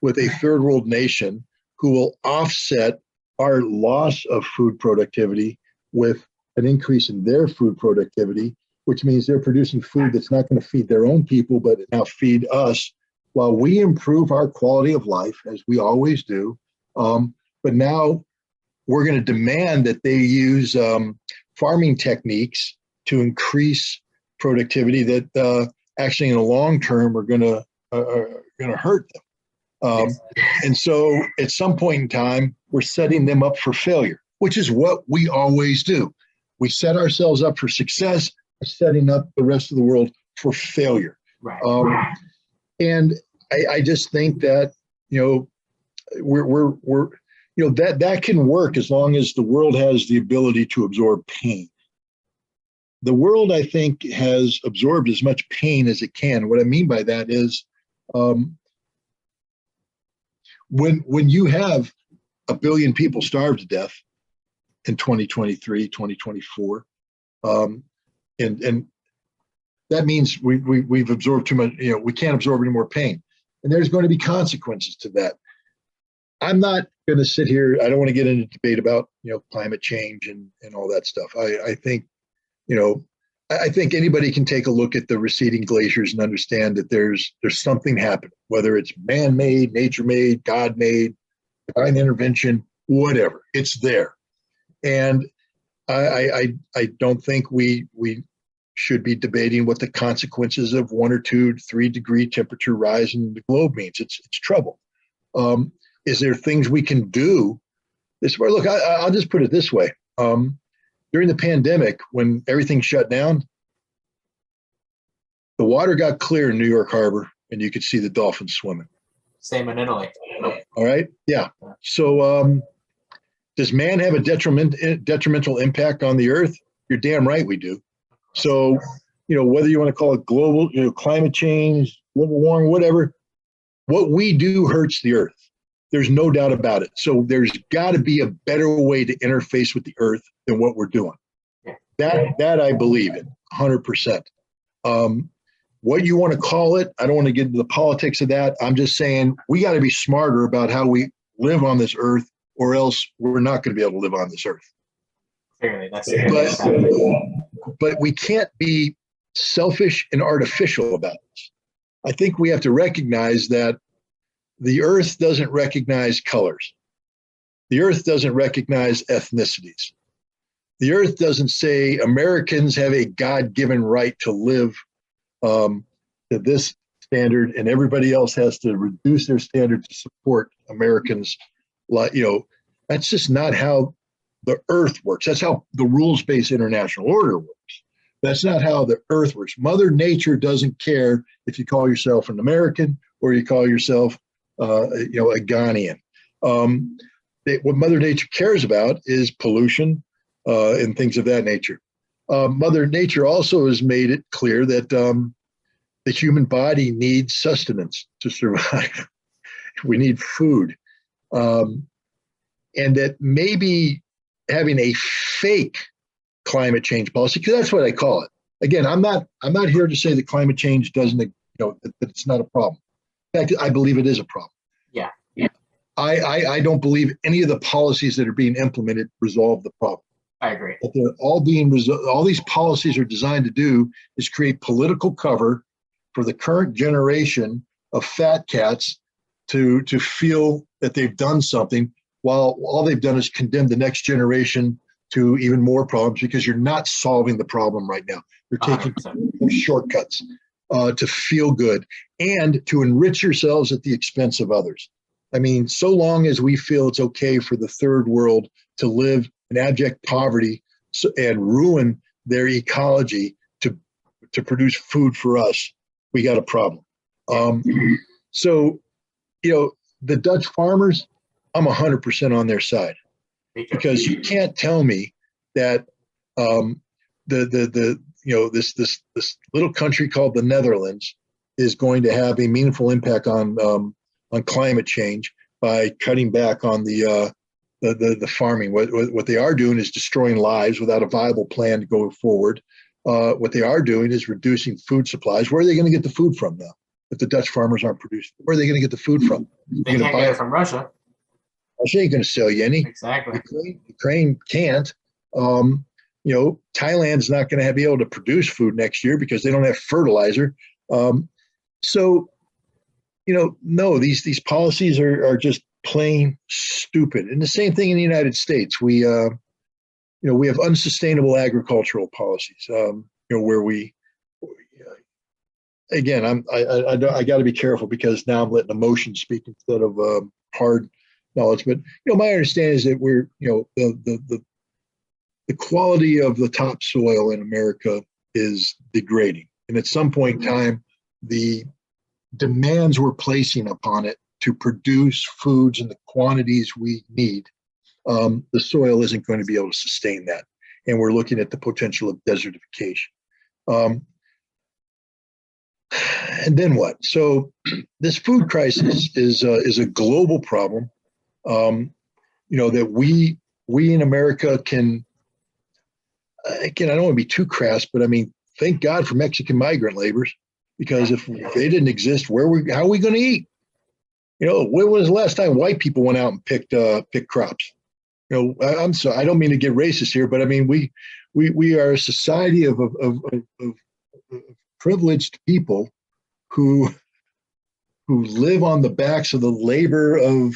with a third world nation who will offset our loss of food productivity with an increase in their food productivity, which means they're producing food that's not going to feed their own people, but now feed us while we improve our quality of life, as we always do. But now we're going to demand that they use farming techniques to increase productivity that actually in the long term are going to hurt them. And so at some point in time, we're setting them up for failure, which is what we always do. We set ourselves up for success, setting up the rest of the world for failure. Right. And I just think that, we're that can work as long as the world has the ability to absorb pain. The world, I think, has absorbed as much pain as it can. What I mean by that is when you have 1 billion people starved to death in 2023, 2024, and that means we've absorbed too much, we can't absorb any more pain. And there's going to be consequences to that. I'm not going to sit here, I don't want to get into debate about, climate change and all that stuff. I think, I think anybody can take a look at the receding glaciers and understand that there's something happening, whether it's man-made, nature-made, God-made, divine intervention, whatever, it's there. And I don't think we should be debating what the consequences of 1 or 2, 3 degree temperature rise in the globe means. It's trouble. Is there things we can do? Look, I'll just put it this way. During the pandemic, when everything shut down, the water got clear in New York Harbor and you could see the dolphins swimming. Same in Italy. All right. Yeah. So does man have a detrimental impact on the earth? You're damn right we do. So, whether you want to call it global, climate change, global warming, whatever, what we do hurts the earth. There's no doubt about it. So there's got to be a better way to interface with the earth than what we're doing. That I believe in 100%. What you want to call it, I don't want to get into the politics of that. I'm just saying we got to be smarter about how we live on this earth, or else we're not going to be able to live on this earth. Clearly, that's but we can't be selfish and artificial about this. I think we have to recognize that the earth doesn't recognize colors. The earth doesn't recognize ethnicities. The earth doesn't say Americans have a God-given right to live to this standard and everybody else has to reduce their standard to support Americans. That's just not how the earth works. That's how the rules-based international order works. That's not how the earth works. Mother Nature doesn't care if you call yourself an American or you call yourself, a Ghanaian. What Mother Nature cares about is pollution and things of that nature. Mother Nature also has made it clear that the human body needs sustenance to survive. We need food. And that maybe having a fake climate change policy, because that's what I call it. Again, I'm not here to say that climate change doesn't, that it's not a problem. In fact, I believe it is a problem. Yeah. I don't believe any of the policies that are being implemented resolve the problem. I agree. What they're all all these policies are designed to do is create political cover for the current generation of fat cats to feel that they've done something, while all they've done is condemn the next generation to even more problems, because you're not solving the problem right now. You're taking 100%. Shortcuts to feel good and to enrich yourselves at the expense of others. I mean, so long as we feel it's okay for the third world to live in abject poverty and ruin their ecology to produce food for us, we got a problem. So, the Dutch farmers, I'm 100% on their side, because you can't tell me that this little country called the Netherlands is going to have a meaningful impact on climate change by cutting back on the farming. What they are doing is destroying lives without a viable plan to go forward. What they are doing is reducing food supplies. Where are they going to get the food from now? If the Dutch farmers aren't producing, where are they going to get the food from? They can't get it from Russia. Russia ain't going to sell you any. Exactly. Ukraine can't. Thailand's not going to be able to produce food next year because they don't have fertilizer. No, these policies are just plain stupid. And the same thing in the United States. We have unsustainable agricultural policies. Where we, again, I got to be careful, because now I'm letting emotion speak instead of hard knowledge. But my understanding is that we're the quality of the topsoil in America is degrading, and at some point in time, the demands we're placing upon it to produce foods in the quantities we need, the soil isn't going to be able to sustain that, and we're looking at the potential of desertification. And then what? So this food crisis is a global problem. That we in America can. Again, I don't want to be too crass, but I mean, thank God for Mexican migrant laborers, because if they didn't exist, how are we going to eat? When was the last time white people went out and picked crops? I'm sorry, I don't mean to get racist here, but I mean, we are a society of privileged people who live on the backs of the labor of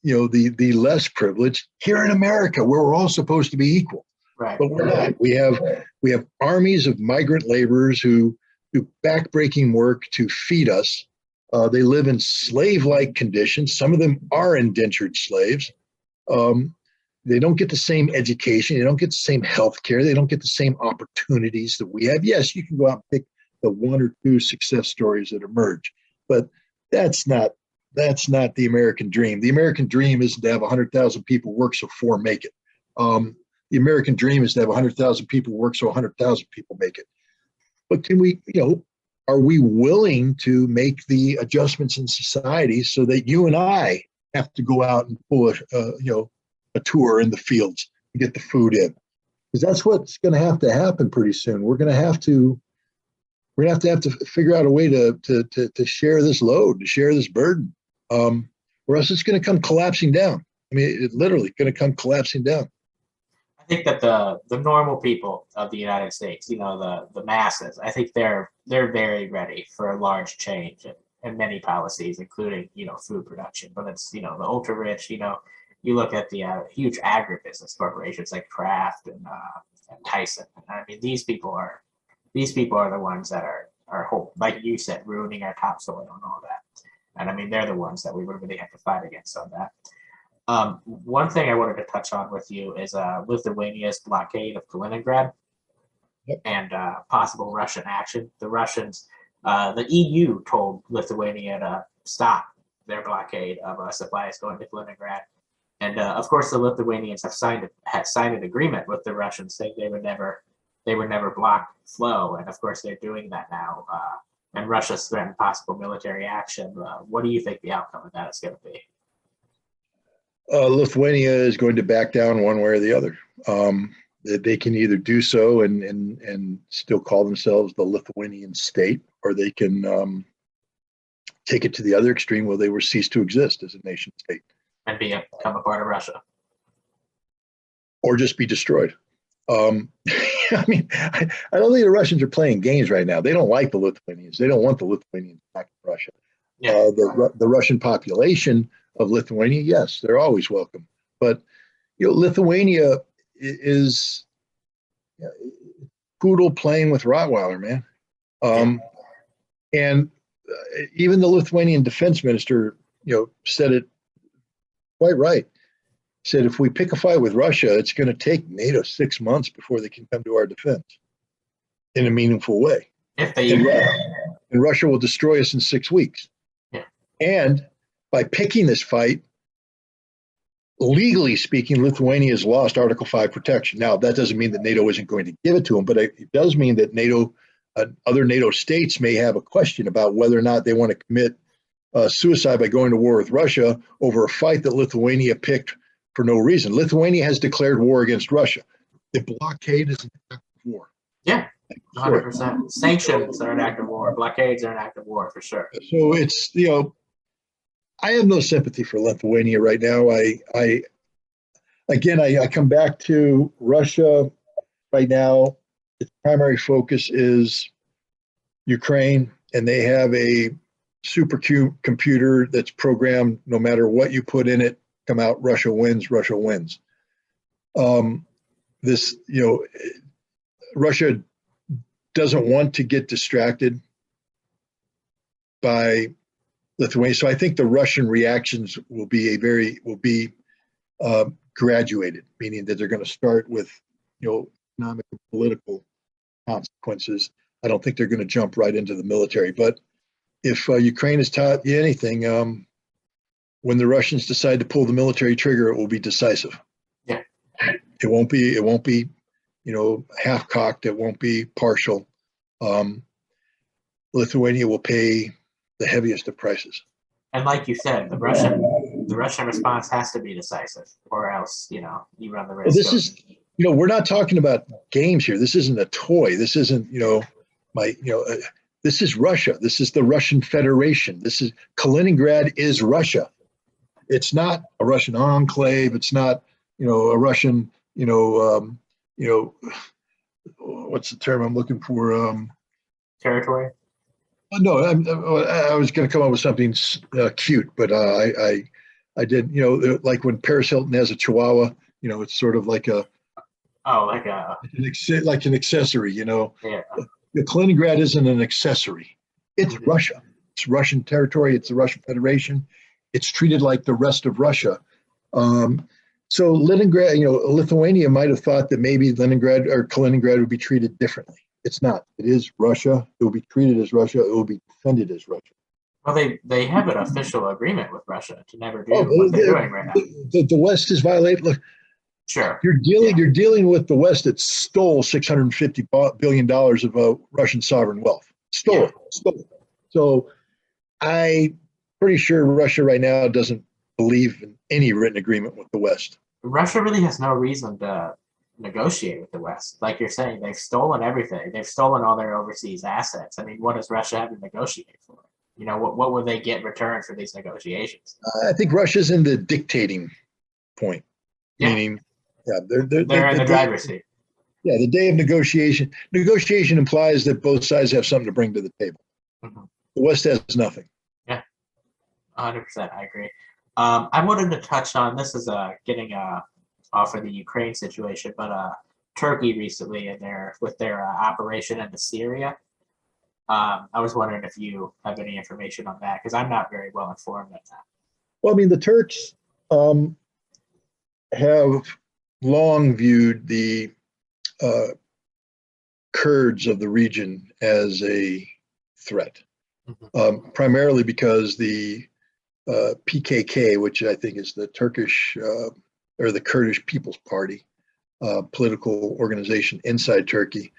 the less privileged here in America, where we're all supposed to be equal. Right. But we're not. We have armies of migrant laborers who do backbreaking work to feed us. They live in slave-like conditions. Some of them are indentured slaves. They don't get the same education. They don't get the same health care. They don't get the same opportunities that we have. Yes, you can go out and pick the one or two success stories that emerge, but that's not the American dream. The American dream isn't to have 100,000 people work so 4 make it. The American dream is to have 100,000 people work so 100,000 people make it. But can we, are we willing to make the adjustments in society so that you and I have to go out and pull a tour in the fields to get the food in? Because that's what's going to happen pretty soon. We're going to have to figure out a way to share this load, to share this burden, or else it's going to come collapsing down. I mean, it's literally going to come collapsing down. I think that the normal people of the United States, the masses, I think they're very ready for a large change in many policies, including food production. But it's the ultra rich. You look at the huge agribusiness corporations like Kraft and Tyson. I mean, these people are the ones that are like you said, ruining our topsoil and all that. And I mean, they're the ones that we really have to fight against on that. One thing I wanted to touch on with you is Lithuania's blockade of Kaliningrad. Yep. and possible Russian action. The EU told Lithuania to stop their blockade of supplies going to Kaliningrad. And of course, the Lithuanians have signed an agreement with the Russians saying they would never block flow. And of course, they're doing that now. And Russia's threatened possible military action. What do you think the outcome of that is going to be? Lithuania is going to back down one way or the other. They can either do so and still call themselves the Lithuanian state, or they can take it to the other extreme where they will cease to exist as a nation state. And become a part of Russia. Or just be destroyed. I mean, I don't think the Russians are playing games right now. They don't like the Lithuanians. They don't want the Lithuanians back in Russia. Yeah. The Russian population of Lithuania, yes, they're always welcome. But Lithuania is poodle playing with Rottweiler, man. And even the Lithuanian defense minister, said it quite right. Said if we pick a fight with Russia, it's going to take NATO 6 months before they can come to our defense in a meaningful way. If they and Russia will destroy us in 6 weeks. Yeah. And by picking this fight, legally speaking, Lithuania has lost Article 5 protection. Now, that doesn't mean that NATO isn't going to give it to them, but it does mean that NATO, other NATO states may have a question about whether or not they want to commit suicide by going to war with Russia over a fight that Lithuania picked for no reason. Lithuania has declared war against Russia. The blockade is an act of war. Yeah, 100%. Sanctions are an act of war. Blockades are an act of war, for sure. So it's, I have no sympathy for Lithuania right now. I come back to Russia right now. Its primary focus is Ukraine, and they have a supercomputer that's programmed no matter what you put in it, come out, Russia wins, Russia wins. Russia doesn't want to get distracted by Lithuania. So I think the Russian reactions will be graduated, meaning that they're going to start with, economic and political consequences. I don't think they're going to jump right into the military. But if Ukraine has taught you anything, when the Russians decide to pull the military trigger, it will be decisive. Yeah. It won't be, half-cocked. It won't be partial. Lithuania will pay the heaviest of prices. And like you said, the Russian response has to be decisive, or else, you run the risk. Well, this is, we're not talking about games here. This isn't a toy. This isn't, this is Russia. This is the Russian Federation. Kaliningrad is Russia. It's not a Russian enclave. It's not, a Russian, what's the term I'm looking for? Territory? No, I was going to come up with something cute, but I did, like when Paris Hilton has a Chihuahua, it's sort of like an accessory, Yeah. The Kaliningrad isn't an accessory. It's Russia. It's Russian territory. It's the Russian Federation. It's treated like the rest of Russia. So Leningrad, Lithuania might have thought that maybe Leningrad or Kaliningrad would be treated differently. It's not. It is Russia. It will be treated as Russia. It will be defended as Russia. Well, they have an official agreement with Russia to never do what they're doing right now. The West is violated. Look, sure. You're dealing with the West that stole $650 billion of Russian sovereign wealth. Stole it. So I'm pretty sure Russia right now doesn't believe in any written agreement with the West. Russia really has no reason to negotiate with the West. Like you're saying, they've stolen everything. They've stolen all their overseas assets. I mean, what does Russia have to negotiate for? What will they get in return for these negotiations? I think Russia's in the dictating point. Yeah. Meaning, they're in the driver's seat. Yeah, the day of negotiation. Negotiation implies that both sides have something to bring to the table. Mm-hmm. The West has nothing. Yeah, 100%. I agree. I wanted to touch on, this is getting off of the Ukraine situation, but Turkey recently with their operation into Syria. I was wondering if you have any information on that, because I'm not very well informed on that. Well, I mean, the Turks have long viewed the Kurds of the region as a threat, primarily because the PKK, which I think is the Turkish or the Kurdish People's Party political organization inside Turkey,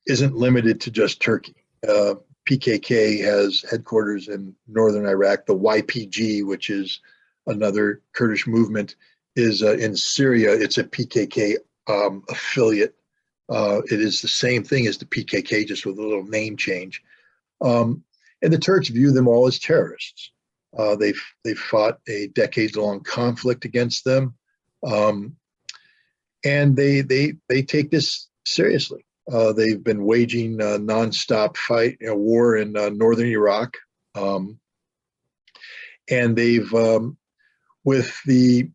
isn't limited to just Turkey. PKK has headquarters in northern Iraq. The YPG, which is another Kurdish movement, is in Syria. It's a PKK affiliate. It is the same thing as the PKK, just with a little name change. And the Turks view them all as terrorists. They've fought a decades-long conflict against them, and they take this seriously. They've been waging a nonstop war in northern Iraq, and they've with the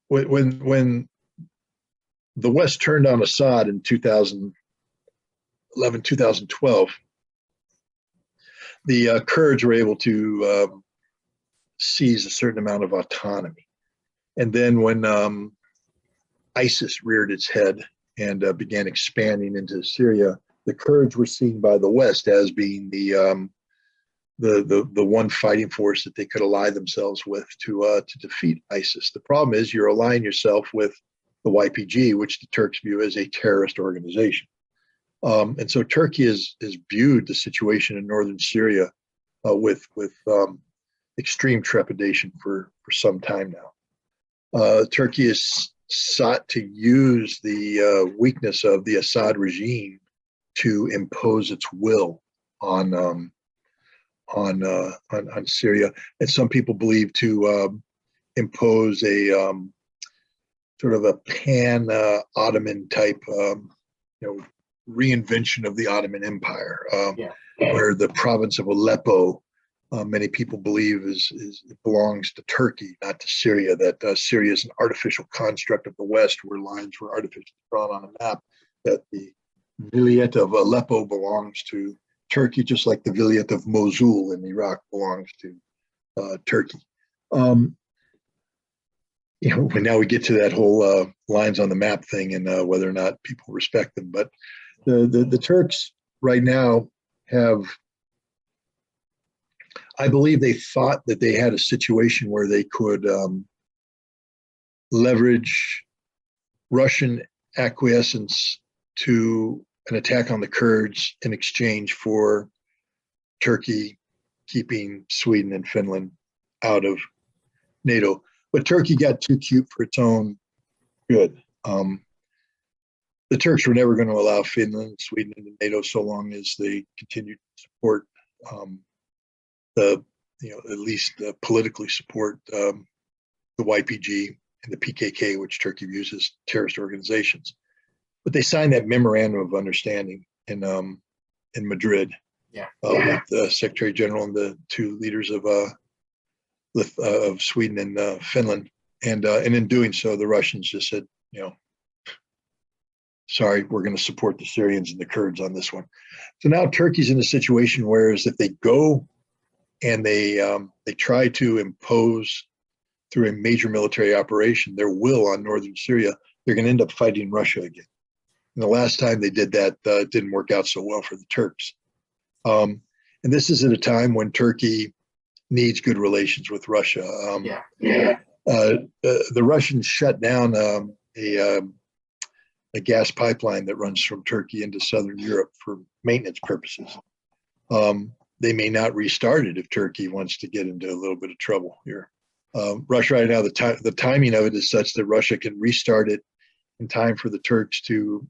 when the West turned on Assad in 2011, 2012, the Kurds were able to seize a certain amount of autonomy. And then when ISIS reared its head and began expanding into Syria, the Kurds were seen by the West as being the one fighting force that they could ally themselves with to defeat ISIS. The problem is you're allying yourself with the YPG, which the Turks view as a terrorist organization. And so Turkey has viewed the situation in northern Syria with extreme trepidation for some time now. Turkey has sought to use the weakness of the Assad regime to impose its will on Syria, and some people believe to impose a sort of a pan-Ottoman type, reinvention of the Ottoman Empire, where the province of Aleppo, many people believe it belongs to Turkey, not to Syria. That Syria is an artificial construct of the West, where lines were artificially drawn on a map. That the vilayet of Aleppo belongs to Turkey, just like the vilayet of Mosul in Iraq belongs to Turkey. Now we get to that whole lines on the map thing and whether or not people respect them. But the Turks right now have, I believe they thought that they had a situation where they could leverage Russian acquiescence to an attack on the Kurds in exchange for Turkey keeping Sweden and Finland out of NATO. But Turkey got too cute for its own good. The Turks were never going to allow Finland, Sweden into NATO so long as they continued to support at least politically support the YPG and the PKK, which Turkey views as terrorist organizations. But they signed that memorandum of understanding in Madrid with the Secretary General and the two leaders of Sweden and Finland, and in doing so, the Russians just said, sorry, we're going to support the Syrians and the Kurds on this one. So now Turkey's in a situation where if they go and they try to impose through a major military operation their will on northern Syria, they're going to end up fighting Russia again. And the last time they did that, it didn't work out so well for the Turks. And this is at a time when Turkey needs good relations with Russia. The Russians shut down a gas pipeline that runs from Turkey into southern Europe for maintenance purposes. They may not restart it if Turkey wants to get into a little bit of trouble here. Russia right now, the timing of it is such that Russia can restart it in time for the Turks to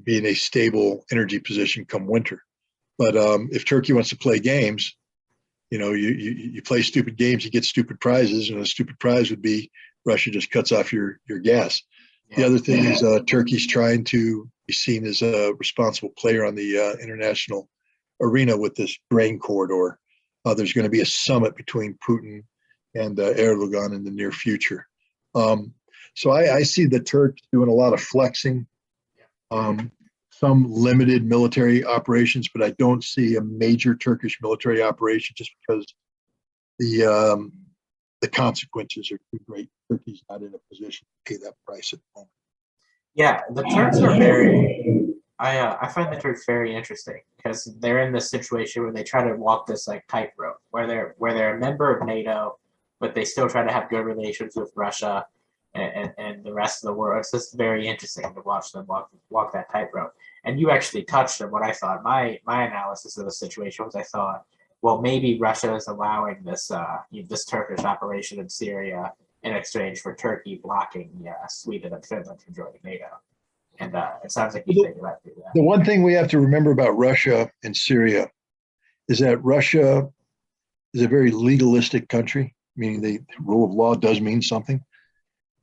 be in a stable energy position come winter. But if Turkey wants to play games, you play stupid games, you get stupid prizes, and a stupid prize would be Russia just cuts off your gas. The other thing is Turkey's trying to be seen as a responsible player on the international arena with this grain corridor. There's going to be a summit between Putin and Erdogan in the near future. So I see the Turks doing a lot of flexing, some limited military operations, but I don't see a major Turkish military operation just because the consequences are too great. Turkey's not in a position to pay that price at the moment. Yeah, the Turks are very. I find the Turks very interesting because they're in this situation where they try to walk this like tightrope, where they're a member of NATO, but they still try to have good relations with Russia and the rest of the world. It's just very interesting to watch them walk that tightrope. And you actually touched on what I thought. My analysis of the situation was I thought, well, maybe Russia is allowing this Turkish operation in Syria in exchange for Turkey blocking Sweden and Finland from joining NATO. And it sounds like you think about do that. The one thing we have to remember about Russia and Syria is that Russia is a very legalistic country, meaning the rule of law does mean something.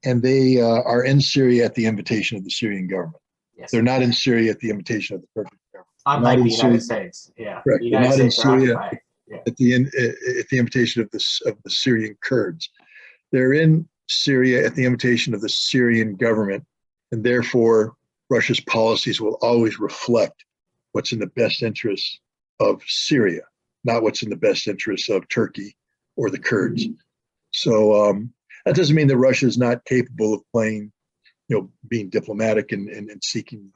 And they are in Syria at the invitation of the Syrian government. Yes. They're not in Syria at the invitation of the Turkish government. Unlike the United States, yeah. Correct. The They're United not in States are Syria occupied. Yeah. at the invitation of the Syrian Kurds. They're in Syria at the invitation of the Syrian government, and therefore Russia's policies will always reflect what's in the best interests of Syria, not what's in the best interests of Turkey or the Kurds. So that doesn't mean that Russia is not capable of playing, being diplomatic and seeking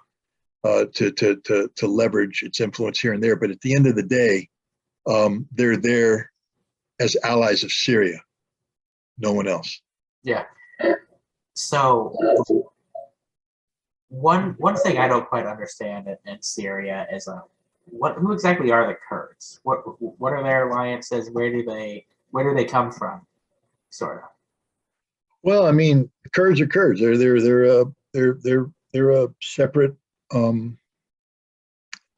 to leverage its influence here and there. But at the end of the day, they're there as allies of Syria, no one else. Yeah. So one thing I don't quite understand in Syria is who exactly are the Kurds? What are their alliances? Where do they come from? Sort of. Well, I mean, Kurds are Kurds. They're a separate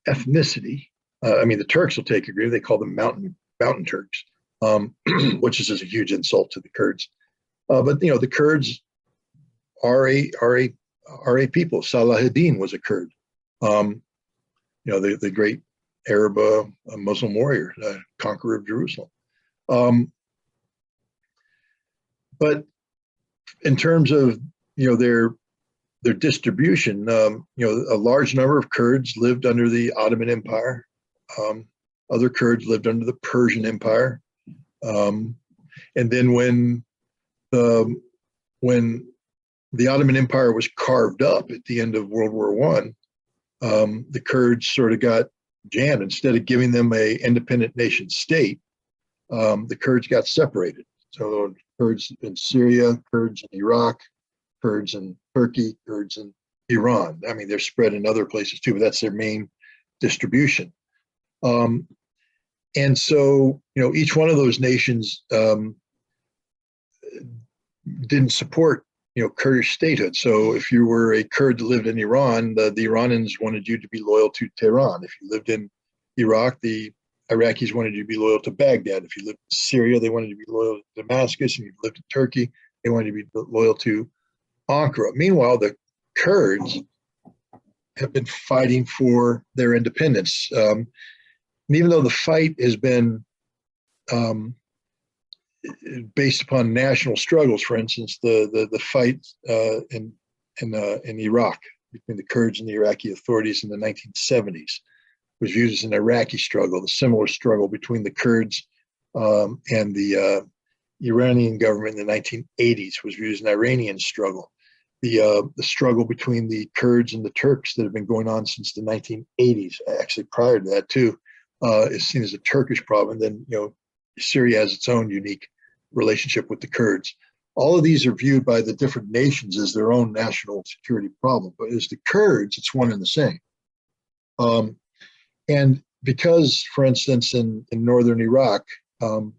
ethnicity. I mean, the Turks will take agree. They call them mountain Turks, which is just a huge insult to the Kurds. But the Kurds are a people. Salahuddin was a Kurd. The great Arab Muslim warrior, conqueror of Jerusalem. But in terms of their distribution, a large number of Kurds lived under the Ottoman Empire. Other Kurds lived under the Persian Empire. And then when the Ottoman Empire was carved up at the end of World War I, the Kurds sort of got jammed. Instead of giving them a independent nation state, the Kurds got separated. So Kurds in Syria, Kurds in Iraq, Kurds in Turkey, Kurds in Iran. I mean, they're spread in other places too, but that's their main distribution. And so, each one of those nations didn't support, Kurdish statehood. So if you were a Kurd that lived in Iran, the Iranians wanted you to be loyal to Tehran. If you lived in Iraq, the Iraqis wanted you to be loyal to Baghdad. If you lived in Syria, they wanted you to be loyal to Damascus. And if you lived in Turkey, they wanted you to be loyal to Ankara. Meanwhile, the Kurds have been fighting for their independence. And even though the fight has been based upon national struggles, for instance, the fight in Iraq between the Kurds and the Iraqi authorities in the 1970s was viewed as an Iraqi struggle. The similar struggle between the Kurds and the Iranian government in the 1980s was viewed as an Iranian struggle. The struggle between the Kurds and the Turks that have been going on since the 1980s, actually prior to that too, is seen as a Turkish problem. And then, Syria has its own unique relationship with the Kurds. All of these are viewed by the different nations as their own national security problem. But as the Kurds, it's one and the same. And because, for instance, in northern Iraq, the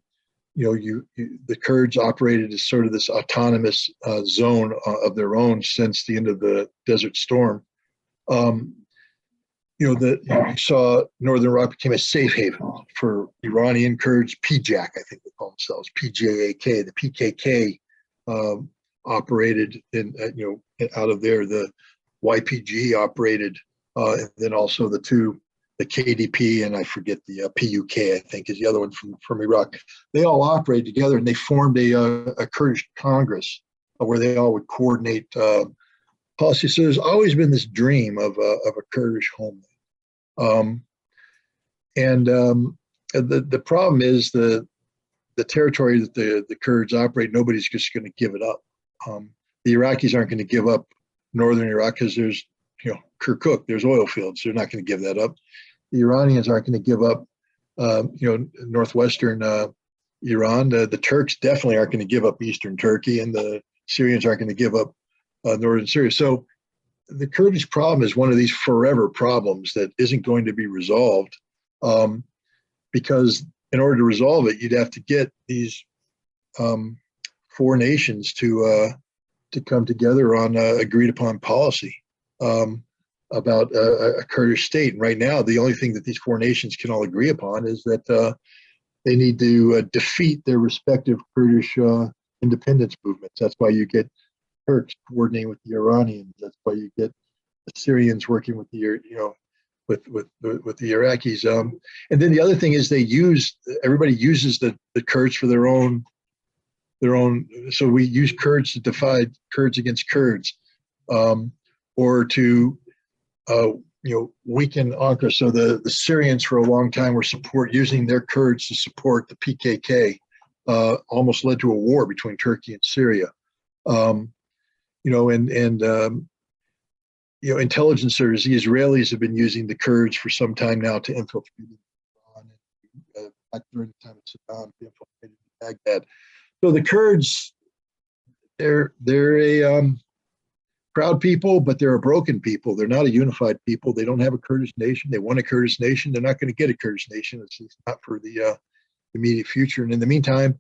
Kurds operated as sort of this autonomous zone of their own since the end of the Desert Storm. You saw northern Iraq became a safe haven for Iranian Kurds. PJAK, I think they call themselves, PJAK. The PKK operated out of there. The YPG operated, and then also the KDP, and I forget the PUK, I think is the other one from Iraq. They all operated together, and they formed a Kurdish Congress where they all would coordinate policy. So there's always been this dream of a Kurdish homeland. The problem is the territory that the Kurds operate, nobody's just going to give it up. The Iraqis aren't going to give up northern Iraq because there's, Kirkuk, there's oil fields. They're not going to give that up. The Iranians aren't going to give up, northwestern Iran. The Turks definitely aren't going to give up eastern Turkey, and the Syrians aren't going to give up northern Syria. So the Kurdish problem is one of these forever problems that isn't going to be resolved, because in order to resolve it, you'd have to get these four nations to come together on agreed upon policy about a Kurdish state. And right now, the only thing that these four nations can all agree upon is that they need to defeat their respective Kurdish independence movements. That's why you get Turks coordinating with the Iranians. That's why you get the Syrians working with the with the Iraqis. And then the other thing is everybody uses the Kurds for their own. So we use Kurds to divide Kurds against Kurds, or to weaken Ankara. So the Syrians for a long time were using their Kurds to support the PKK. Almost led to a war between Turkey and Syria. Intelligence services, the Israelis have been using the Kurds for some time now to infiltrate Iran, back during the time of Saddam, to infiltrate Baghdad. So the Kurds, they're a proud people, but they're a broken people. They're not a unified people. They don't have a Kurdish nation. They want a Kurdish nation. They're not going to get a Kurdish nation. It's not for the immediate future. And in the meantime,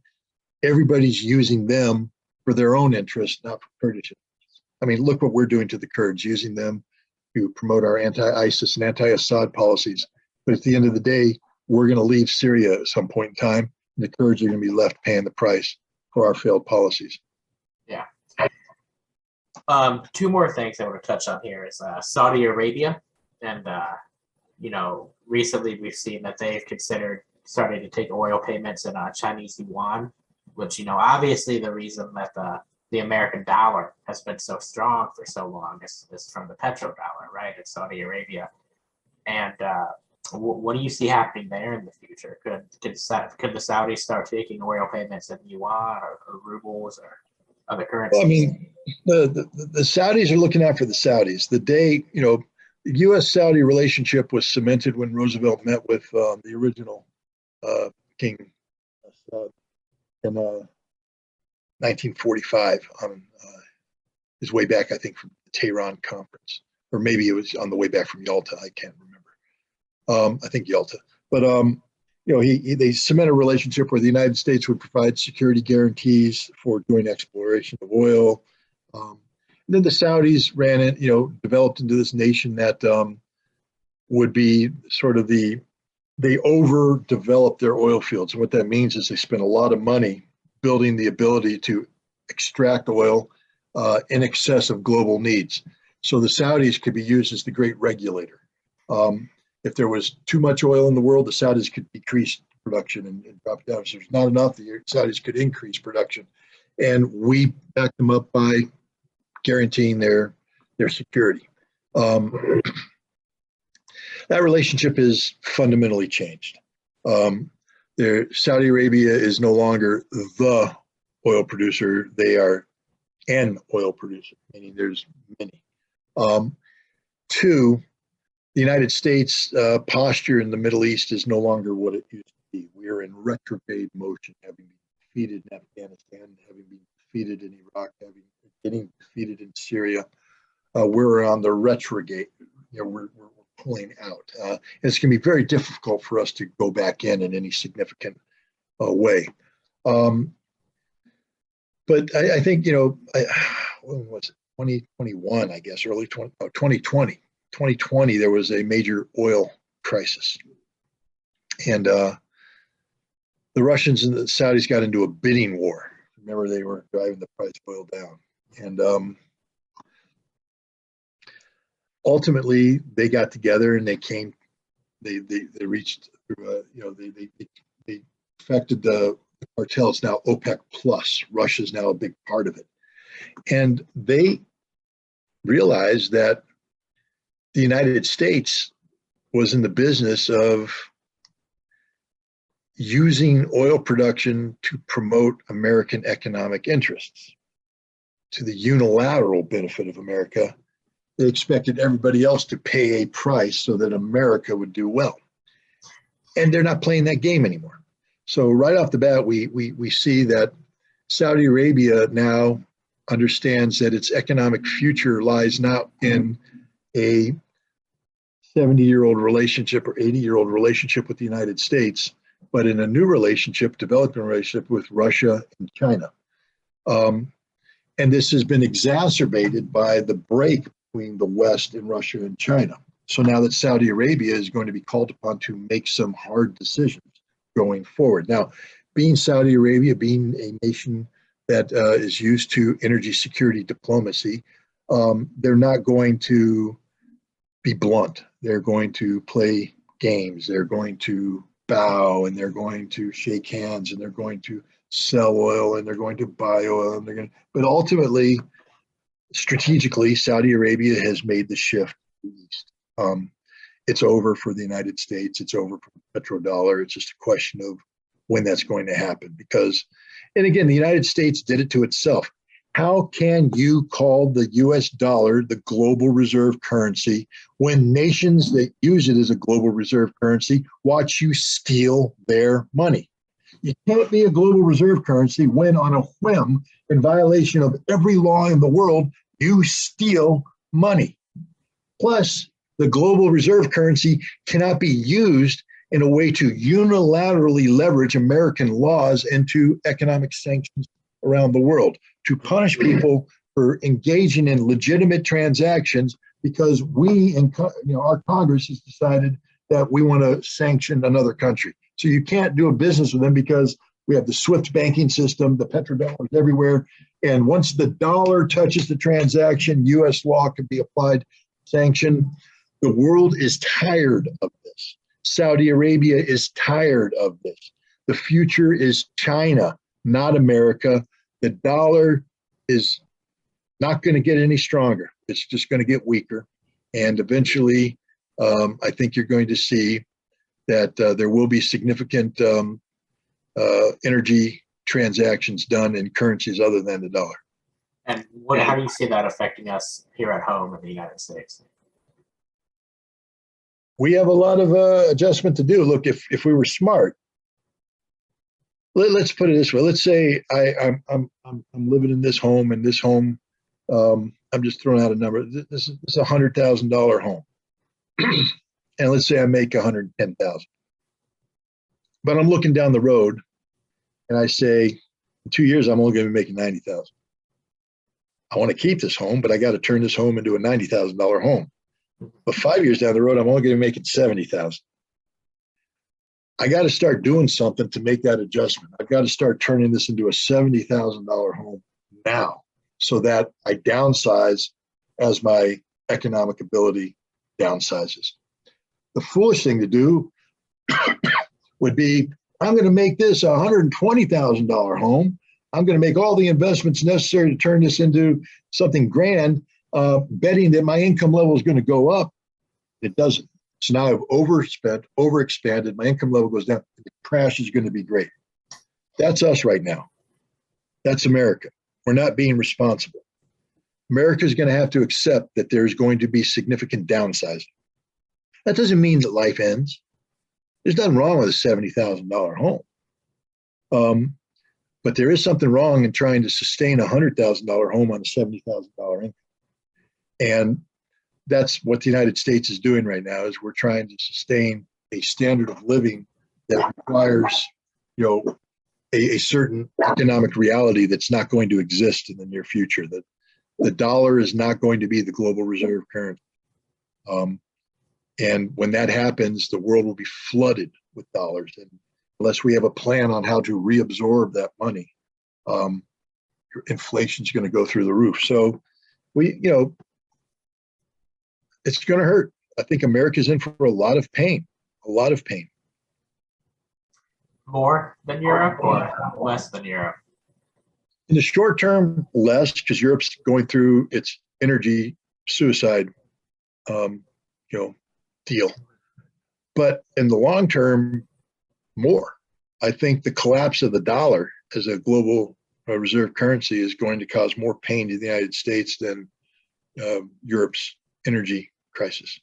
everybody's using them for their own interests, not for Kurdish interests. I mean, look what we're doing to the Kurds, using them to promote our anti-ISIS and anti-Assad policies. But at the end of the day, we're going to leave Syria at some point in time, and the Kurds are going to be left paying the price for our failed policies. Yeah. Two more things I want to touch on here is Saudi Arabia. And, recently we've seen that they've considered starting to take oil payments in Chinese yuan, which, obviously the reason that the American dollar has been so strong for so long is from the petrodollar, right, in Saudi Arabia. And what do you see happening there in the future? Could the Saudis start taking oil payments in yuan or rubles or other currencies? Well, I mean, the Saudis are looking out for the Saudis. The day, the U.S.-Saudi relationship was cemented when Roosevelt met with the original King in 1945 on his way back, I think, from the Tehran conference, or maybe it was on the way back from Yalta. I can't remember. I think Yalta. But they cement a relationship where the United States would provide security guarantees for joint exploration of oil. And then the Saudis ran it, developed into this nation that would be sort of they overdeveloped their oil fields. And what that means is they spent a lot of money building the ability to extract oil in excess of global needs. So the Saudis could be used as the great regulator. If there was too much oil in the world, the Saudis could decrease production and drop it down. If there's not enough, the Saudis could increase production. And we back them up by guaranteeing their security. That relationship is fundamentally changed. Saudi Arabia is no longer the oil producer. They are an oil producer, meaning there's many. Two, the United States posture in the Middle East is no longer what it used to be. We are in retrograde motion, having been defeated in Afghanistan, having been defeated in Iraq, getting defeated in Syria. We're on the retrograde. We're pulling out. And it's going to be very difficult for us to go back in any significant way. But I think, when was it? 2021, I guess, 2020. 2020, there was a major oil crisis. And the Russians and the Saudis got into a bidding war. Remember, they were driving the price of oil down. And ultimately, they got together and they reached, they affected the cartel. It's now OPEC plus. Russia's now a big part of it. And they realized that the United States was in the business of using oil production to promote American economic interests. to the unilateral benefit of America. They expected everybody else to pay a price so that America would do well. And they're not playing that game anymore. So right off the bat, we see that Saudi Arabia now understands that its economic future lies not in a 70-year-old relationship or 80-year-old relationship with the United States, but in a new relationship, developing relationship with Russia and China. And this has been exacerbated by the break between the West and Russia and China. So now that Saudi Arabia is going to be called upon to make some hard decisions going forward. Now, being Saudi Arabia, being a nation that is used to energy security diplomacy, they're not going to be blunt. They're going to play games. They're going to bow, and they're going to shake hands, and they're going to sell oil, and they're going to buy oil, and they're going to, but ultimately, strategically, Saudi Arabia has made the shift to the east. It's over for the United States. It's over for the petrodollar. It's just a question of when that's going to happen. Because, and again, the United States did it to itself. How can you call the US dollar the global reserve currency when nations that use it as a global reserve currency watch you steal their money? You can't be a global reserve currency when, on a whim, in violation of every law in the world, you steal money. Plus, the global reserve currency cannot be used in a way to unilaterally leverage American laws into economic sanctions around the world, to punish people for engaging in legitimate transactions because we, in our Congress has decided that we want to sanction another country. So you can't do a business with them because we have the SWIFT banking system, the petrodollars everywhere. And once the dollar touches the transaction, US law can be applied, sanction. The world is tired of this. Saudi Arabia is tired of this. The future is China, not America. The dollar is not going to get any stronger. It's just going to get weaker. And eventually, I think you're going to see that there will be significant energy transactions done in currencies other than the dollar. And how do you see that affecting us here at home in the United States? We have a lot of adjustment to do. Look, if we were smart, let's put it this way. Let's say I'm living in this home, and this home, I'm just throwing out a number. This is a $100,000 home, and let's say I make $110,000. But I'm looking down the road, and I say, in 2 years, I'm only going to be making $90,000. I want to keep this home, but I got to turn this home into a $90,000 home. But 5 years down the road, I'm only going to make it $70,000. I got to start doing something to make that adjustment. I've got to start turning this into a $70,000 home now, so that I downsize as my economic ability downsizes. The foolish thing to do would be, I'm going to make this a $120,000 home. I'm going to make all the investments necessary to turn this into something grand, betting that my income level is going to go up. It doesn't. So now I've overspent, overexpanded, my income level goes down, the crash is going to be great. That's us right now. That's America. We're not being responsible. America is going to have to accept that there's going to be significant downsizing. That doesn't mean that life ends. There's nothing wrong with a $70,000 home. But there is something wrong in trying to sustain a $100,000 home on a $70,000 income. And that's what the United States is doing right now, is we're trying to sustain a standard of living that requires, a certain economic reality that's not going to exist in the near future, that the dollar is not going to be the global reserve currency. And when that happens, the world will be flooded with dollars. And unless we have a plan on how to reabsorb that money, inflation is going to go through the roof. So it's going to hurt. I think America's in for a lot of pain, More than Europe or less than Europe? In the short term, less, because Europe's going through its energy suicide, deal. But in the long term, more. I think the collapse of the dollar as a global reserve currency is going to cause more pain to the United States than Europe's energy crisis.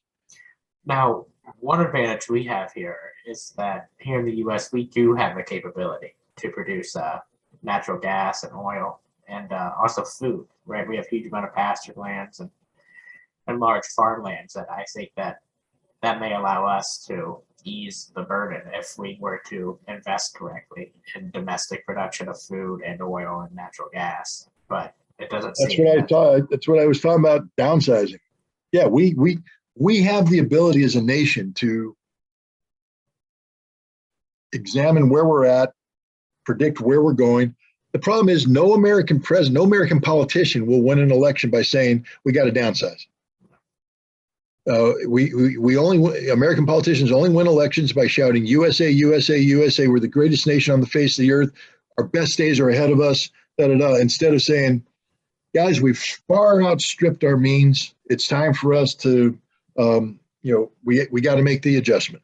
Now, one advantage we have here is that here in the U.S. we do have the capability to produce natural gas and oil and also food, right? We have huge amount of pasture lands and large farmlands that I think that may allow us to ease the burden if we were to invest correctly in domestic production of food and oil and natural gas. But it doesn't That's seem what I thought. That's what I was talking about, downsizing. Yeah, we have the ability as a nation to examine where we're at, predict where we're going. The problem is no American president, no American politician will win an election by saying we got to downsize. American politicians only win elections by shouting USA, USA, USA. We're the greatest nation on the face of the earth. Our best days are ahead of us. Da, da, da. Instead of saying, guys, we've far outstripped our means. It's time for us to, we got to make the adjustment.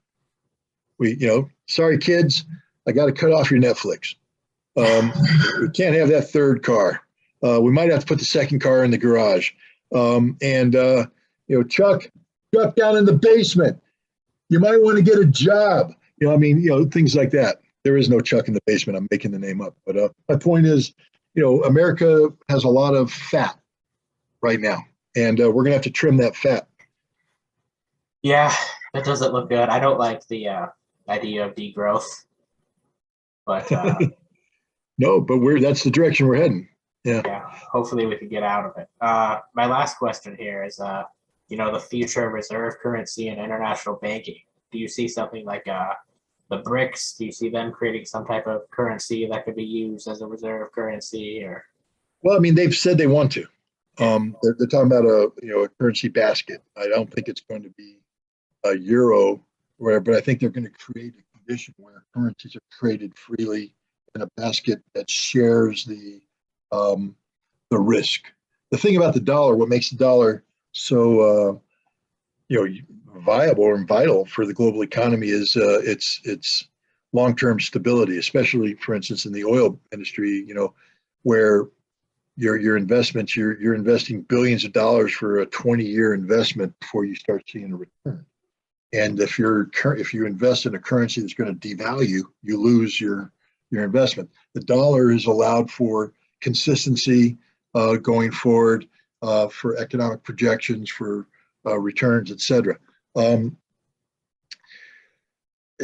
Sorry kids, I got to cut off your Netflix. We can't have that third car. We might have to put the second car in the garage. Chuck down in the basement. You might want to get a job. Things like that. There is no Chuck in the basement. I'm making the name up. But my point is, America has a lot of fat right now, and we're going to have to trim that fat. Yeah, that doesn't look good. I don't like the idea of degrowth, but no, but that's the direction we're heading. Yeah. Hopefully we can get out of it. My last question here is, the future of reserve currency and international banking. Do you see something like the BRICs? Do you see them creating some type of currency that could be used as a reserve currency? Or well, they've said they want to. They're talking about a currency basket. I don't think it's going to be a euro, but I think they're going to create a condition where currencies are traded freely in a basket that shares the risk. The thing about the dollar, what makes the dollar so viable and vital for the global economy is its long-term stability, especially, for instance, in the oil industry, where your investments, you're investing billions of dollars for a 20-year investment before you start seeing a return. And if you invest in a currency that's going to devalue, you lose your investment. The dollar is allowed for consistency going forward, for economic projections, for returns, et cetera.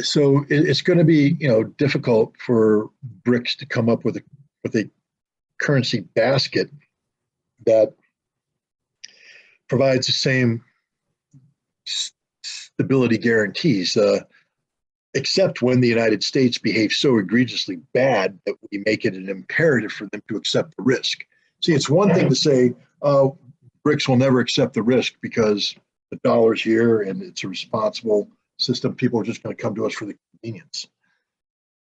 So it's going to be difficult for BRICS to come up with a currency basket that provides the same stability guarantees, except when the United States behaves so egregiously bad that we make it an imperative for them to accept the risk. See, it's one thing to say, BRICS will never accept the risk because the dollar's here and it's a responsible system. People are just going to come to us for the convenience.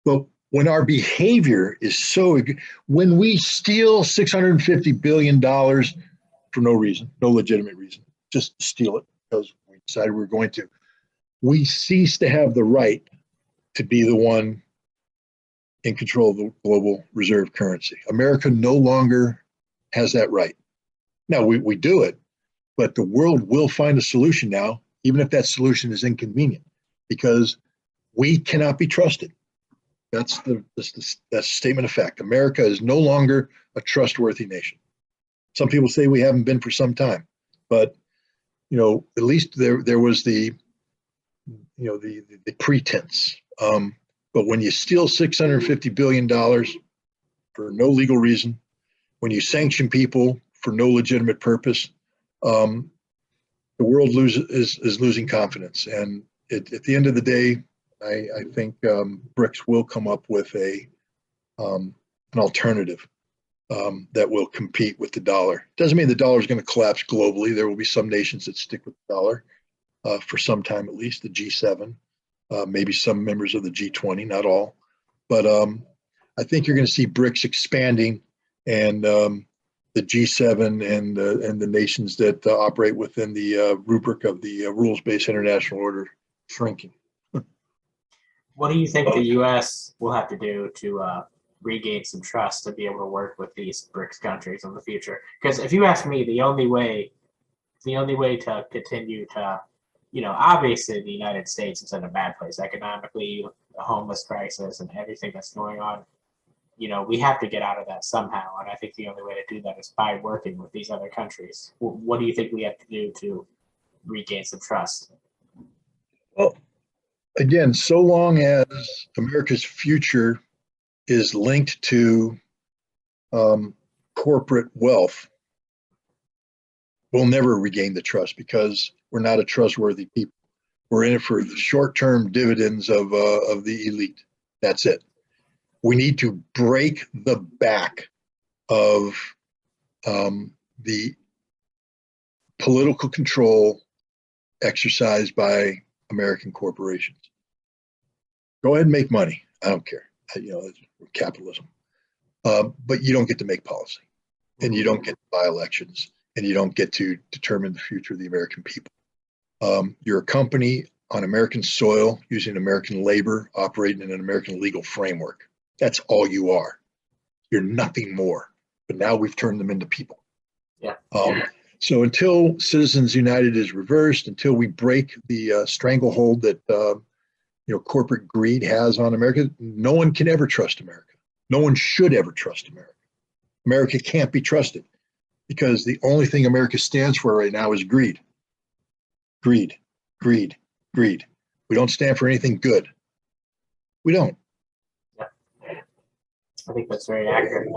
But when our behavior is when we steal $650 billion for no reason, no legitimate reason, just steal it because we decided we were going to, we cease to have the right to be the one in control of the global reserve currency. America no longer has that right. Now, we do it, but the world will find a solution now, even if that solution is inconvenient, because we cannot be trusted. That's the statement of fact. America is no longer a trustworthy nation. Some people say we haven't been for some time, but at least there was the pretense. But when you steal $650 billion for no legal reason, when you sanction people for no legitimate purpose, the world is losing confidence. And at the end of the day, I think BRICS will come up with an alternative that will compete with the dollar. Doesn't mean the dollar is going to collapse globally. There will be some nations that stick with the dollar for some time, at least the G7, maybe some members of the G20, not all. But I think you're going to see BRICS expanding, and the G7 and the nations that operate within the rubric of the rules-based international order shrinking. What do you think the U.S. will have to do to regain some trust to be able to work with these BRICS countries in the future. Because if you ask me, the only way to continue to, obviously the United States is in a bad place economically, the homeless crisis and everything that's going on. We have to get out of that somehow. And I think the only way to do that is by working with these other countries. What do you think we have to do to regain some trust? Well, again, so long as America's future is linked to corporate wealth, we'll never regain the trust because we're not a trustworthy people. We're in it for the short-term dividends of the elite. That's it. We need to break the back of the political control exercised by American corporations. Go ahead and make money. I don't care. Capitalism. But you don't get to make policy, and you don't get to buy elections, and you don't get to determine the future of the American people. You're a company on American soil using American labor, operating in an American legal framework. That's all you are. You're nothing more. But now we've turned them into people. Yeah. So until Citizens United is reversed, until we break the stranglehold that corporate greed has on America, no one can ever trust America. No one should ever trust America. America can't be trusted because the only thing America stands for right now is greed. Greed, greed, greed. We don't stand for anything good. We don't. Yeah. I think that's very accurate.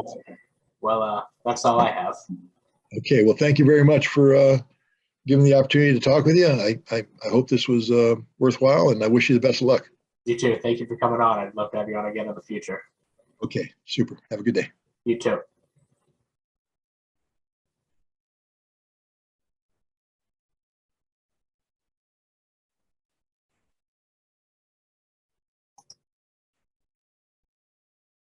Well, that's all I have. Okay, well, thank you very much for giving the opportunity to talk with you. I hope this was worthwhile, and I wish you the best of luck. You too. Thank you for coming on. I'd love to have you on again in the future. Okay, super. Have a good day. You too.